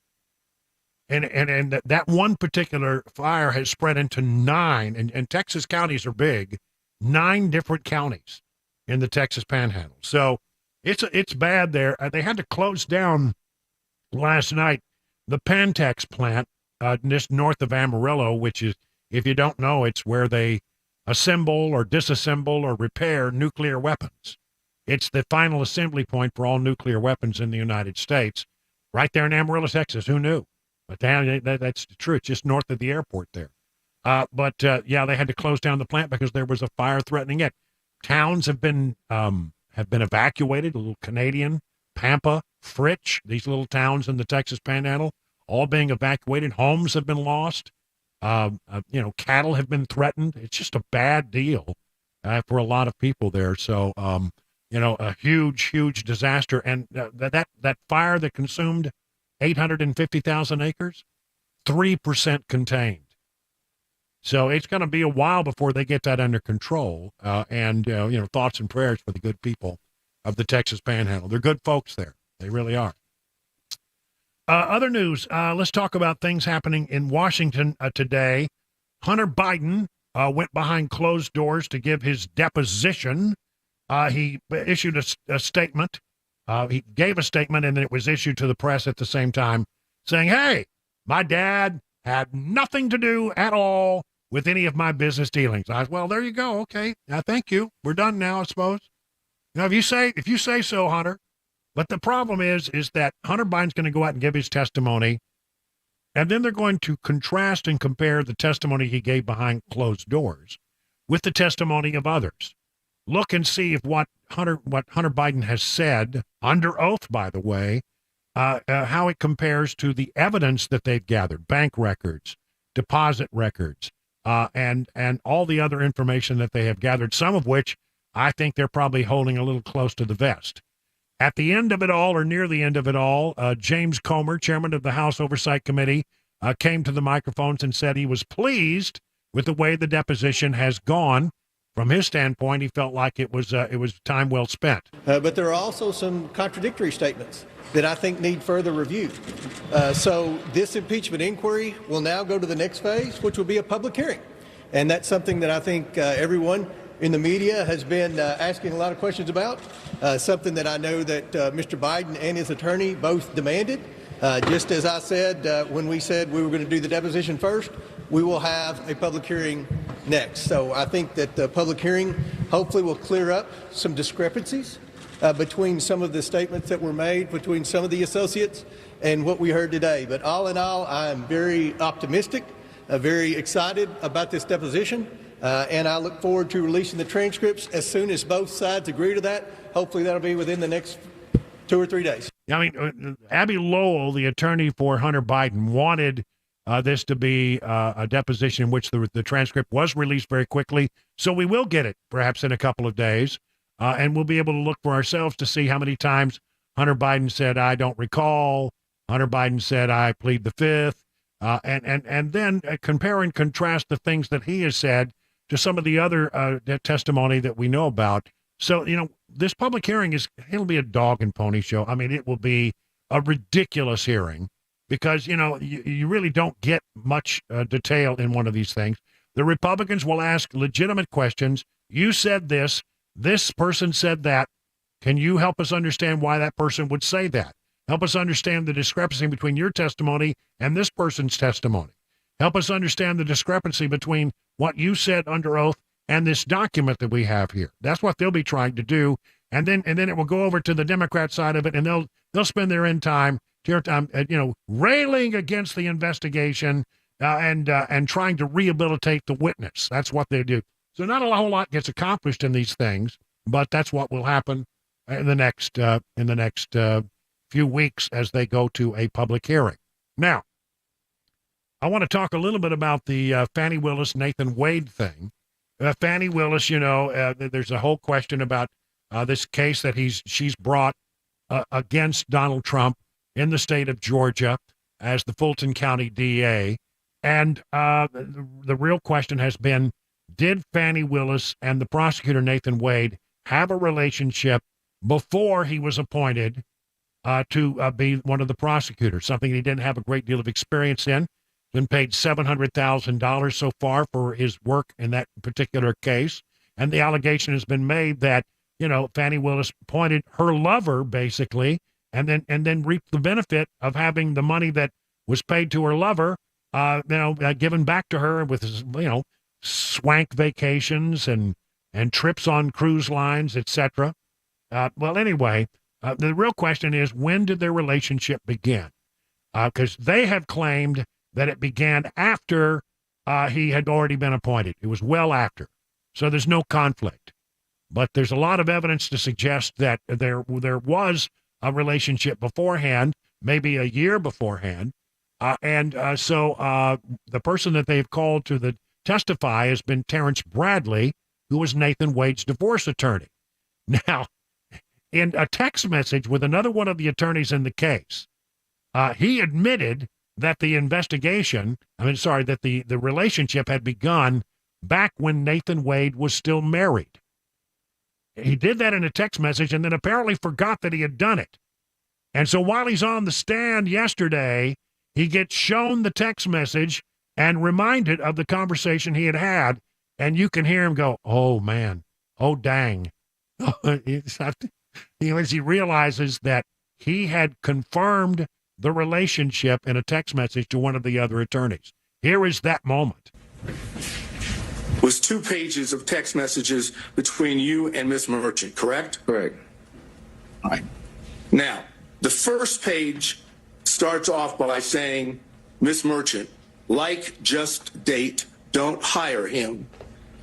And that one particular fire has spread into 9, and Texas counties are big, 9 different counties in the Texas Panhandle. So it's bad there. They had to close down last night the Pantex plant just north of Amarillo, which is, if you don't know, it's where they assemble or disassemble or repair nuclear weapons. It's the final assembly point for all nuclear weapons in the United States, right there in Amarillo, Texas. Who knew? But that's true. It's just north of the airport there. But they had to close down the plant because there was a fire threatening it. Towns have been evacuated. A little Canadian, Pampa, Fritch, these little towns in the Texas Panhandle, all being evacuated. Homes have been lost. Cattle have been threatened. It's just a bad deal for a lot of people there. So, a huge disaster. And that fire that consumed 850,000 acres, 3% contained. So it's going to be a while before they get that under control. Thoughts and prayers for the good people of the Texas Panhandle. They're good folks there. They really are. Other news, let's talk about things happening in Washington today. Hunter Biden went behind closed doors to give his deposition. He issued a statement. He gave a statement, and then it was issued to the press at the same time, saying, hey, my dad had nothing to do at all with any of my business dealings. Well, there you go. Okay. Thank you. We're done now, I suppose. If you say so, Hunter. But the problem is that Hunter Biden's going to go out and give his testimony, and then they're going to contrast and compare the testimony he gave behind closed doors with the testimony of others. Look and see if what Hunter Biden has said, under oath, by the way, how it compares to the evidence that they've gathered, bank records, deposit records, and all the other information that they have gathered, some of which I think they're probably holding a little close to the vest. At the end of it all, or near the end of it all, James Comer, chairman of the House Oversight Committee, came to the microphones and said he was pleased with the way the deposition has gone. From his standpoint, he felt like it was time well spent. But there are also some contradictory statements that I think need further review. So this impeachment inquiry will now go to the next phase, which will be a public hearing. And that's something that I think everyone in the media has been asking a lot of questions about, something that I know that Mr. Biden and his attorney both demanded. Just as I said when we said we were going to do the deposition first, we will have a public hearing next. So I think that the public hearing hopefully will clear up some discrepancies between some of the statements that were made between some of the associates and what we heard today. But all in all, I am very optimistic, very excited about this deposition. And I look forward to releasing the transcripts as soon as both sides agree to that. Hopefully that'll be within the next 2 or 3 days. Abby Lowell, the attorney for Hunter Biden, wanted this to be a deposition in which the transcript was released very quickly. So we will get it perhaps in a couple of days. And we'll be able to look for ourselves to see how many times Hunter Biden said, I don't recall. Hunter Biden said, I plead the fifth. And then compare and contrast the things that he has said to some of the other testimony that we know about. So, this public hearing it'll be a dog and pony show. It will be a ridiculous hearing because, you really don't get much detail in one of these things. The Republicans will ask legitimate questions. You said this person said that. Can you help us understand why that person would say that? Help us understand the discrepancy between your testimony and this person's testimony. Help us understand the discrepancy between what you said under oath and this document that we have here. That's what they'll be trying to do. And then it will go over to the Democrat side of it, and they'll spend their time railing against the investigation and trying to rehabilitate the witness. That's what they do. So not a whole lot gets accomplished in these things, but that's what will happen in the next few weeks as they go to a public hearing. Now, I want to talk a little bit about the Fani Willis, Nathan Wade thing. Fani Willis, there's a whole question about this case that she's brought against Donald Trump in the state of Georgia as the Fulton County DA. And the real question has been, did Fani Willis and the prosecutor Nathan Wade have a relationship before he was appointed to be one of the prosecutors, something he didn't have a great deal of experience in. Been paid $700,000 so far for his work in that particular case. And the allegation has been made that, Fani Willis appointed her lover, basically, and then reaped the benefit of having the money that was paid to her lover, given back to her with, swank vacations and trips on cruise lines, etc. Well, anyway, the real question is, when did their relationship begin? Because they have claimed that it began after he had already been appointed. It was well after. So there's no conflict. But there's a lot of evidence to suggest that there was a relationship beforehand, maybe a year beforehand. So the person that they've called to testify has been Terrence Bradley, who was Nathan Wade's divorce attorney. Now, in a text message with another one of the attorneys in the case, he admitted that the the relationship had begun back when Nathan Wade was still married. He did that in a text message and then apparently forgot that he had done it. And so while he's on the stand yesterday, he gets shown the text message and reminded of the conversation he had, and you can hear him go, "Oh, man. Oh, dang." As he realizes that he had confirmed the relationship in a text message to one of the other attorneys. Here is that moment. Was 2 pages of text messages between you and Miss Merchant, correct? Correct. All right. Now, the first page starts off by saying, Miss Merchant, like, just date, don't hire him.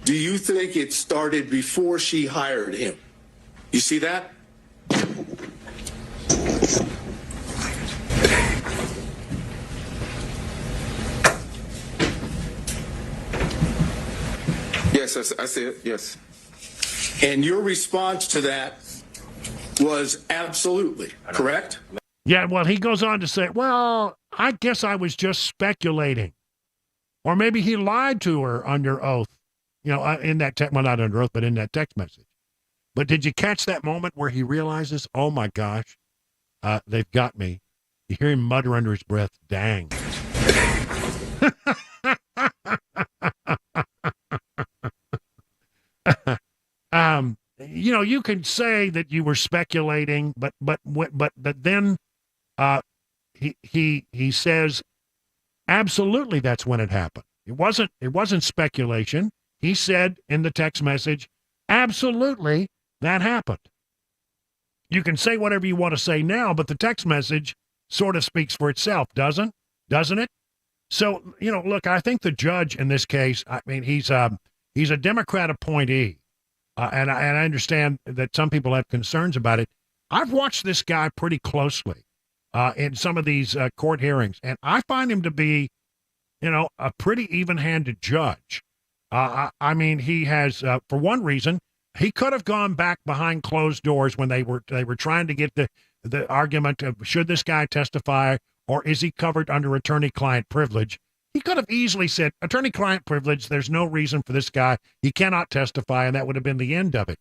Do you think it started before she hired him? You see that? Yes, I see it, yes. And your response to that was absolutely, correct? Yeah, well, he goes on to say, well, I guess I was just speculating. Or maybe he lied to her under oath, in that text, well, not under oath, but in that text message. But did you catch that moment where he realizes, oh my gosh, they've got me? You hear him mutter under his breath, dang. You can say that you were speculating, but then he says, absolutely, that's when it happened. It wasn't speculation. He said in the text message, absolutely, that happened. You can say whatever you want to say now, but the text message sort of speaks for itself, doesn't it? So, look, I think the judge in this case, I mean, he's a Democrat appointee. And I understand that some people have concerns about it. I've watched this guy pretty closely in some of these court hearings, and I find him to be, a pretty even-handed judge. I mean, he has, for one reason, he could have gone back behind closed doors when they were trying to get the argument of should this guy testify or is he covered under attorney-client privilege. He could have easily said, attorney-client privilege, there's no reason for this guy. He cannot testify, and that would have been the end of it.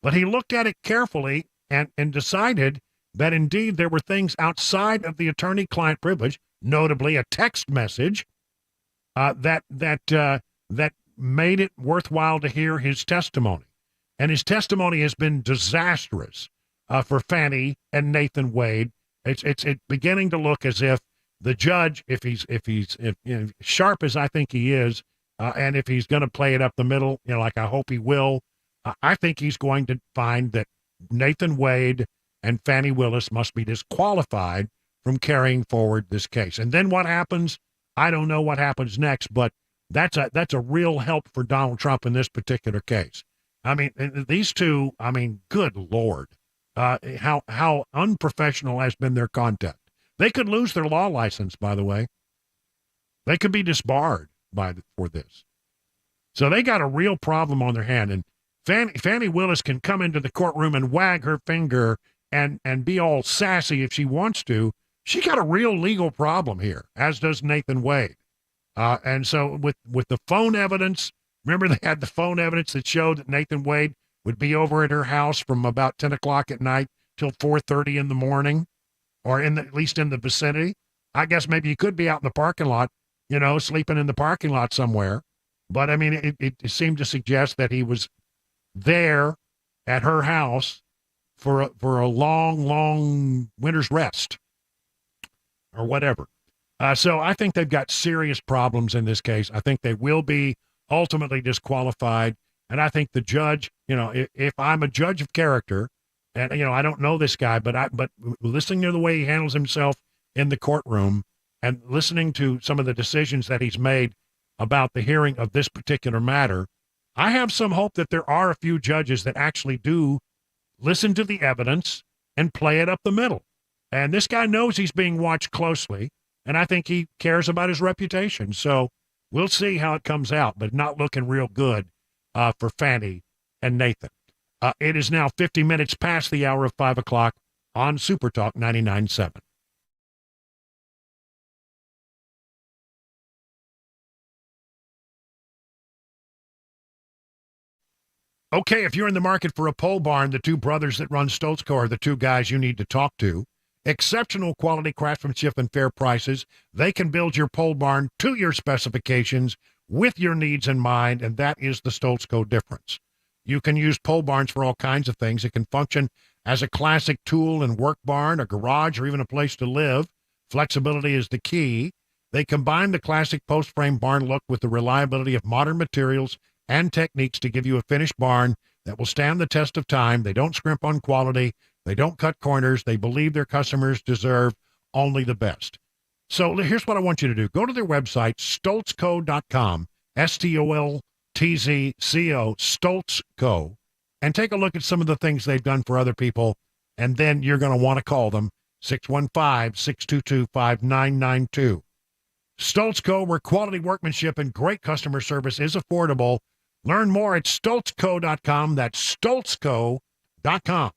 But he looked at it carefully and decided that indeed there were things outside of the attorney-client privilege, notably a text message, that made it worthwhile to hear his testimony. And his testimony has been disastrous for Fani and Nathan Wade. It's beginning to look as if the judge, if he's sharp as I think he is, and if he's going to play it up the middle, like I hope he will, I think he's going to find that Nathan Wade and Fani Willis must be disqualified from carrying forward this case. And then what happens? I don't know what happens next, but that's a real help for Donald Trump in this particular case. I mean, these two, good Lord, how unprofessional has been their conduct. They could lose their law license, by the way. They could be disbarred for this. So they got a real problem on their hand. And Fani Willis can come into the courtroom and wag her finger and be all sassy if she wants to. She got a real legal problem here, as does Nathan Wade. And so with the phone evidence, remember they had the phone evidence that showed that Nathan Wade would be over at her house from about 10 o'clock at night till 4:30 in the morning. or at least in the vicinity. I guess maybe he could be out in the parking lot, sleeping in the parking lot somewhere. But, I mean, it seemed to suggest that he was there at her house for a long, long winter's rest or whatever. So I think they've got serious problems in this case. I think they will be ultimately disqualified. And I think the judge, if I'm a judge of character, and, I don't know this guy, but listening to the way he handles himself in the courtroom and listening to some of the decisions that he's made about the hearing of this particular matter, I have some hope that there are a few judges that actually do listen to the evidence and play it up the middle. And this guy knows he's being watched closely, and I think he cares about his reputation. So we'll see how it comes out, but not looking real good for Fanny and Nathan. It is now 50 minutes past the hour of 5 o'clock on Super Talk 99.7. Okay, if you're in the market for a pole barn, the two brothers that run Stoltzko are the two guys you need to talk to. Exceptional quality craftsmanship and fair prices. They can build your pole barn to your specifications with your needs in mind, and that is the Stoltzko difference. You can use pole barns for all kinds of things. It can function as a classic tool and work barn, a garage, or even a place to live. Flexibility is the key. They combine the classic post-frame barn look with the reliability of modern materials and techniques to give you a finished barn that will stand the test of time. They don't scrimp on quality. They don't cut corners. They believe their customers deserve only the best. So here's what I want you to do. Go to their website, stoltzco.com, Stoltzco, Stoltzco, and take a look at some of the things they've done for other people, and then you're going to want to call them, 615-622-5992. Stoltzco, where quality workmanship and great customer service is affordable. Learn more at stoltzco.com. That's stoltzco.com.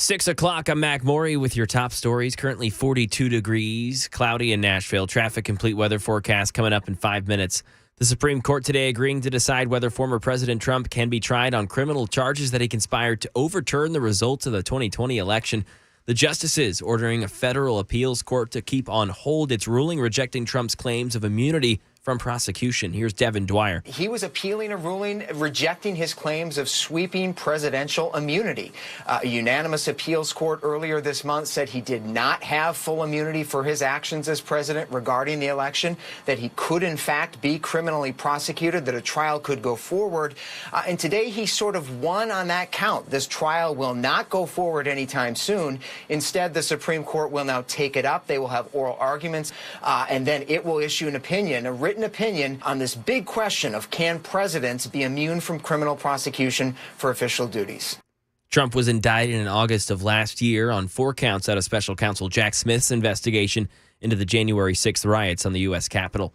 6 o'clock, I'm Mac Maury with your top stories. Currently 42 degrees, cloudy in Nashville. Traffic complete weather forecast coming up in 5 minutes. The Supreme Court today agreeing to decide whether former President Trump can be tried on criminal charges that he conspired to overturn the results of the 2020 election. The justices ordering a federal appeals court to keep on hold its ruling rejecting Trump's claims of immunity from prosecution. Here's Devin Dwyer. He was appealing a ruling rejecting his claims of sweeping presidential immunity. A unanimous appeals court earlier this month said he did not have full immunity for his actions as president regarding the election, that he could in fact be criminally prosecuted, that a trial could go forward. And today he sort of won on that count. This trial will not go forward anytime soon. Instead, the Supreme Court will now take it up. They will have oral arguments, and then it will issue an opinion, a written opinion on this big question of can presidents be immune from criminal prosecution for official duties. Trump was indicted in August of last year on 4 counts out of special counsel Jack Smith's investigation into the January 6th riots on the U.S. Capitol.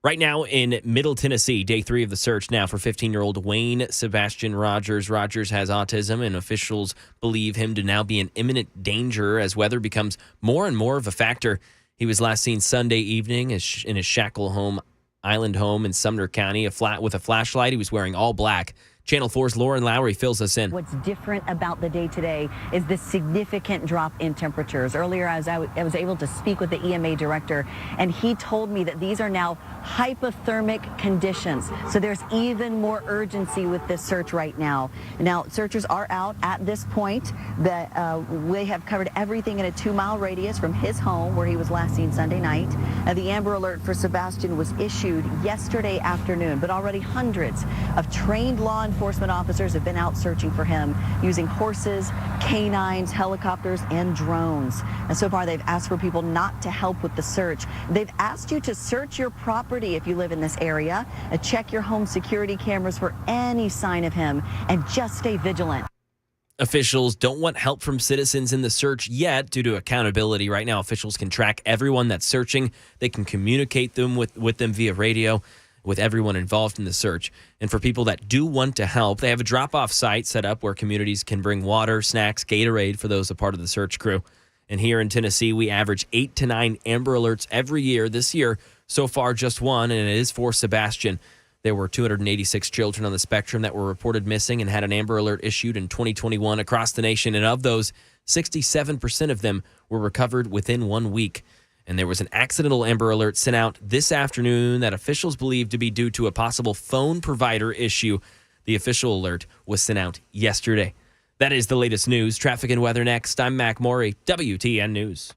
Right now in Middle Tennessee, day 3 of the search now for 15-year-old Wayne Sebastian Rogers. Rogers has autism, and officials believe him to now be in imminent danger as weather becomes more and more of a factor. He was last seen Sunday evening in his Shackle Island home in Sumner County, with a flashlight. He was wearing all black. Channel 4's Lauren Lowry fills us in. What's different about the day today is the significant drop in temperatures. Earlier, I was able to speak with the EMA director, and he told me that these are now hypothermic conditions. So there's even more urgency with this search right now. Now, searchers are out at this point. We have covered everything in a 2-mile radius from his home, where he was last seen Sunday night. The Amber Alert for Sebastian was issued yesterday afternoon, but already hundreds of trained law enforcement officers have been out searching for him using horses, canines, helicopters, and drones. And so far, they've asked for people not to help with the search. They've asked you to search your property if you live in this area, check your home security cameras for any sign of him, and just stay vigilant. Officials don't want help from citizens in the search yet due to accountability. Right now, officials can track everyone that's searching. They can communicate with them via radio, with everyone involved in the search. And for people that do want to help, they have a drop-off site set up where communities can bring water, snacks, Gatorade for those a part of the search crew. And here in Tennessee, we average 8 to 9 Amber Alerts every year. This year, so far, just one, and it is for Sebastian. There were 286 children on the spectrum that were reported missing and had an Amber Alert issued in 2021 across the nation. And of those, 67% of them were recovered within 1 week. And there was an accidental Amber Alert sent out this afternoon that officials believe to be due to a possible phone provider issue. The official alert was sent out yesterday. That is the latest news. Traffic and weather next. I'm Mac Maury, WTN News.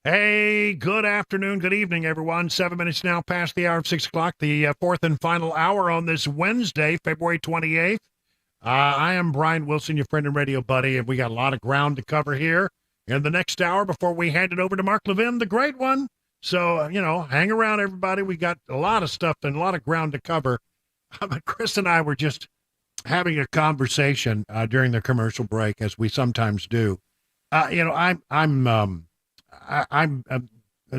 Hey, good afternoon, good evening, everyone. 7 minutes now past the hour of 6 o'clock, the fourth and final hour on this Wednesday, February 28th. I am Brian Wilson, your friend and radio buddy, and we got a lot of ground to cover here in the next hour before we hand it over to Mark Levin, the great one. So, hang around, everybody. We got a lot of stuff and a lot of ground to cover. Chris and I were just having a conversation during the commercial break, as we sometimes do. I'm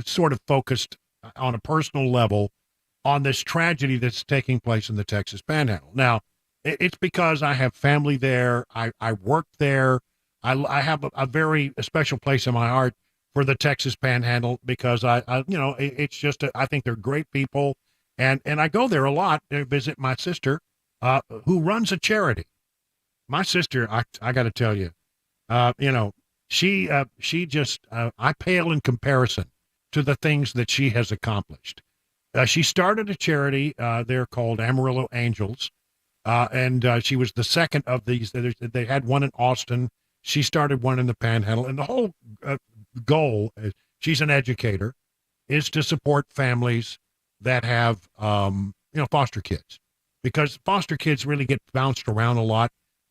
sort of focused on a personal level on this tragedy that's taking place in the Texas Panhandle. Now, it's because I have family there. I work there. I have a very special place in my heart for the Texas Panhandle because it's just I think they're great people, and I go there a lot to visit my sister, who runs a charity. My sister, I got to tell you, she just, I pale in comparison to the things that she has accomplished. She started a charity there called Amarillo Angels, and she was the second of these. They had one in Austin. She started one in the Panhandle, and the whole goal, she's an educator, is to support families that have, foster kids, because foster kids really get bounced around a lot.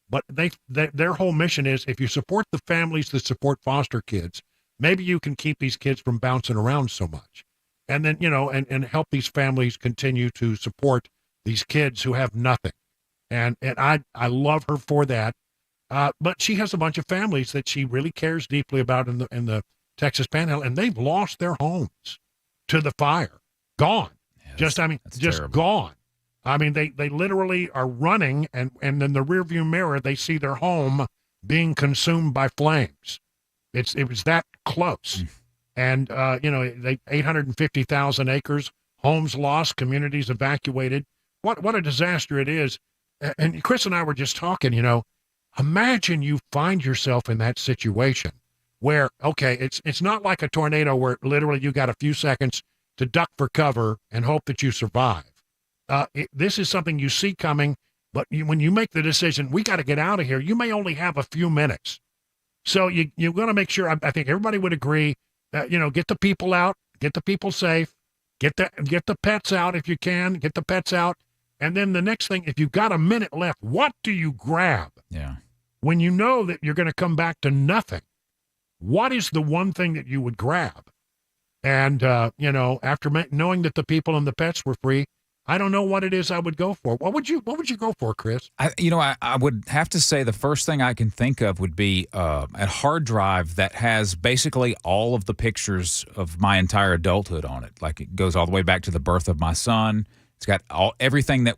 But their whole mission is, if you support the families that support foster kids, maybe you can keep these kids from bouncing around so much. And then, and help these families continue to support these kids who have nothing. And I love her for that. But she has a bunch of families that she really cares deeply about in the Texas Panhandle, and they've lost their homes to the fire. Gone. Yeah, just terrible. Gone. I mean, they literally are running, and in the rearview mirror, they see their home being consumed by flames. It was that close. And, 850,000 acres, homes lost, communities evacuated. What a disaster it is. And Chris and I were just talking, imagine you find yourself in that situation where, okay, it's not like a tornado where literally you got a few seconds to duck for cover and hope that you survive. This is something you see coming, but when you make the decision, we got to get out of here, you may only have a few minutes. So you're going to make sure, I think everybody would agree, that, get the people out, get the people safe, get the pets out if you can, get the pets out. And then the next thing, if you've got a minute left, what do you grab? Yeah. When you know that you're going to come back to nothing, what is the one thing that you would grab? And, after knowing that the people and the pets were free, I don't know what it is I would go for. What would you go for, Chris? I would have to say the first thing I can think of would be a hard drive that has basically all of the pictures of my entire adulthood on it. Like, it goes all the way back to the birth of my son. It's got everything that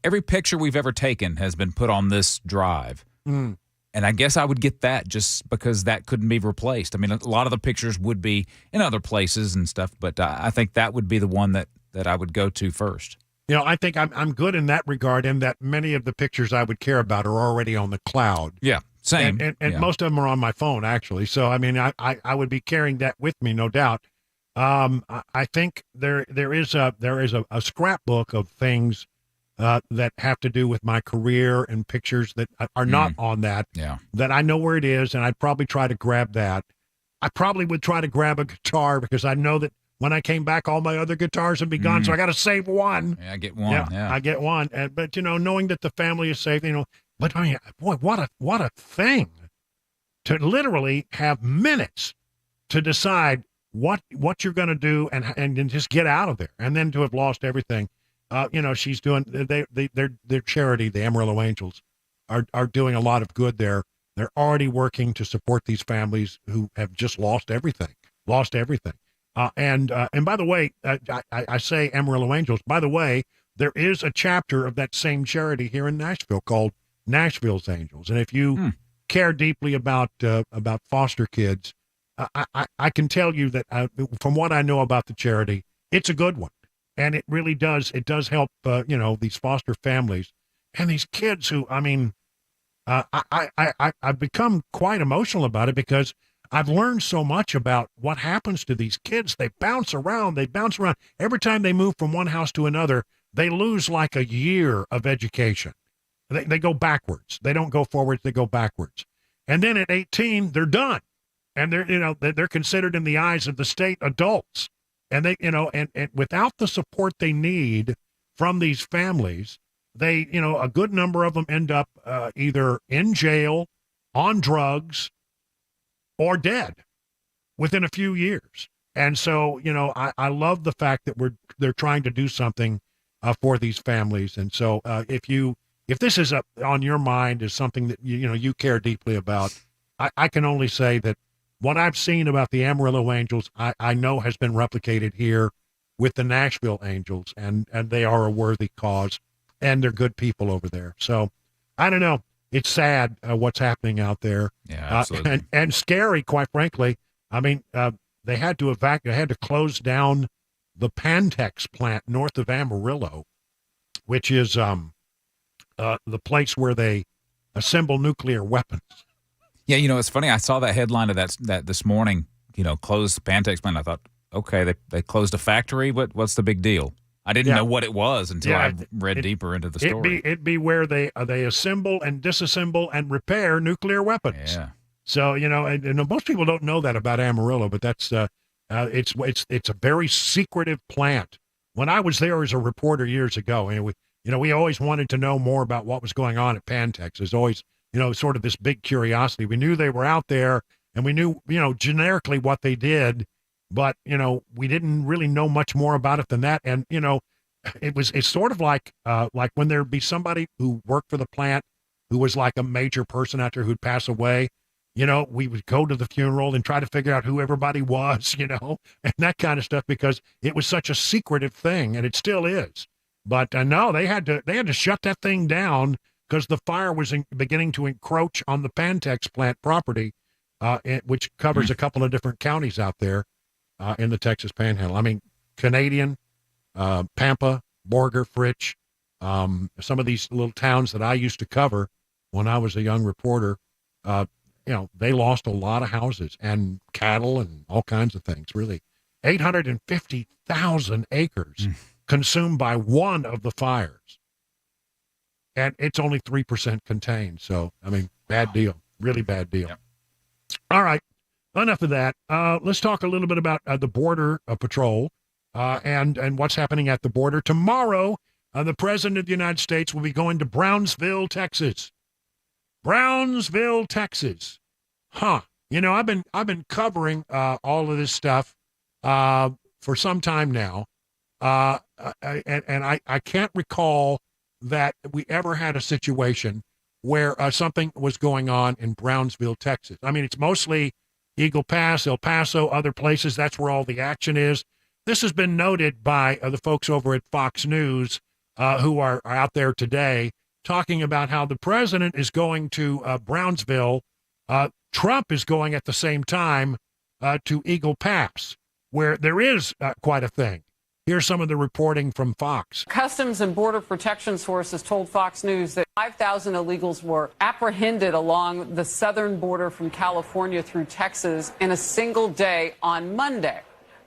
every picture we've ever taken has been put on this drive. Mm. And I guess I would get that just because that couldn't be replaced. I mean, a lot of the pictures would be in other places and stuff, but I think that would be the one that I would go to first. I think I'm good in that regard, in that many of the pictures I would care about are already on the cloud. Yeah, same. And most of them are on my phone, actually. So, I mean, I would be carrying that with me, no doubt. I think there is a scrapbook of things that have to do with my career and pictures that are not on that, that I know where it is, and I'd probably try to grab that. I probably would try to grab a guitar because I know that when I came back, all my other guitars would be gone, so I got to save one. Yeah, I get one. Yeah, I get one. But knowing that the family is safe, But I mean, boy, what a thing to literally have minutes to decide what you're going to do and just get out of there, and then to have lost everything. She's doing their charity, the Amarillo Angels, are doing a lot of good there. They're already working to support these families who have just lost everything. And by the way, I say Amarillo Angels. By the way, there is a chapter of that same charity here in Nashville called Nashville's Angels. And if you care deeply about foster kids, I can tell you that from what I know about the charity, it's a good one, and it really does. It does help these foster families and these kids who, I mean, I've become quite emotional about it because I've learned so much about what happens to these kids. They bounce around. Every time they move from one house to another, they lose like a year of education. They go backwards. They don't go forwards. They go backwards. And then at 18, they're done. and they're considered in the eyes of the state adults, and they, and without the support they need from these families, they, a good number of them end up either in jail, on drugs, or dead within a few years. And so, I love the fact that they're trying to do something for these families. And so, if this is on your mind, is something that you care deeply about, I can only say that what I've seen about the Amarillo Angels, I know has been replicated here with the Nashville Angels, and they are a worthy cause, and they're good people over there. So I don't know. It's sad what's happening out there. Yeah, absolutely. And scary, quite frankly. I mean, they had to they had to close down the Pantex plant north of Amarillo, which is the place where they assemble nuclear weapons. Yeah, it's funny. I saw that headline of that this morning. Closed the Pantex plant. I thought, okay, they closed a factory. What's the big deal? I didn't know what it was until I read deeper into the story. It'd be where they assemble and disassemble and repair nuclear weapons. Yeah. So and most people don't know that about Amarillo, but that's it's a very secretive plant. When I was there as a reporter years ago, and we always wanted to know more about what was going on at Pantex. There's always sort of this big curiosity. We knew they were out there, and we knew generically what they did, but we didn't really know much more about it than that. And it's sort of like when there'd be somebody who worked for the plant who was like a major person out there who'd pass away. We would go to the funeral and try to figure out who everybody was, and that kind of stuff, because it was such a secretive thing, and it still is. But no, they had to shut that thing down because the fire was beginning to encroach on the Pantex plant property, which covers a couple of different counties out there in the Texas Panhandle. I mean, Canadian, Pampa, Borger, Fritch, some of these little towns that I used to cover when I was a young reporter. They lost a lot of houses and cattle and all kinds of things, really. 850,000 acres consumed by one of the fires. And it's only 3% contained. So, I mean, bad deal. Really bad deal. Yep. All right. Enough of that. Let's talk a little bit about the Border Patrol and what's happening at the border. Tomorrow, the President of the United States will be going to Brownsville, Texas. Brownsville, Texas. Huh. I've been covering all of this stuff for some time now. And I can't recall that we ever had a situation where something was going on in Brownsville, Texas. I mean, it's mostly Eagle Pass, El Paso, other places. That's where all the action is. This has been noted by the folks over at Fox News who are out there today, talking about how the president is going to Brownsville. Trump is going at the same time to Eagle Pass, where there is quite a thing. Here's some of the reporting from Fox. Customs and Border Protection sources told Fox News that 5,000 illegals were apprehended along the southern border from California through Texas in a single day on Monday.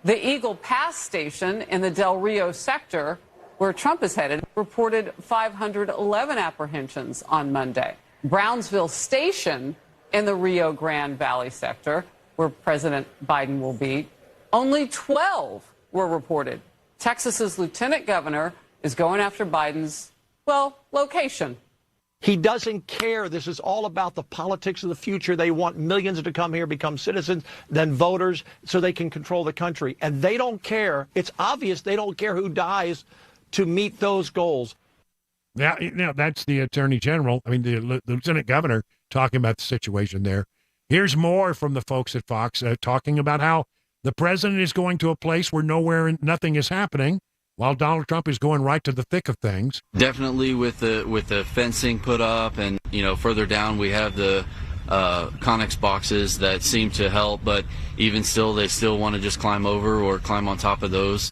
The Eagle Pass station in the Del Rio sector, where Trump is headed, reported 511 apprehensions on Monday. Brownsville Station in the Rio Grande Valley sector, where President Biden will be, only 12 were reported. Texas's lieutenant governor is going after Biden's, location. He doesn't care. This is all about the politics of the future. They want millions to come here, become citizens, then voters, so they can control the country. And they don't care. It's obvious they don't care who dies to meet those goals. Yeah, that's the attorney general. I mean, the lieutenant governor talking about the situation there. Here's more from the folks at Fox talking about how the president is going to a place where nothing is happening, while Donald Trump is going right to the thick of things. Definitely with the fencing put up, and further down we have the Connex boxes that seem to help, but even still, they still want to just climb over or climb on top of those.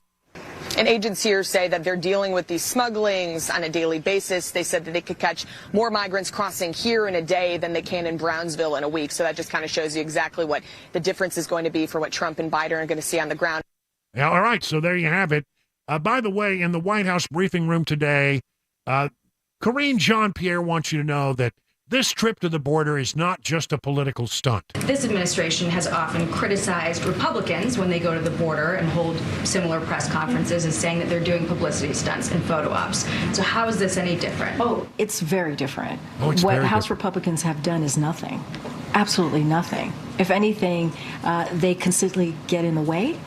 And agents here say that they're dealing with these smugglings on a daily basis. They said that they could catch more migrants crossing here in a day than they can in Brownsville in a week. So that just kind of shows you exactly what the difference is going to be for what Trump and Biden are going to see on the ground. Yeah, all right, so there you have it. By the way, in the White House briefing room today, Karine Jean-Pierre wants you to know that This trip to the border is not just a political stunt. This administration has often criticized Republicans when they go to the border and hold similar press conferences as saying that they're doing publicity stunts and photo ops. So how is this any different? Oh, it's very different. It's What very House different. Republicans have done is nothing. Absolutely nothing. If anything, they consistently get in the way.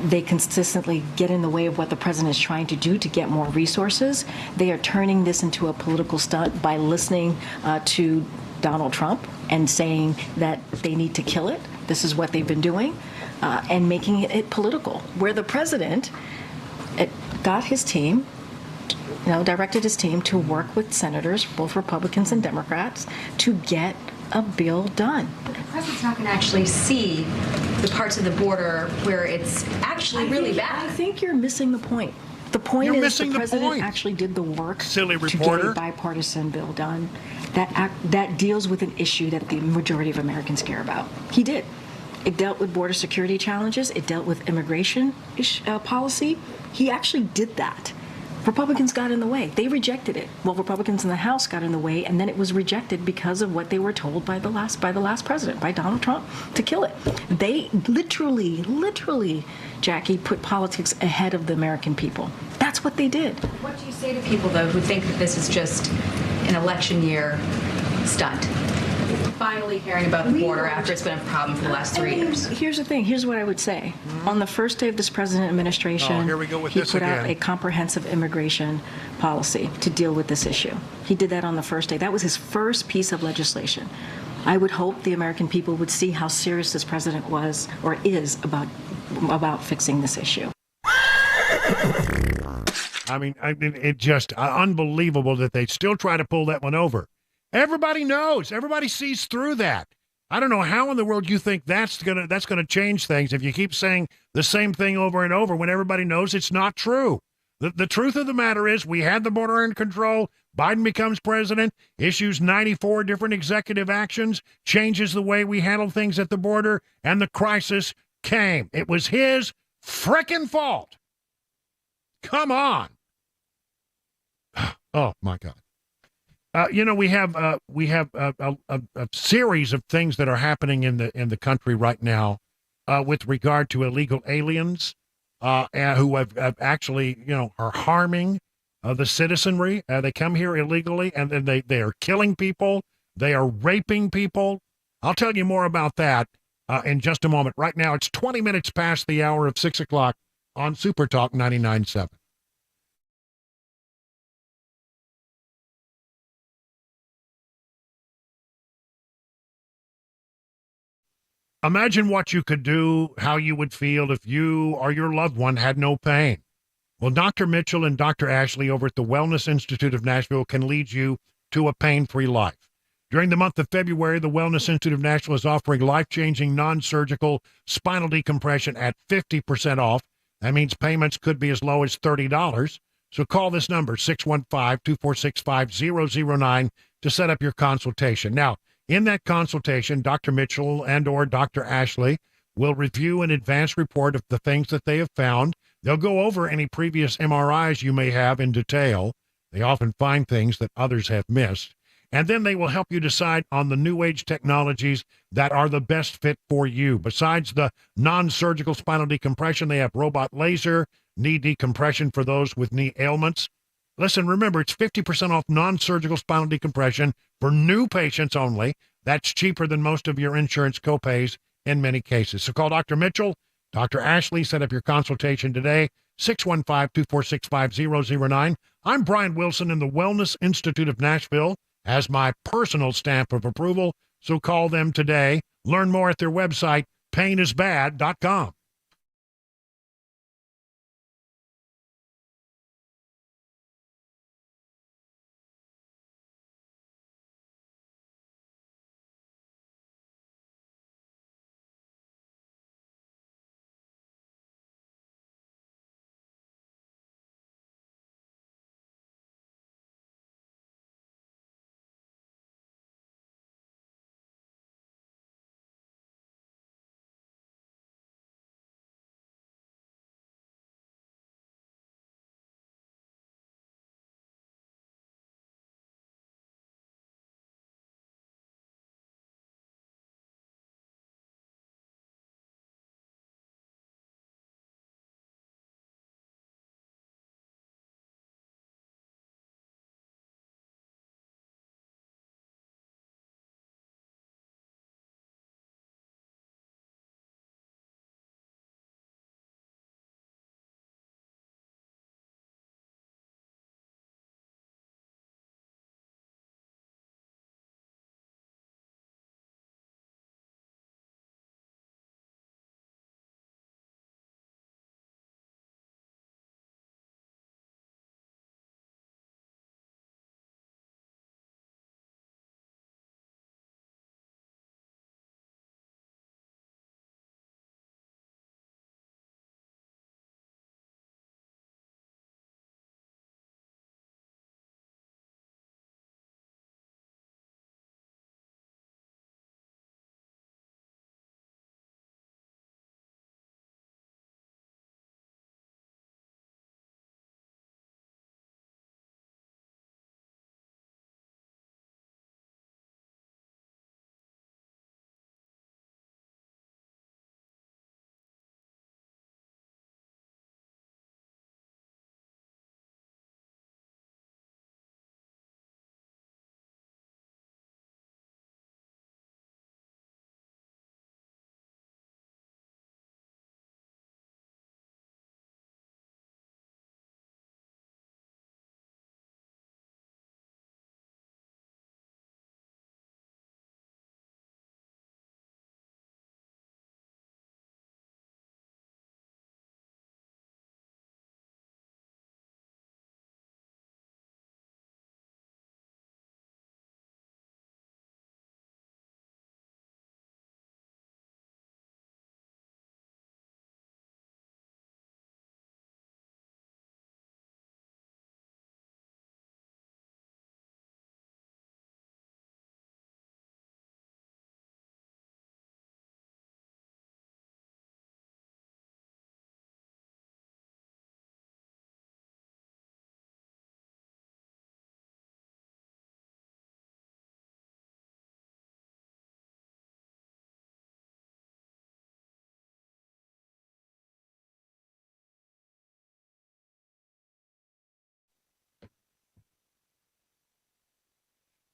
They consistently get in the way of what the president is trying to do to get more resources. They are turning this into a political stunt by listening to Donald Trump and saying that they need to kill it. This is what they've been doing, and making it political. Where the president got his team, directed his team to work with senators, both Republicans and Democrats, to get a bill done. But the president's not going to actually see the parts of the border where it's actually really bad. I think you're missing the point. The point You're is missing the the president point. actually did the work Silly to get reporter. a bipartisan bill done that deals with an issue that the majority of Americans care about. He did. It dealt with border security challenges. It dealt with immigration policy. He actually did that. Republicans got in the way. They rejected it. Well, Republicans in the House got in the way, and then it was rejected because of what they were told by the last president, by Donald Trump, to kill it. They literally, Jackie, put politics ahead of the American people. That's what they did. What do you say to people, though, who think that this is just an election year stunt? Finally hearing about the border after it's been a problem for the last 3 years. Here's the thing. Here's what I would say. On the first day of this president administration, Oh, here we go with he this put out again. a comprehensive immigration policy to deal with this issue. He did that on the first day. That was his first piece of legislation. I would hope the American people would see how serious this president was or is about fixing this issue. I mean, it just unbelievable that they still try to pull that one over. Everybody knows. Everybody sees through that. I don't know how in the world you think that's gonna change things if you keep saying the same thing over and over when everybody knows it's not true. The truth of the matter is we had the border in control. Biden becomes president, issues 94 different executive actions, changes the way we handle things at the border, and the crisis came. It was his frickin' fault. Come on. Oh, my God. We have a series of things that are happening in the country right now with regard to illegal aliens who have actually, are harming the citizenry. They come here illegally, and then they are killing people. They are raping people. I'll tell you more about that in just a moment. Right now, it's 20 minutes past the hour of 6 o'clock on Super Talk 99.7. Imagine what you could do, how you would feel if you or your loved one had no pain. Well, Dr. Mitchell and Dr. Ashley over at the Wellness Institute of Nashville can lead you to a pain-free life. During the month of February, the Wellness Institute of Nashville is offering life-changing non-surgical spinal decompression at 50% off. That means payments could be as low as $30. So call this number, 615-246-5009, to set up your consultation. Now, in that consultation, Dr. Mitchell and or Dr. Ashley will review an advanced report of the things that they have found. They'll go over any previous MRIs you may have in detail. They often find things that others have missed. And then they will help you decide on the new age technologies that are the best fit for you. Besides the non-surgical spinal decompression, they have robot laser, knee decompression for those with knee ailments. Listen, remember, it's 50% off non-surgical spinal decompression for new patients only. That's cheaper than most of your insurance copays in many cases. So call Dr. Mitchell, Dr. Ashley, set up your consultation today, 615-246-5009. I'm Brian Wilson in the Wellness Institute of Nashville as my personal stamp of approval, so call them today. Learn more at their website, painisbad.com.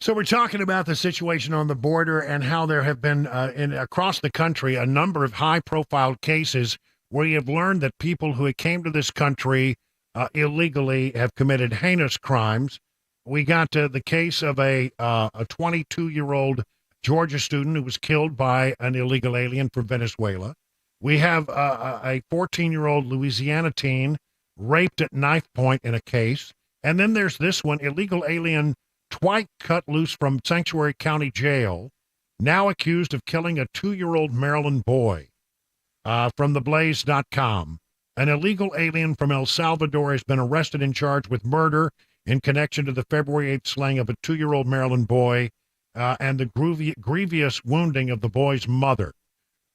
So we're talking about the situation on the border and how there have been across the country a number of high-profile cases where you have learned that people who came to this country illegally have committed heinous crimes. We got the case of a 22-year-old Georgia student who was killed by an illegal alien from Venezuela. We have a 14-year-old Louisiana teen raped at knife point in a case. And then there's this one, illegal alien Dwight cut loose from Sanctuary County Jail, now accused of killing a 2-year-old Maryland boy. From theblaze.com. An illegal alien from El Salvador has been arrested and charged with murder in connection to the February 8th slaying of a 2-year-old Maryland boy and the grievous wounding of the boy's mother.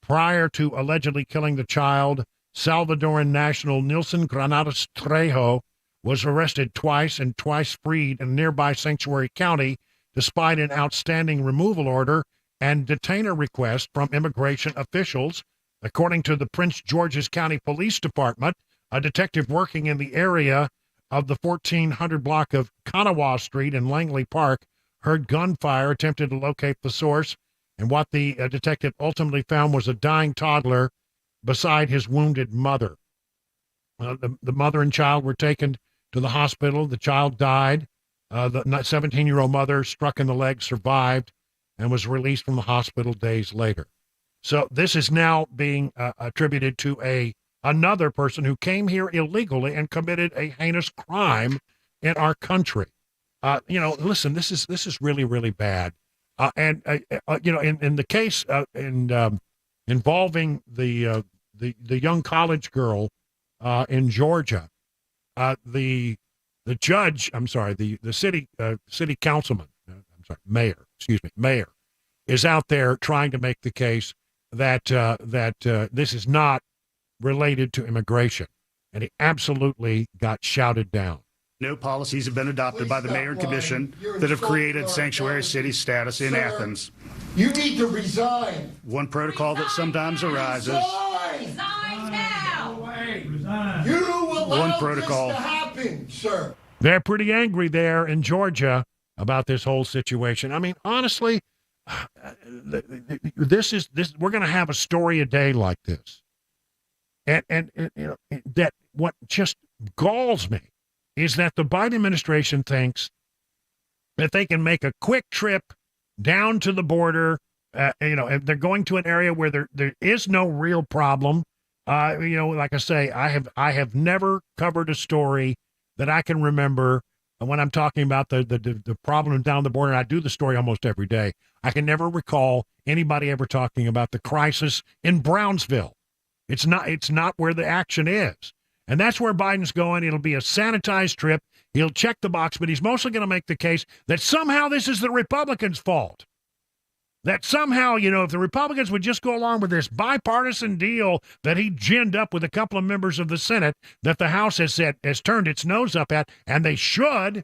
Prior to allegedly killing the child, Salvadoran national Nilson Granados Trejo was arrested twice and twice freed in nearby Sanctuary County despite an outstanding removal order and detainer request from immigration officials. According to the Prince George's County Police Department, a detective working in the area of the 1400 block of Kanawha Street in Langley Park heard gunfire, attempted to locate the source, and what the detective ultimately found was a dying toddler beside his wounded mother. The mother and child were taken to the hospital. The child died. The 17-year-old mother, struck in the leg, survived and was released from the hospital days later. So this is now being attributed to another person who came here illegally and committed a heinous crime in our country. Listen, this is really, really bad. In the case involving the young college girl in Georgia, the city councilman, mayor, is out there trying to make the case that this is not related to immigration, and he absolutely got shouted down. No policies have been adopted by the mayor and commission that have created sanctuary city status in Athens. You need to resign. One protocol that sometimes arises. Resign now. You allow this to happen, sir. They're pretty angry there in Georgia about this whole situation. I mean, honestly, we're going to have a story a day like this. And that what just galls me is that the Biden administration thinks that they can make a quick trip down to the border. And they're going to an area where there is no real problem. Like I say, I have never covered a story that I can remember when I'm talking about the problem down the border. And I do the story almost every day. I can never recall anybody ever talking about the crisis in Brownsville. It's not where the action is. And that's where Biden's going. It'll be a sanitized trip. He'll check the box, but he's mostly going to make the case that somehow this is the Republicans' fault. That somehow, if the Republicans would just go along with this bipartisan deal that he ginned up with a couple of members of the Senate that the House has turned its nose up at, and they should,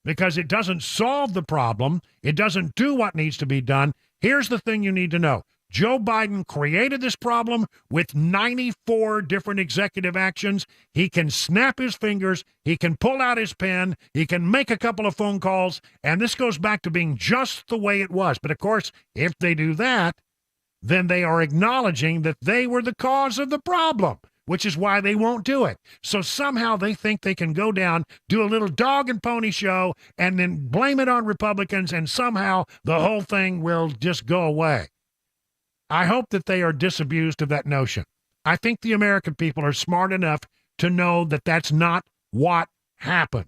because it doesn't solve the problem. It doesn't do what needs to be done. Here's the thing you need to know. Joe Biden created this problem with 94 different executive actions. He can snap his fingers. He can pull out his pen. He can make a couple of phone calls. And this goes back to being just the way it was. But, of course, if they do that, then they are acknowledging that they were the cause of the problem, which is why they won't do it. So somehow they think they can go down, do a little dog and pony show, and then blame it on Republicans, and somehow the whole thing will just go away. I hope that they are disabused of that notion. I think the American people are smart enough to know that that's not what happened.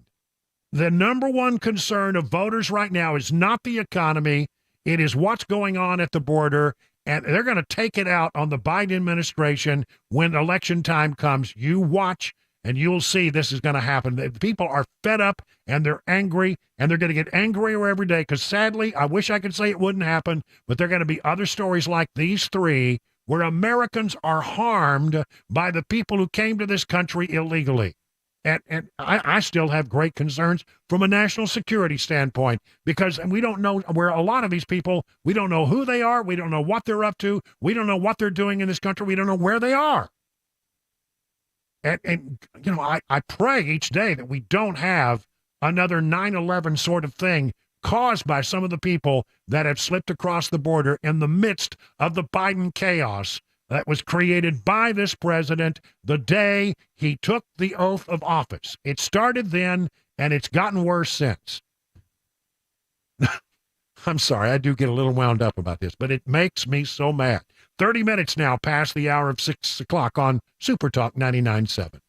The number one concern of voters right now is not the economy. It is what's going on at the border, and they're going to take it out on the Biden administration when election time comes. You watch, and you'll see this is going to happen. The people are fed up, and they're angry, and they're going to get angrier every day because, sadly, I wish I could say it wouldn't happen, but there are going to be other stories like these three where Americans are harmed by the people who came to this country illegally. And I still have great concerns from a national security standpoint because we don't know where a lot of these people, we don't know who they are. We don't know what they're up to. We don't know what they're doing in this country. We don't know where they are. And I pray each day that we don't have another 9/11 sort of thing caused by some of the people that have slipped across the border in the midst of the Biden chaos that was created by this president the day he took the oath of office. It started then, and it's gotten worse since. I'm sorry, I do get a little wound up about this, but it makes me so mad. 30 minutes now past the hour of 6 o'clock on Super Talk 99.7.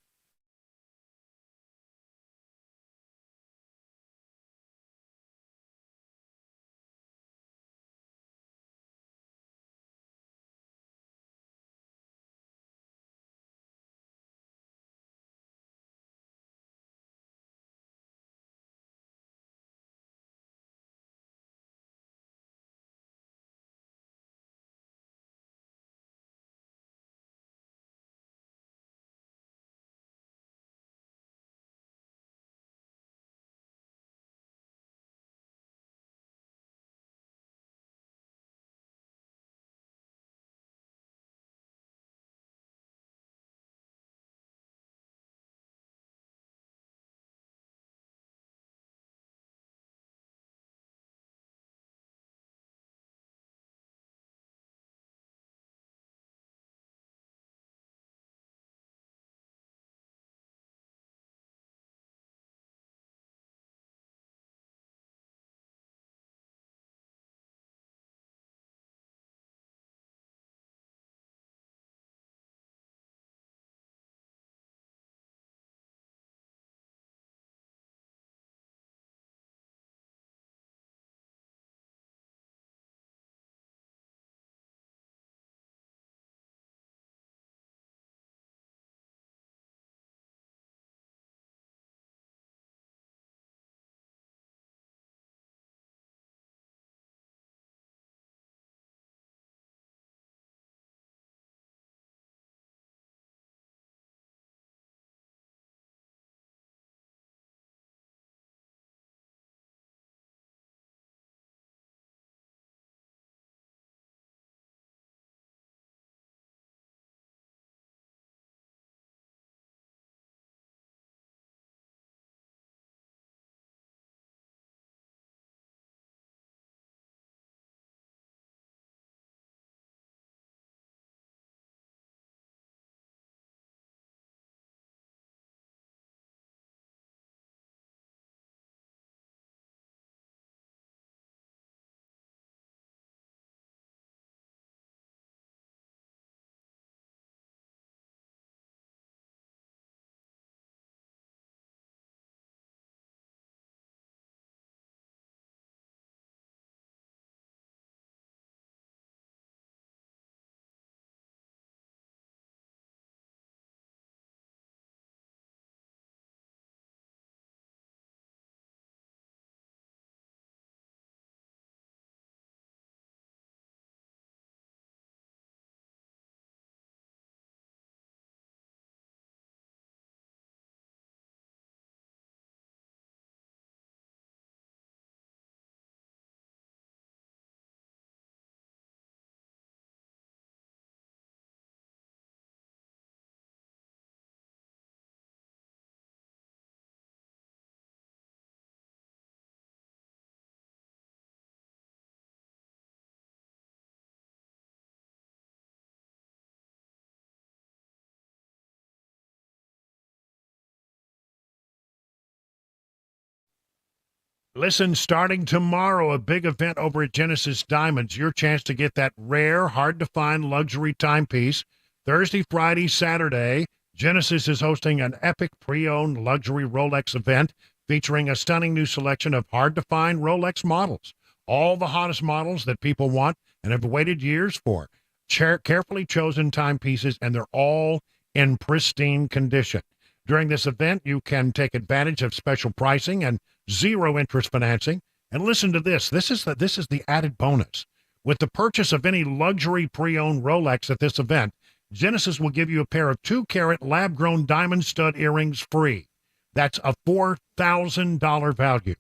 Listen, starting tomorrow, a big event over at Genesis Diamonds. Your chance to get that rare, hard-to-find luxury timepiece. Thursday, Friday, Saturday, Genesis is hosting an epic pre-owned luxury Rolex event featuring a stunning new selection of hard-to-find Rolex models. All the hottest models that people want and have waited years for. Carefully chosen timepieces, and they're all in pristine condition. During this event, you can take advantage of special pricing and zero interest financing. And listen to this. This is the added bonus. With the purchase of any luxury pre-owned Rolex at this event, Genesis will give you a pair of 2-carat lab-grown diamond stud earrings free. That's a $4,000 value.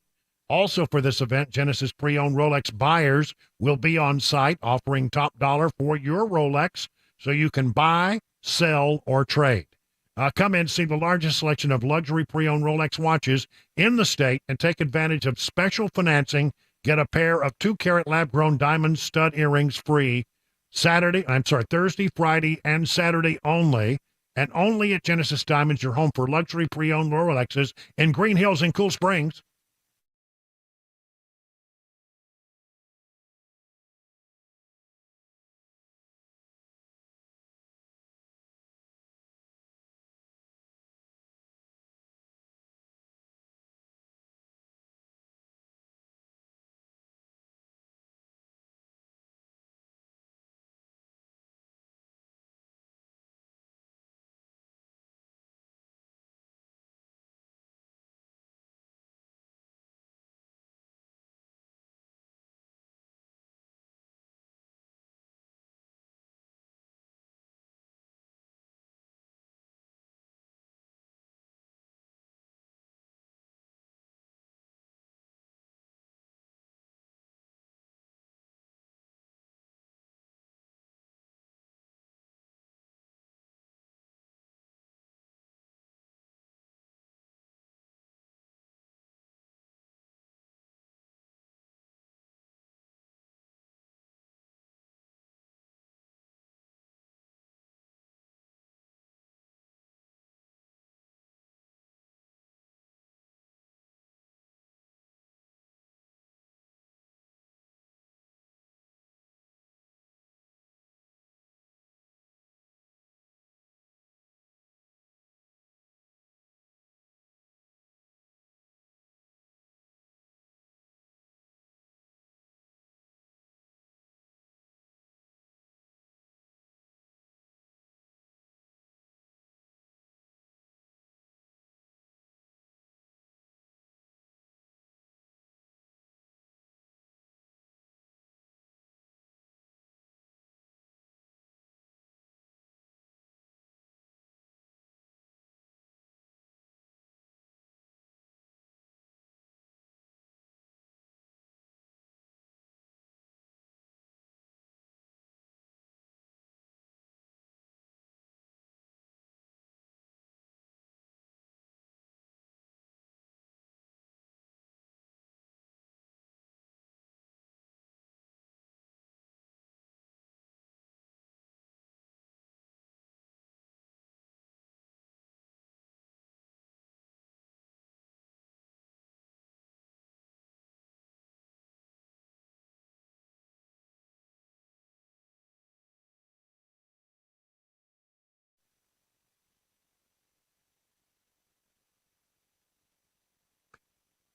Also for this event, Genesis pre-owned Rolex buyers will be on site offering top dollar for your Rolex so you can buy, sell, or trade. Come in, see the largest selection of luxury pre-owned Rolex watches in the state, and take advantage of special financing. Get a pair of 2-carat lab-grown diamond stud earrings free Thursday, Friday, and Saturday only. And only at Genesis Diamonds, your home for luxury pre-owned Rolexes in Green Hills and Cool Springs.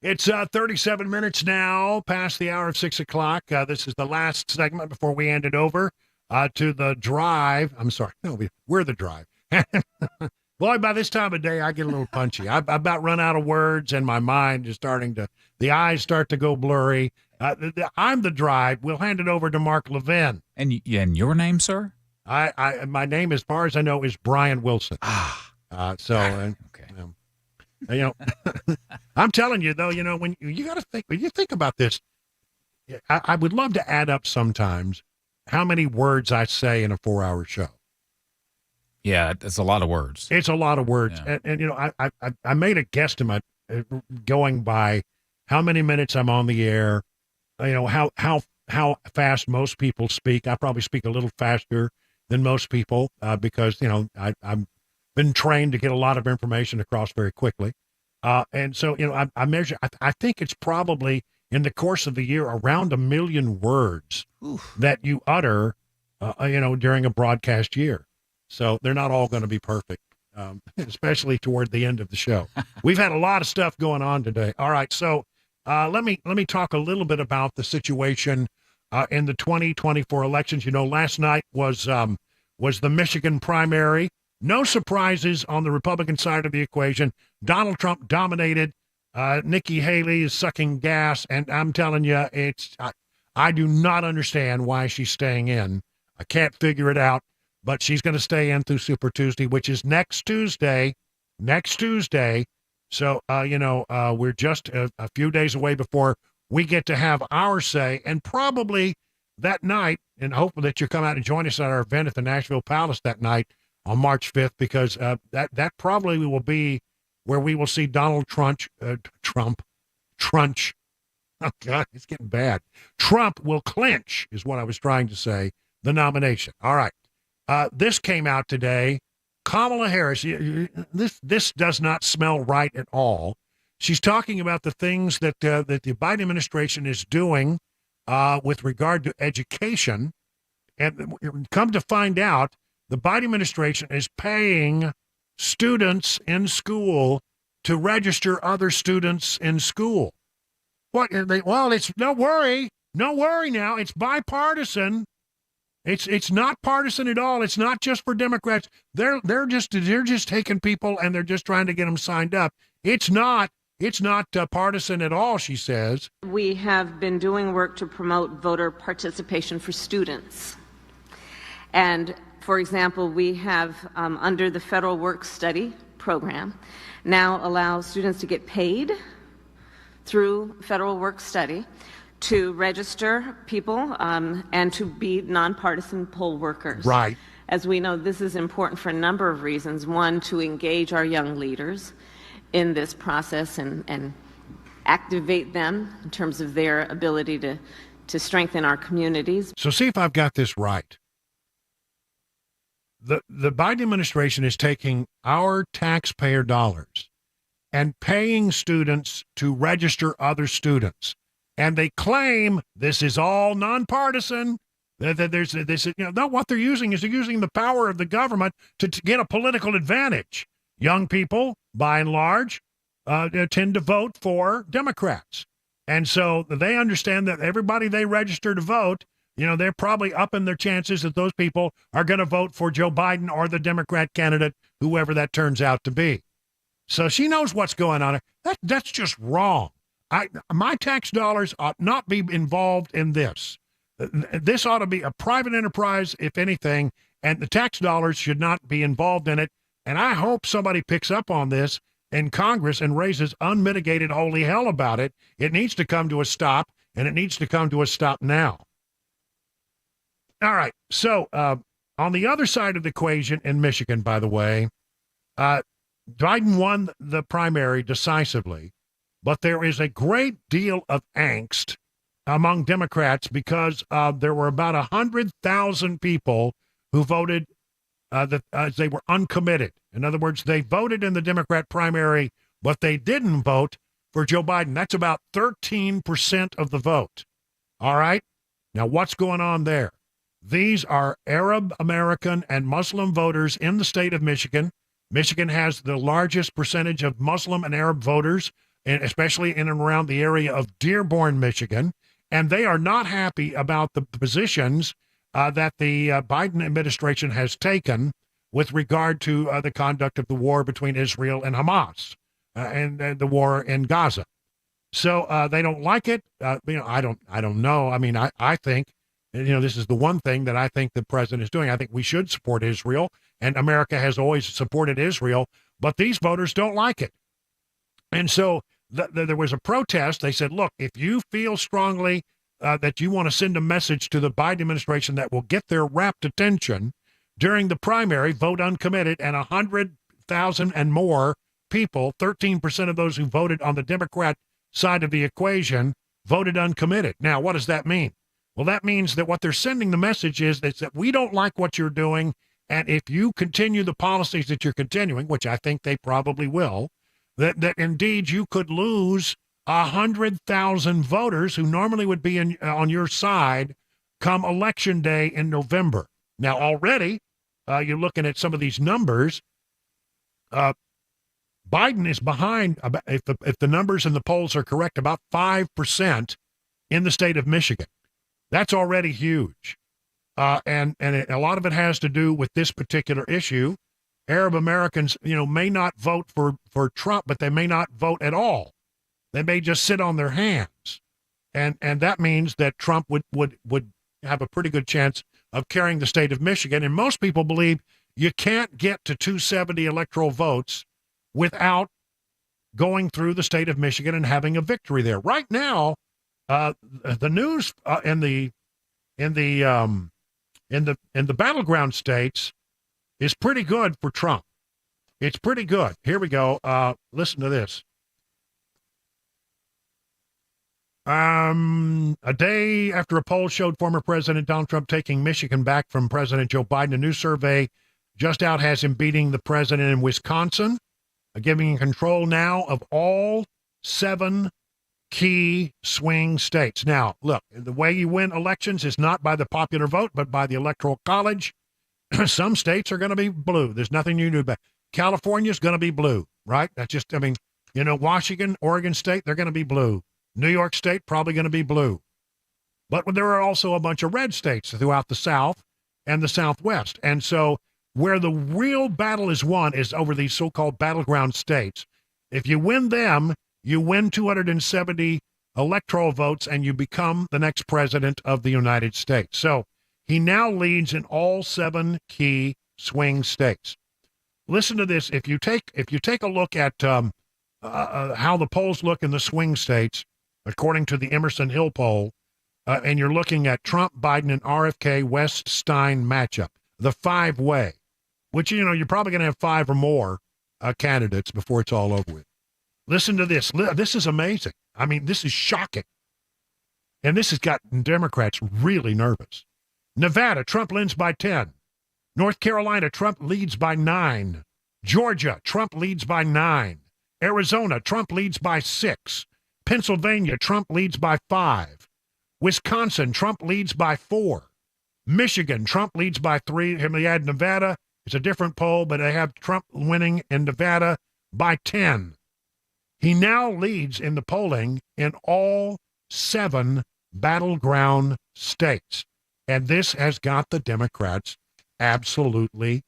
It's 37 minutes now past the hour of 6 o'clock. This is the last segment before we hand it over to the drive. I'm sorry. No, we're the drive. Boy, by this time of day, I get a little punchy. I about run out of words, and my mind is the eyes start to go blurry. I'm the drive. We'll hand it over to Mark Levin. And your name, sir? My name, as far as I know, is Brian Wilson. Okay. I'm telling you, though, when you got to think, when you think about this, I would love to add up sometimes how many words I say in a 4-hour show. Yeah, it's a lot of words. It's a lot of words. Yeah. And I made a guesstimate going by how many minutes I'm on the air, how fast most people speak. I probably speak a little faster than most people because, I've been trained to get a lot of information across very quickly. And so, I measure, I think it's probably in the course of the year around 1 million words that you utter, during a broadcast year. So they're not all going to be perfect, especially toward the end of the show. We've had a lot of stuff going on today. All right. So let me talk a little bit about the situation in the 2024 elections. Last night was the Michigan primary. No surprises on the Republican side of the equation. Donald Trump dominated. Nikki Haley is sucking gas, and I'm telling you, I do not understand why she's staying in. I can't figure it out, but she's going to stay in through Super Tuesday, which is next Tuesday. So, we're just a few days away before we get to have our say, and probably that night, and hopefully that you come out and join us at our event at the Nashville Palace that night, on March 5th, because that probably will be where we will see Donald Trump. Oh, God, it's getting bad. Trump will clinch, is what I was trying to say, the nomination. All right. This came out today. Kamala Harris, this does not smell right at all. She's talking about the things that the Biden administration is doing with regard to education. And come to find out, the Biden administration is paying students in school to register other students in school. What? Well, it's no worry now. It's bipartisan. It's not partisan at all. It's not just for Democrats. They're just taking people and they're just trying to get them signed up. It's not partisan at all, she says. We have been doing work to promote voter participation for students. And, for example, we have, under the Federal Work Study program, now allow students to get paid through Federal Work Study to register people and to be nonpartisan poll workers. Right. As we know, this is important for a number of reasons. One, to engage our young leaders in this process and activate them in terms of their ability to strengthen our communities. So see if I've got this right. The Biden administration is taking our taxpayer dollars and paying students to register other students. And they claim this is all nonpartisan. That there's this, what they're using is they're using the power of the government to get a political advantage. Young people, by and large, tend to vote for Democrats. And so they understand that everybody they register to vote, they're probably upping their chances that those people are going to vote for Joe Biden or the Democrat candidate, whoever that turns out to be. So she knows what's going on. That's just wrong. My tax dollars ought not be involved in this. This ought to be a private enterprise, if anything, and the tax dollars should not be involved in it. And I hope somebody picks up on this in Congress and raises unmitigated holy hell about it. It needs to come to a stop, and it needs to come to a stop now. All right. So on the other side of the equation in Michigan, by the way, Biden won the primary decisively, but there is a great deal of angst among Democrats because there were about 100,000 people who voted that they were uncommitted. In other words, they voted in the Democrat primary, but they didn't vote for Joe Biden. That's about 13% of the vote. All right? Now, what's going on there? These are Arab American and Muslim voters in the state of Michigan. Michigan has the largest percentage of Muslim and Arab voters, and especially in and around the area of Dearborn, Michigan. And they are not happy about the positions that the Biden administration has taken with regard to the conduct of the war between Israel and Hamas and the war in Gaza. So they don't like it. I don't know. I mean, I think, this is the one thing that I think the president is doing. I think we should support Israel, and America has always supported Israel, but these voters don't like it. And so there was a protest. They said, look, if you feel strongly that you want to send a message to the Biden administration that will get their rapt attention during the primary, vote uncommitted, and 100,000 and more people, 13% of those who voted on the Democrat side of the equation, voted uncommitted. Now, what does that mean? Well, that means that what they're sending the message is that we don't like what you're doing, and if you continue the policies that you're continuing, which I think they probably will, that indeed you could lose 100,000 voters who normally would be on your side come Election Day in November. Now, already, you're looking at some of these numbers. Biden is behind, if the numbers in the polls are correct, about 5% in the state of Michigan. That's already huge. And a lot of it has to do with this particular issue. Arab Americans, may not vote for Trump, but they may not vote at all. They may just sit on their hands. And that means that Trump would have a pretty good chance of carrying the state of Michigan. And most people believe you can't get to 270 electoral votes without going through the state of Michigan and having a victory there. Right now, the news in the battleground states is pretty good for Trump. It's pretty good. Here we go. Listen to this. A day after a poll showed former President Donald Trump taking Michigan back from President Joe Biden, a new survey just out has him beating the president in Wisconsin, giving him control now of all 7 key swing states. Now, look, the way you win elections is not by the popular vote, but by the Electoral College. Some states are going to be blue. There's nothing you can do about it. California's going to be blue, right? That's just, I mean, Washington, Oregon State, they're going to be blue. New York State, probably going to be blue. But there are also a bunch of red states throughout the South and the Southwest. And so where the real battle is won is over these so-called battleground states. If you win them, you win 270 electoral votes and you become the next president of the United States. So he now leads in all 7 key swing states. Listen to this. If you take a look at how the polls look in the swing states, according to the Emerson Hill poll, and you're looking at Trump, Biden, and RFK West Stein matchup, the 5-way, which, you're probably going to have 5 or more candidates before it's all over with. Listen to this. This is amazing. I mean, this is shocking. And this has gotten Democrats really nervous. Nevada, Trump wins by 10. North Carolina, Trump leads by 9. Georgia, Trump leads by 9. Arizona, Trump leads by 6. Pennsylvania, Trump leads by 5. Wisconsin, Trump leads by 4. Michigan, Trump leads by 3. Here we add Nevada. It's a different poll, but they have Trump winning in Nevada by 10. He now leads in the polling in all 7 battleground states. And this has got the Democrats absolutely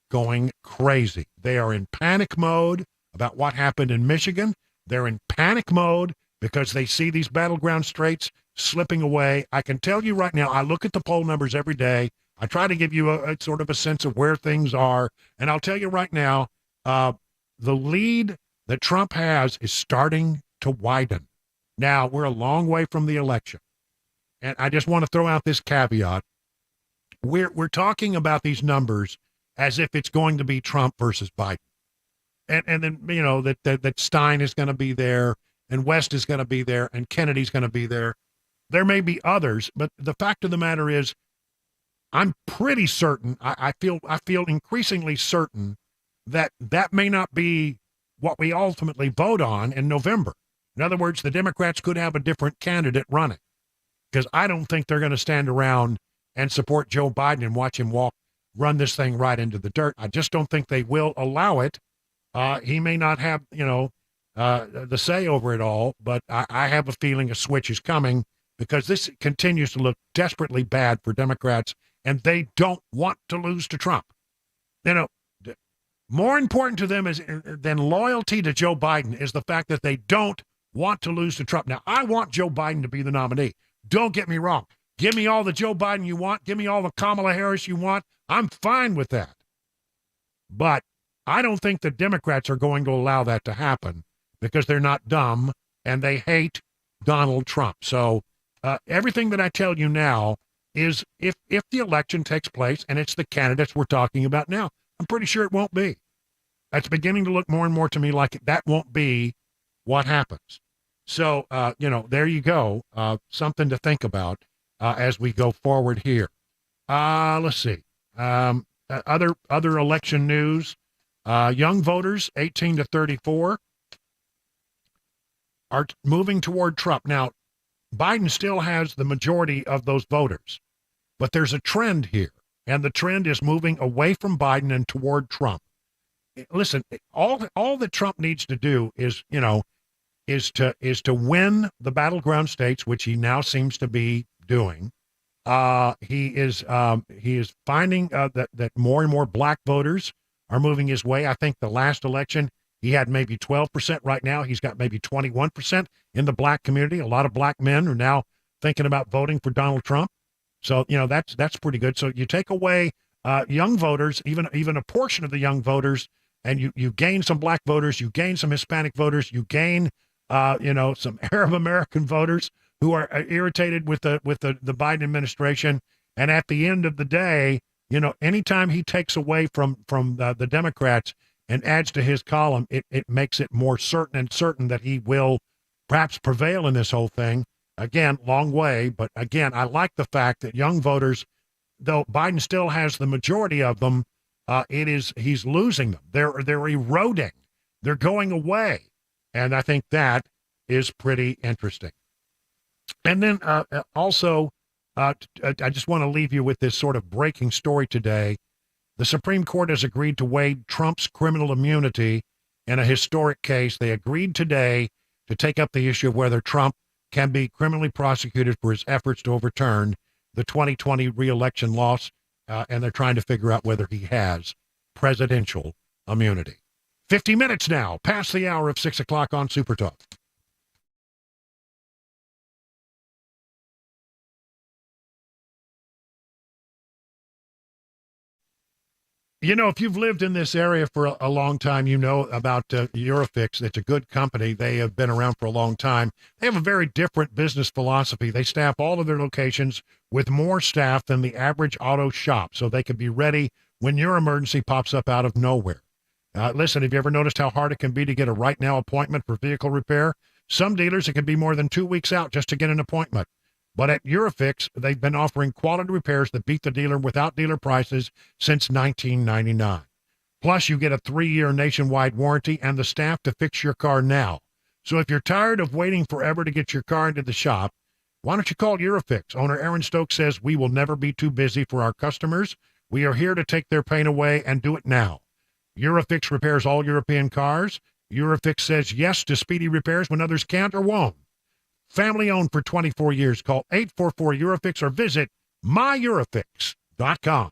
going crazy. They are in panic mode about what happened in Michigan. They're in panic mode because they see these battleground states slipping away. I can tell you right now, I look at the poll numbers every day. I try to give you a sort of a sense of where things are. And I'll tell you right now, the lead that Trump has is starting to widen. Now, we're a long way from the election. And I just want to throw out this caveat. We're talking about these numbers as if it's going to be Trump versus Biden. And then, that Stein is going to be there, and West is going to be there, and Kennedy's going to be there. There may be others, but the fact of the matter is, I'm pretty certain, I feel increasingly certain that may not be what we ultimately vote on in November. In other words, the Democrats could have a different candidate running, because I don't think they're going to stand around and support Joe Biden and watch him run this thing right into the dirt. I just don't think they will allow it. He may not have, the say over it all, but I have a feeling a switch is coming, because this continues to look desperately bad for Democrats, and they don't want to lose to Trump. More important to them than loyalty to Joe Biden is the fact that they don't want to lose to Trump. Now, I want Joe Biden to be the nominee. Don't get me wrong. Give me all the Joe Biden you want. Give me all the Kamala Harris you want. I'm fine with that. But I don't think the Democrats are going to allow that to happen, because they're not dumb and they hate Donald Trump. So everything that I tell you now is if the election takes place and it's the candidates we're talking about now, I'm pretty sure it won't be. That's beginning to look more and more to me like that won't be what happens. So, there you go. Something to think about as we go forward here. Let's see. Other election news. Young voters, 18 to 34, are moving toward Trump. Now, Biden still has the majority of those voters, but there's a trend here, and the trend is moving away from Biden and toward Trump. Listen, all that Trump needs to do is to win the battleground states, which he now seems to be doing. He is finding that more and more black voters are moving his way. I think the last election, he had maybe 12%. Right now, he's got maybe 21% in the black community. A lot of black men are now thinking about voting for Donald Trump. So, that's pretty good. So you take away young voters, even a portion of the young voters, and you gain some black voters, you gain some Hispanic voters, you gain, some Arab American voters who are irritated with the Biden administration. And at the end of the day, You know, anytime he takes away from the Democrats and adds to his column, it makes it more certain that he will perhaps prevail in this whole thing. Again, long way, but again, I like the fact that young voters, though Biden still has the majority of them, he's losing them. They're eroding. They're going away. And I think that is pretty interesting. And then also, I just want to leave you with this sort of breaking story today. The Supreme Court has agreed to waive Trump's criminal immunity in a historic case. They agreed today to take up the issue of whether Trump can be criminally prosecuted for his efforts to overturn the 2020 re-election loss, and they're trying to figure out whether he has presidential immunity. 50 minutes now, past the hour of 6 o'clock on Super Talk. You know, if you've lived in this area for a long time, you know about Eurofix. It's a good company. They have been around for a long time. They have a very different business philosophy. They staff all of their locations with more staff than the average auto shop, so they can be ready when your emergency pops up out of nowhere. Listen, have you ever noticed how hard it can be to get a right now appointment for vehicle repair? Some dealers, it can be more than 2 weeks out just to get an appointment. But at Eurofix, they've been offering quality repairs that beat the dealer without dealer prices since 1999. Plus, you get a 3-year nationwide warranty and the staff to fix your car now. So if you're tired of waiting forever to get your car into the shop, why don't you call Eurofix? Owner Aaron Stokes says, "We will never be too busy for our customers. We are here to take their pain away and do it now." Eurofix repairs all European cars. Eurofix says yes to speedy repairs when others can't or won't. Family owned for 24 years. Call 844-EUROFIX or visit myEurofix.com.